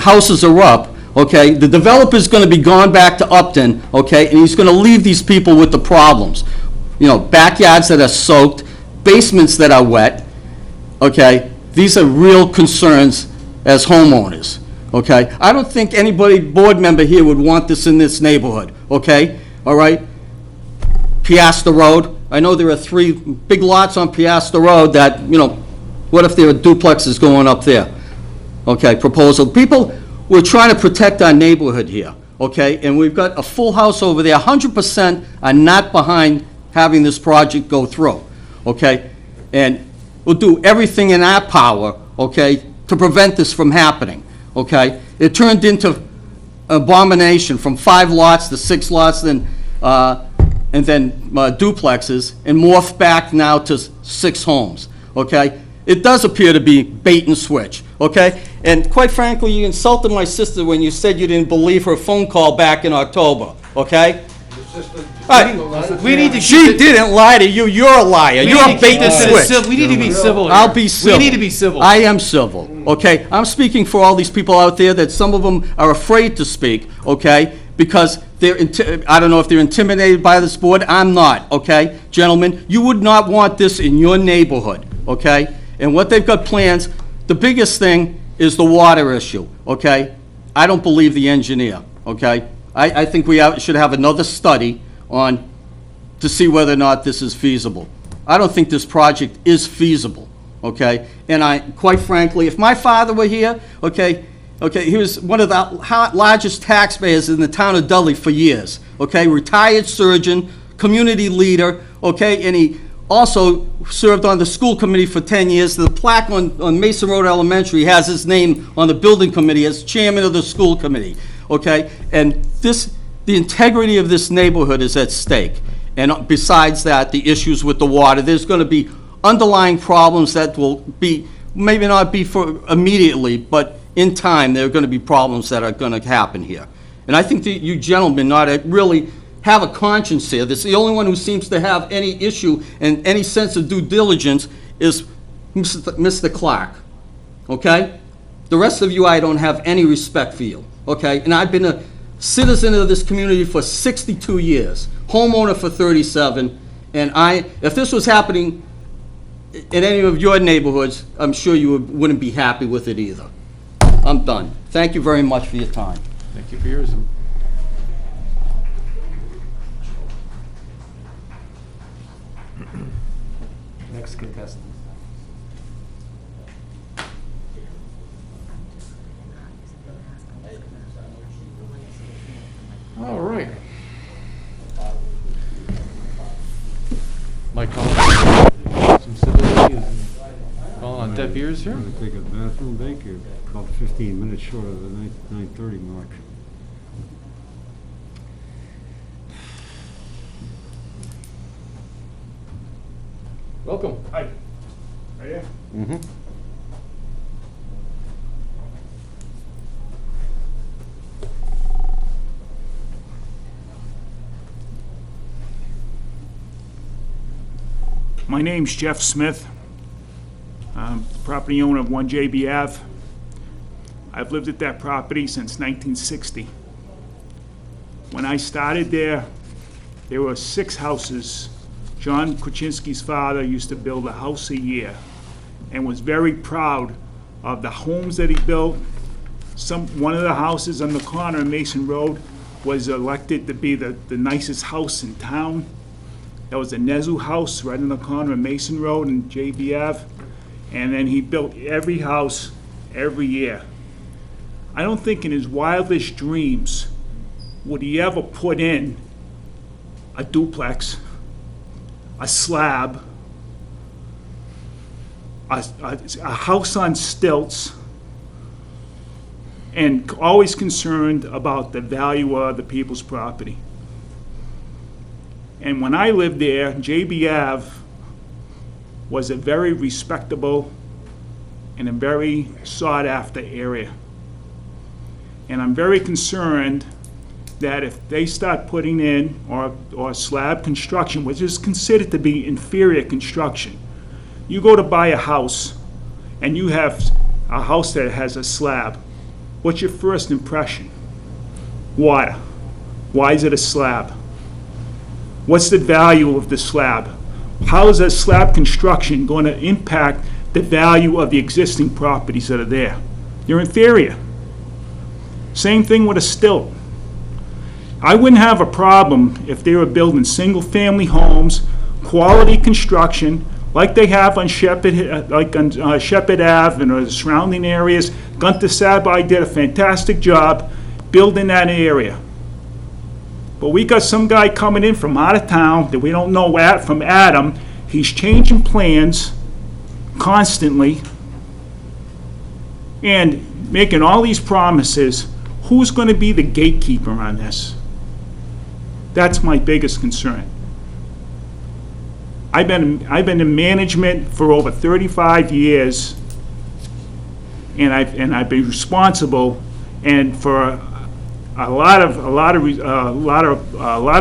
houses are up, okay, the developer's going to be gone back to Upton, okay, and he's going to leave these people with the problems. Backyards that are soaked, basements that are wet, okay? These are real concerns as homeowners, okay? I don't think board member here would want this in this neighborhood, okay? All right? Piasta Road, I know there are 3 big lots on Piasta Road that, what if there are duplexes going up there? Okay, proposal. People, we're trying to protect our neighborhood here, okay? And we've got a full house over there. 100% are not behind having this project go through, okay? And we'll do everything in our power, okay, to prevent this from happening, okay? It turned into abomination from 5 lots to 6 lots, and then duplexes, and morphed back now to 6 homes, okay? It does appear to be bait and switch, okay? And quite frankly, you insulted my sister when you said you didn't believe her phone call back in October, okay? She didn't lie to you. You're a liar. You're a bait and switch. We need to be civil here. I'll be civil. We need to be civil. I am civil, okay? I'm speaking for all these people out there that some of them are afraid to speak, okay? Because I don't know if they're intimidated by this board. I'm not, okay? Gentlemen, you would not want this in your neighborhood, okay? And what they've got plans, the biggest thing is the water issue, okay? I don't believe the engineer, okay? I think we should have another study to see whether or not this is feasible. I don't think this project is feasible, okay? And quite frankly, if my father were here, okay, he was one of the largest taxpayers in the town of Dudley for years, okay? Retired surgeon, community leader, okay? And he also served on the school committee for 10 years. The plaque on Mason Road Elementary has his name on the building committee as chairman of the school committee, okay? And the integrity of this neighborhood is at stake. And besides that, the issues with the water, there's going to be underlying problems that will be, maybe not be for immediately, but in time, there are going to be problems that are going to happen here. And I think that you gentlemen ought to really have a conscience here. The only one who seems to have any issue and any sense of due diligence is Mr. Clark, okay? The rest of you, I don't have any respect for you, okay? And I've been a citizen of this community for 62 years, homeowner for 37, and if this was happening in any of your neighborhoods, I'm sure you wouldn't be happy with it either. I'm done. Thank you very much for your time. Thank you for yours. Next contestant. All right. Mike calling some civility and calling on deaf ears here. I'm going to take a bathroom break. You're about 15 minutes short of the 9:30 mark. Welcome. Hi. Right here? Mm-hmm. My name's Jeff Smith. I'm the property owner of 1 JB Ave. I've lived at that property since 1960. When I started there were 6 houses. John Krasinski's father used to build a house a year and was very proud of the homes that he built. One of the houses on the corner of Mason Road was elected to be the nicest house in town. That was the Nezu house right on the corner of Mason Road and JB Ave. And then he built every house every year. I don't think in his wildest dreams would he ever put in a duplex, a slab, a house on stilts, and always concerned about the value of the people's property. And when I lived there, JB Ave was a very respectable and a very sought-after area. And I'm very concerned that if they start putting in, or slab construction, which is considered to be inferior construction, you go to buy a house, and you have a house that has a slab, what's your first impression? Water. Why is it a slab? What's the value of the slab? How is that slab construction going to impact the value of the existing properties that are there? They're inferior. Same thing with a stilt. I wouldn't have a problem if they were building single-family homes, quality construction, like they have on Shepherd, Shepherd Ave and the surrounding areas. Gunther Sabai did a fantastic job building that area. But we got some guy coming in from out of town that we don't know from Adam. He's changing plans constantly and making all these promises. Who's going to be the gatekeeper on this? That's my biggest concern. I've been in management for over 35 years, and I've been responsible, and for a lot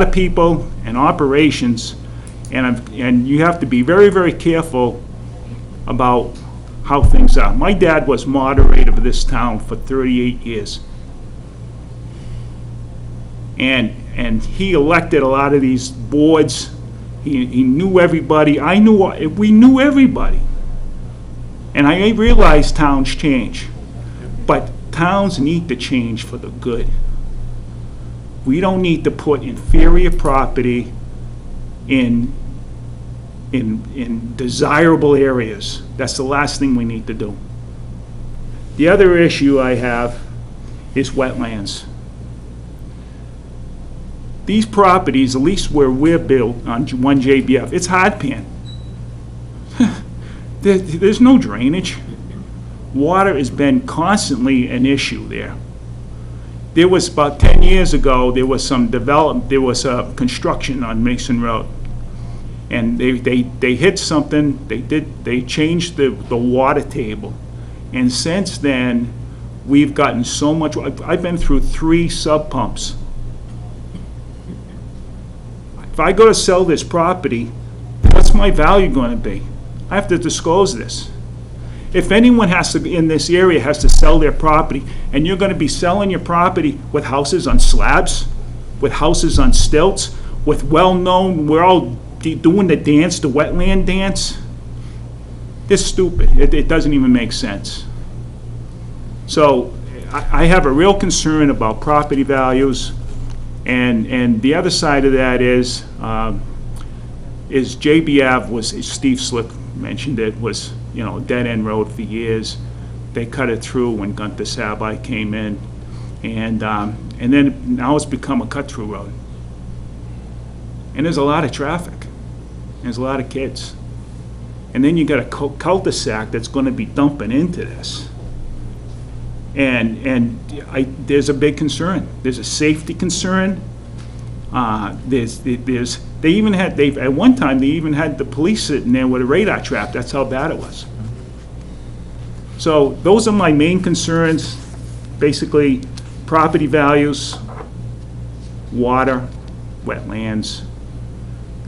of people and operations, and you have to be very, very careful about how things are. My dad was moderator of this town for 38 years. And he elected a lot of these boards. He knew everybody. We knew everybody. And I realized towns change. But towns need to change for the good. We don't need to put inferior property in desirable areas. That's the last thing we need to do. The other issue I have is wetlands. These properties, at least where we're built on 1 JBF, it's hard pan. There's no drainage. Water has been constantly an issue there. There was about 10 years ago, there was some development, there was a construction on Mason Road. And they hit something, they changed the water table. And since then, we've gotten so much, I've been through 3 sub pumps. If I go to sell this property, what's my value going to be? I have to disclose this. If anyone in this area has to sell their property, and you're going to be selling your property with houses on slabs, with houses on stilts, with well-known, we're all doing the dance, the wetland dance, it's stupid. It doesn't even make sense. So I have a real concern about property values. And the other side of that is JB Ave was, Steve Slick mentioned it, was a dead-end road for years. They cut it through when Gunther Sabai came in, and then now it's become a cut-through road. And there's a lot of traffic. There's a lot of kids. And then you got a cul-de-sac that's going to be dumping into this. And there's a big concern. There's a safety concern. At one time they even had the police sitting there with a radar trap. That's how bad it was. So those are my main concerns. Basically, property values, water, wetlands,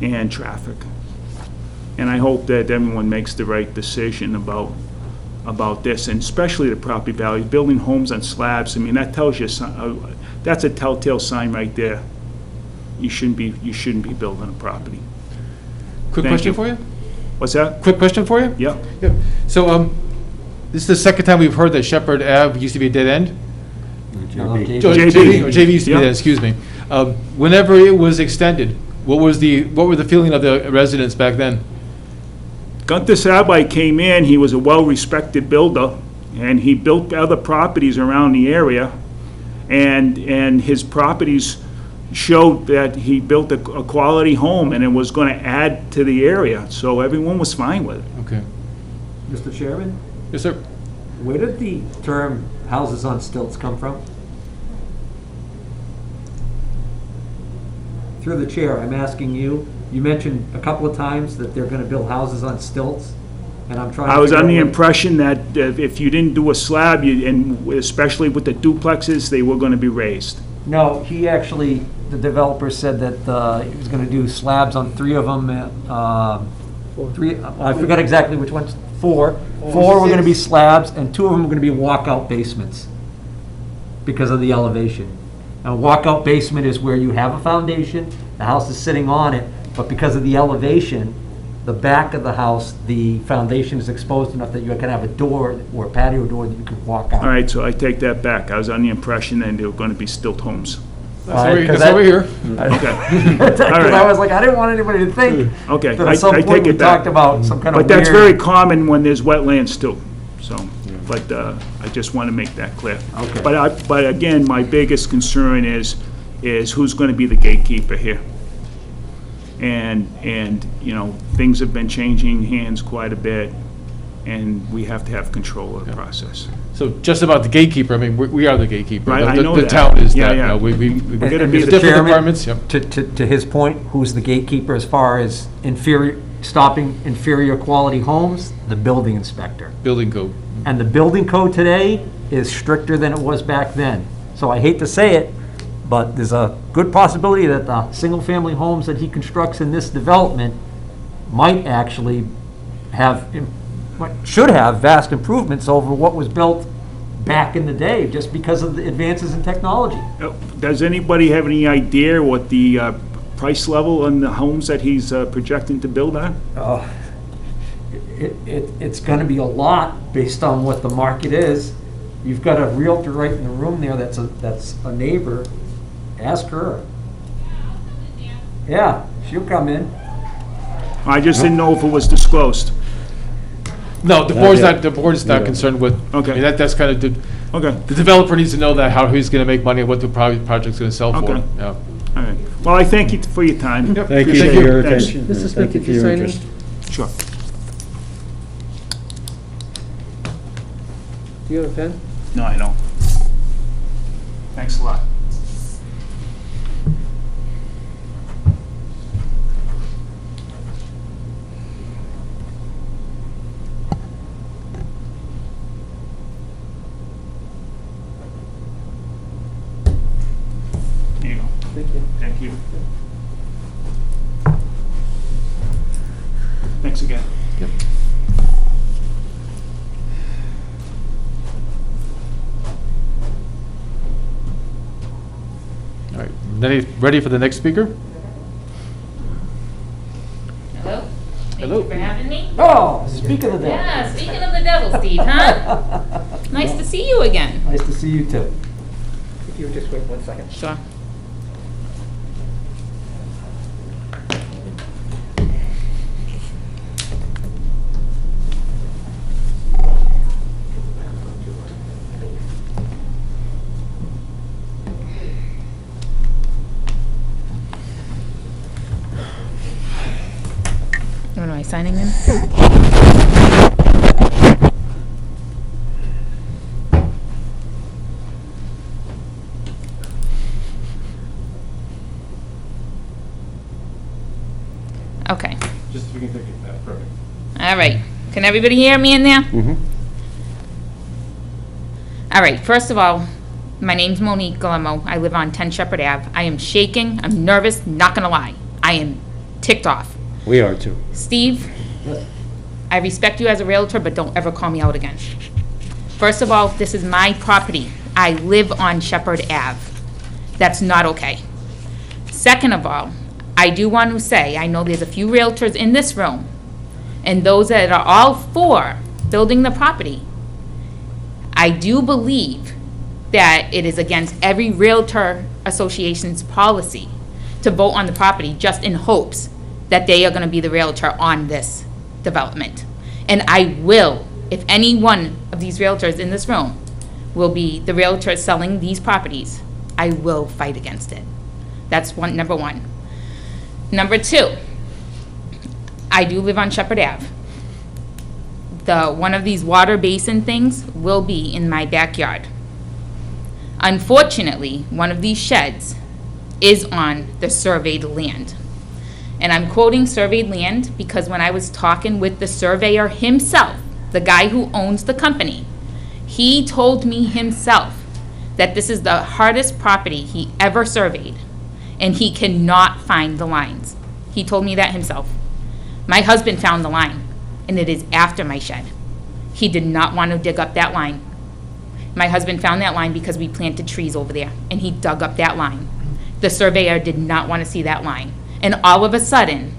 and traffic. And I hope that everyone makes the right decision about this, and especially the property value. Building homes on slabs, I mean, that tells you that's a telltale sign right there. You shouldn't be building a property. Quick question for you? What's that? Quick question for you? Yeah. So, this is the second time we've heard that Shepherd Ave used to be a dead end? JB. JV used to be dead, excuse me. Whenever it was extended, what were the feeling of the residents back then? Gunther Sabai came in, he was a well-respected builder. and he built other properties around the area, and his properties showed that he built a quality home, and it was going to add to the area, so everyone was fine with it. Okay. Mr. Chairman, Yes, sir. where did the term houses on stilts come from? Through the chair, I'm asking you, you mentioned a couple of times that they're going to build houses on stilts, and I'm trying to I was figure under the out what- impression that if you didn't do a slab, and especially with the duplexes, they were going to be raised. No, he actually, the developer said that he was going to do slabs on 3 of them. I forgot exactly which ones. 4. 4 were going to be slabs, and 2 of them were going to be walkout basements because of the elevation. Now, a walkout basement is where you have a foundation, the house is sitting on it, but because of the elevation, the back of the house, the foundation is exposed enough that you can have a door or a patio door that you can walk out. All right, so I take that back. I was under the impression that they were going to be stilt homes. That's over here. Okay. Because I was like, I didn't want anybody to think Okay, that I at some take point we it back. talked about some kind of But that's weird- very common when there's wetlands too, so, but I just want to make that clear. Okay. But again, my biggest concern is who's going to be the gatekeeper here? And, you know, things have been changing hands quite a bit, and we have to have control of the process. So just about the gatekeeper, I mean, we are the gatekeeper. Right, I The- know The that. town is Yeah, that, you yeah. know, we gotta be there's the different Chairman, departments, yep. To his point, who's the gatekeeper as far as stopping inferior quality homes? The building inspector. Building code. And the building code today is stricter than it was back then. So I hate to say it, but there's a good possibility that the single-family homes that he constructs in this development might actually should have vast improvements over what was built back in the day, just because of the advances in technology. Does anybody have any idea what the price level on the homes that he's projecting to build are? It's gonna be a lot based on what the market is. You've got a realtor right in the room there that's a neighbor. Ask her. Yeah, she'll come in. I just didn't know if it was disclosed. No, the board is not concerned with, I Okay. mean, that's kind of, Okay, the developer needs to know that, how he's going to make money, and what the project's going to sell for. Okay. Yeah. all right. Well, I thank you for your time. Yep. Thank you Appreciate for your Thanks. attention. Mr. Smith, Thank you did for you your sign in? interest. Sure. Do you have a pen? No, I don't. Thanks a lot. Here you go. Thank you. Thank you. Thanks again. Yep. All right, ready for the next speaker? Hello? Hello. Thank you for having me. Oh, speak of the devil. Yeah, speaking of the devil, Steve, huh? Nice to see you again. Nice to see you too. If you would just wait 1 second. Sure. When am I signing in? Okay. Just if you can take it back, perfect. All right. Can everybody hear me in there? All right. First of all, my name's Monique Guillermo. I live on 10 Shepherd Ave. I am shaking. I'm nervous. Not gonna lie. I am ticked off. We are too. Steve, I respect you as a realtor, but don't ever call me out again. First of all, this is my property. I live on Shepherd Ave. That's not okay. Second of all, I do want to say, I know there's a few realtors in this room, and those that are all for building the property. I do believe that it is against every realtor association's policy to vote on the property just in hopes that they are going to be the realtor on this development. And I will if any one of these realtors in this room will be the realtor selling these properties, I will fight against it. That's number one. Number two, I do live on Shepherd Ave. One of these water basin things will be in my backyard. Unfortunately, one of these sheds is on the surveyed land. And I'm quoting surveyed land because when I was talking with the surveyor himself, the guy who owns the company, he told me himself that this is the hardest property he ever surveyed, and he cannot find the lines. He told me that himself. My husband found the line, and it is after my shed. He did not want to dig up that line. My husband found that line because we planted trees over there, and he dug up that line. The surveyor did not want to see that line. And all of a sudden,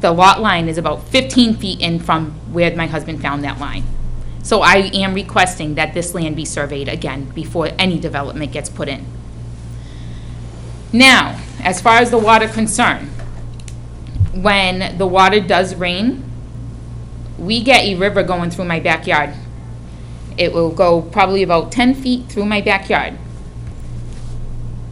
the lot line is about 15 feet in from where my husband found that line. So I am requesting that this land be surveyed again before any development gets put in. Now, as far as the water concern, when the water does rain, we get a river going through my backyard. It will go probably about 10 feet through my backyard.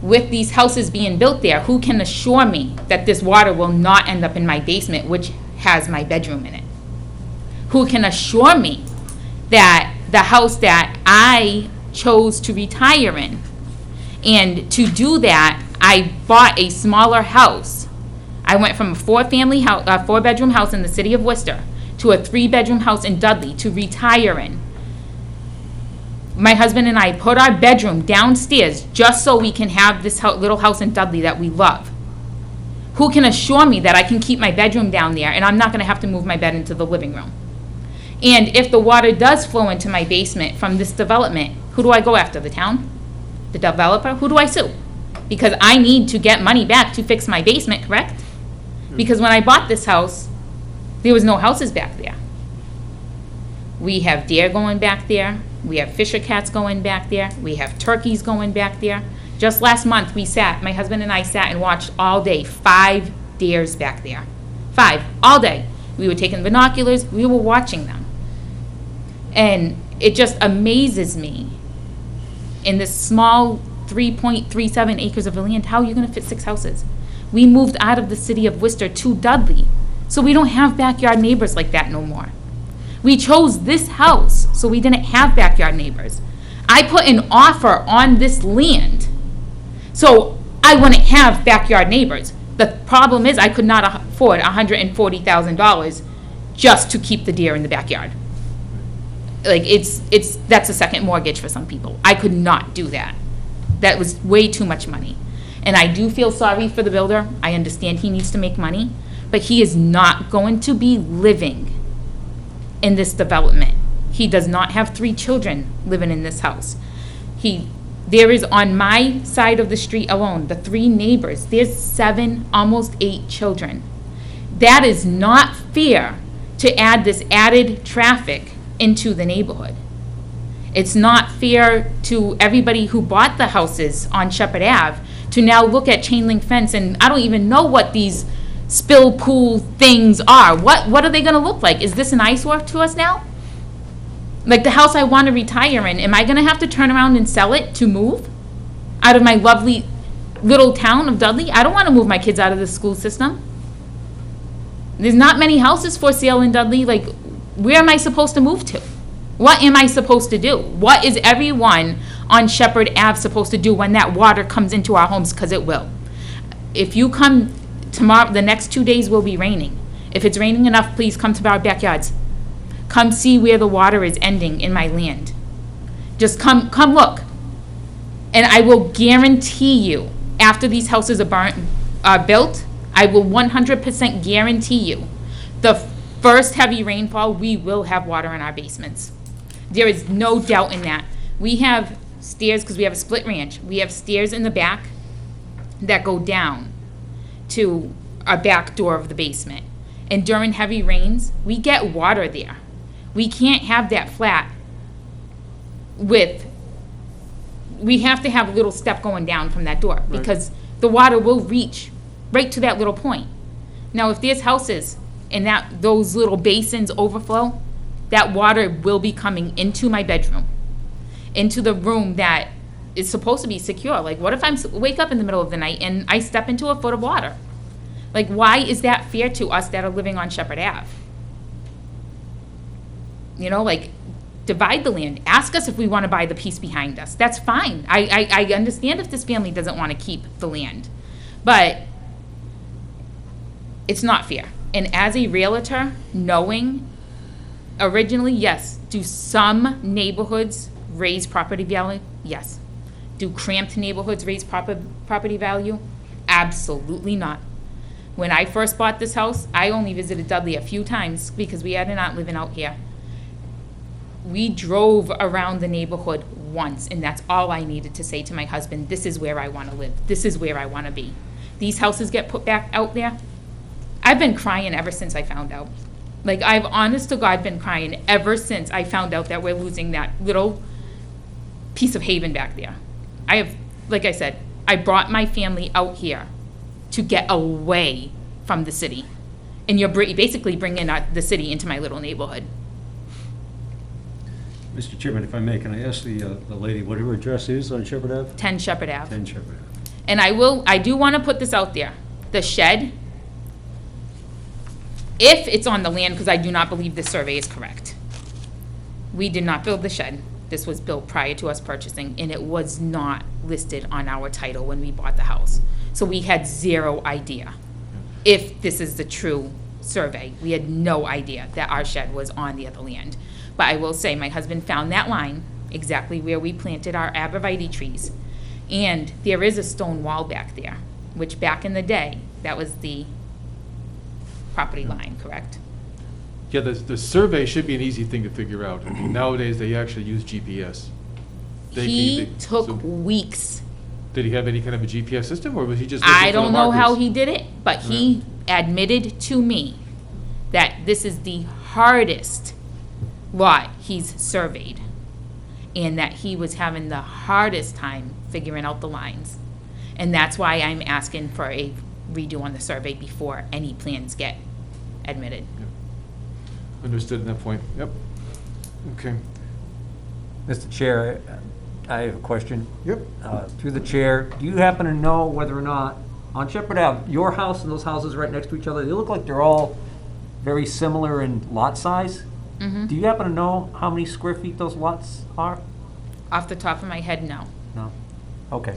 With these houses being built there, who can assure me that this water will not end up in my basement, which has my bedroom in it? Who can assure me that the house that I chose to retire in, and to do that, I bought a smaller house. I went from a four-bedroom house in the city of Worcester to a 3-bedroom house in Dudley to retire in. My husband and I put our bedroom downstairs just so we can have this little house in Dudley that we love. Who can assure me that I can keep my bedroom down there and I'm not going to have to move my bed into the living room? And if the water does flow into my basement from this development, who do I go after? The town? The developer? Who do I sue? Because I need to get money back to fix my basement, correct? Because when I bought this house, there was no houses back there. We have deer going back there. We have fisher cats going back there. We have turkeys going back there. Just last month, my husband and I sat and watched all day, 5 deers back there. 5, all day. We were taking binoculars, we were watching them. And it just amazes me, in this small 3.37 acres of land, how are you gonna fit 6 houses? We moved out of the city of Worcester to Dudley, so we don't have backyard neighbors like that no more. We chose this house, so we didn't have backyard neighbors. I put an offer on this land, so I wouldn't have backyard neighbors. The problem is I could not afford $140,000 just to keep the deer in the backyard. Like, that's a second mortgage for some people. I could not do that. That was way too much money. And I do feel sorry for the builder. I understand he needs to make money, but he is not going to be living in this development. He does not have 3 children living in this house. There is, on my side of the street alone, the 3 neighbors, there's 7, almost 8 children. That is not fair to add this added traffic into the neighborhood. It's not fair to everybody who bought the houses on Shepherd Ave to now look at chain link fence, and I don't even know what these spill pool things are. What are they gonna look like? Is this an eyesore to us now? Like, the house I want to retire in, am I going to have to turn around and sell it to move out of my lovely little town of Dudley? I don't want to move my kids out of the school system. There's not many houses for sale in Dudley. Like, where am I supposed to move to? What am I supposed to do? What is everyone on Shepherd Ave supposed to do when that water comes into our homes? Because it will. If you come tomorrow, the next 2 days will be raining. If it's raining enough, please come to our backyards. Come see where the water is ending in my land. Just come look. And I will guarantee you, after these houses are built, I will 100% guarantee you, the first heavy rainfall, we will have water in our basements. There is no doubt in that. We have stairs, because we have a split ranch. We have stairs in the back that go down to our back door of the basement. And during heavy rains, we get water there. We can't have that flat we have to have a little step going down from that door, because the water will reach right to that little point. Now, if there's houses and those little basins overflow, That water will be coming into my bedroom, into the room that is supposed to be secure. Like, what if wake up in the middle of the night and I step into a foot of water? Like, why is that fair to us that are living on Shepherd Ave? You know, like, divide the land. Ask us if we want to buy the piece behind us. That's fine. I understand if this family doesn't want to keep the land. But it's not fair. And as a realtor, knowing originally, yes, do some neighborhoods raise property value? Yes. Do cramped neighborhoods raise property value? Absolutely not. When I first bought this house, I only visited Dudley a few times because we had an aunt living out here. We drove around the neighborhood once, and that's all I needed to say to my husband, this is where I want to live. This is where I want to be. These houses get put back out there. I've been crying ever since I found out. Like, I've honest to God been crying ever since I found out that we're losing that little piece of haven back there. I have, like I said, I brought my family out here to get away from the city. And you're basically bringing the city into my little neighborhood. Mr. Chairman, if I may, can I ask the lady what her address is on Shepherd Ave? 10 Shepherd Ave. 10 Shepherd Ave. And I do want to put this out there. The shed, if it's on the land, because I do not believe this survey is correct. We did not build the shed. This was built prior to us purchasing, and it was not listed on our title when we bought the house. So we had zero idea if this is the true survey. We had no idea that our shed was on the other land. But I will say, my husband found that line, exactly where we planted our arborvitae trees. And there is a stone wall back there, which back in the day, that was the property line, correct? Yeah, the survey should be an easy thing to figure out. I mean, nowadays, they actually use GPS. He took weeks. Did he have any kind of a GPS system, or was he just I don't know how he did it, but he admitted to me that this is the hardest lot he's surveyed, and that he was having the hardest time figuring out the lines. And that's why I'm asking for a redo on the survey before any plans get admitted. Yep. Understood at that point. Yep. Okay. Mr. Chair, I have a question. Yep. Through the chair, do you happen to know whether or not, on Shepherd Ave, your house and those houses right next to each other, they look like they're all very similar in lot size? Mm-hmm. Do you happen to know how many square feet those lots are? Off the top of my head, no. No? Okay.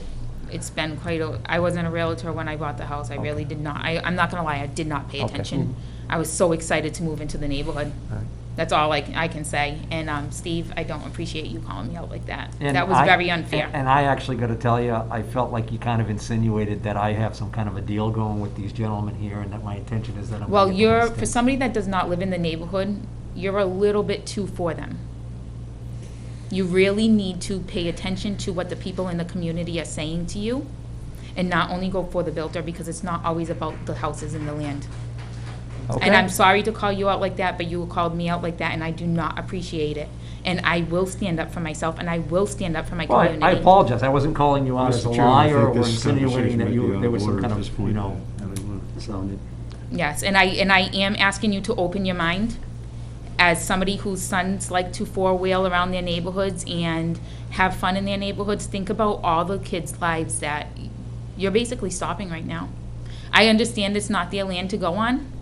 It's been I wasn't a realtor when I bought the house. I really did not. I'm not gonna lie, I did not pay attention. I was so excited to move into the neighborhood. Right. That's all I can say. And Steve, I don't appreciate you calling me out like that. And That was very unfair. And I actually got to tell you, I felt like you kind of insinuated that I have some kind of a deal going with these gentlemen here, and that my intention is that I'm. Well, gonna get them for listed. somebody that does not live in the neighborhood, you're a little bit too for them. You really need to pay attention to what the people in the community are saying to you, and not only go for the builder, because it's not always about the houses and the land. Okay. And I'm sorry to call you out like that, but you called me out like that, and I do not appreciate it. And I will stand up for myself, and I will stand up for my Well, community. I apologize. I wasn't calling you out as a Mr. Chairman, I liar think or this insinuating that conversation there was might some be kind out of order at this of, point. you know. I don't want to sound it. Yes, and I am asking you to open your mind. As somebody whose sons like to four-wheel around their neighborhoods and have fun in their neighborhoods, think about all the kids' lives that you're basically stopping right now. I understand it's not their land to go on,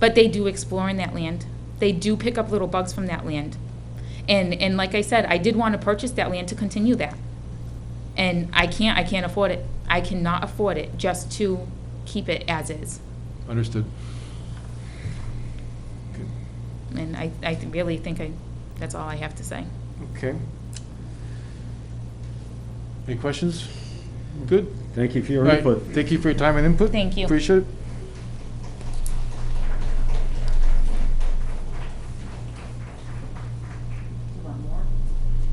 but they do explore in that land. They do pick up little bugs from that land. And like I said, I did want to purchase that land to continue that. And I can't afford it. I cannot afford it just to keep it as is. Understood. And I really think that's all I have to say. Okay. Any questions? Good. Thank you for your All right. input. Thank you for your time and input. Thank you. Appreciate it.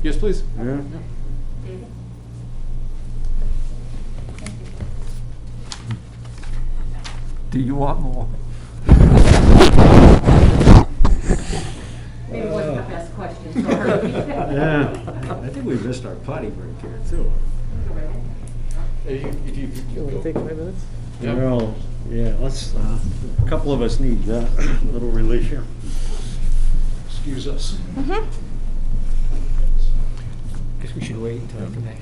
Yes, please. Yeah. Do you want more? Maybe it wasn't the best question, sorry. Yeah, I think we missed our potty break here, too. If you You want to take 5 minutes? Yeah. Well, yeah, let's, a couple of us need a little relief here. excuse us. Guess we should wait until after that.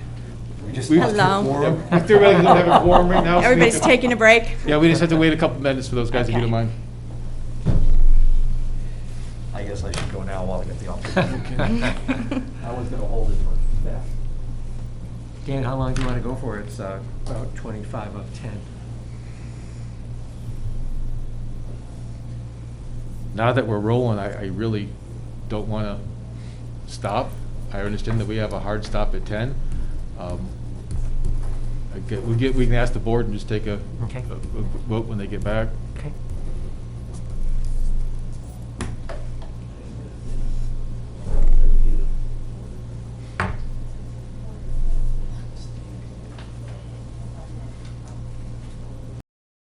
Hello. We theoretically don't have a quorum right now. so we Everybody's have to- taking a break? Yeah, we just have to wait a couple minutes for those guys, if you don't mind. I guess I should go now while I get the opportunity. I was gonna hold it for staff. Dan, how long do you want to go for? It's about 25 of 10. Now that we're rolling, I really don't want to stop. I understand that we have a hard stop at 10. We can ask the board and just take a Okay. a vote when they get back.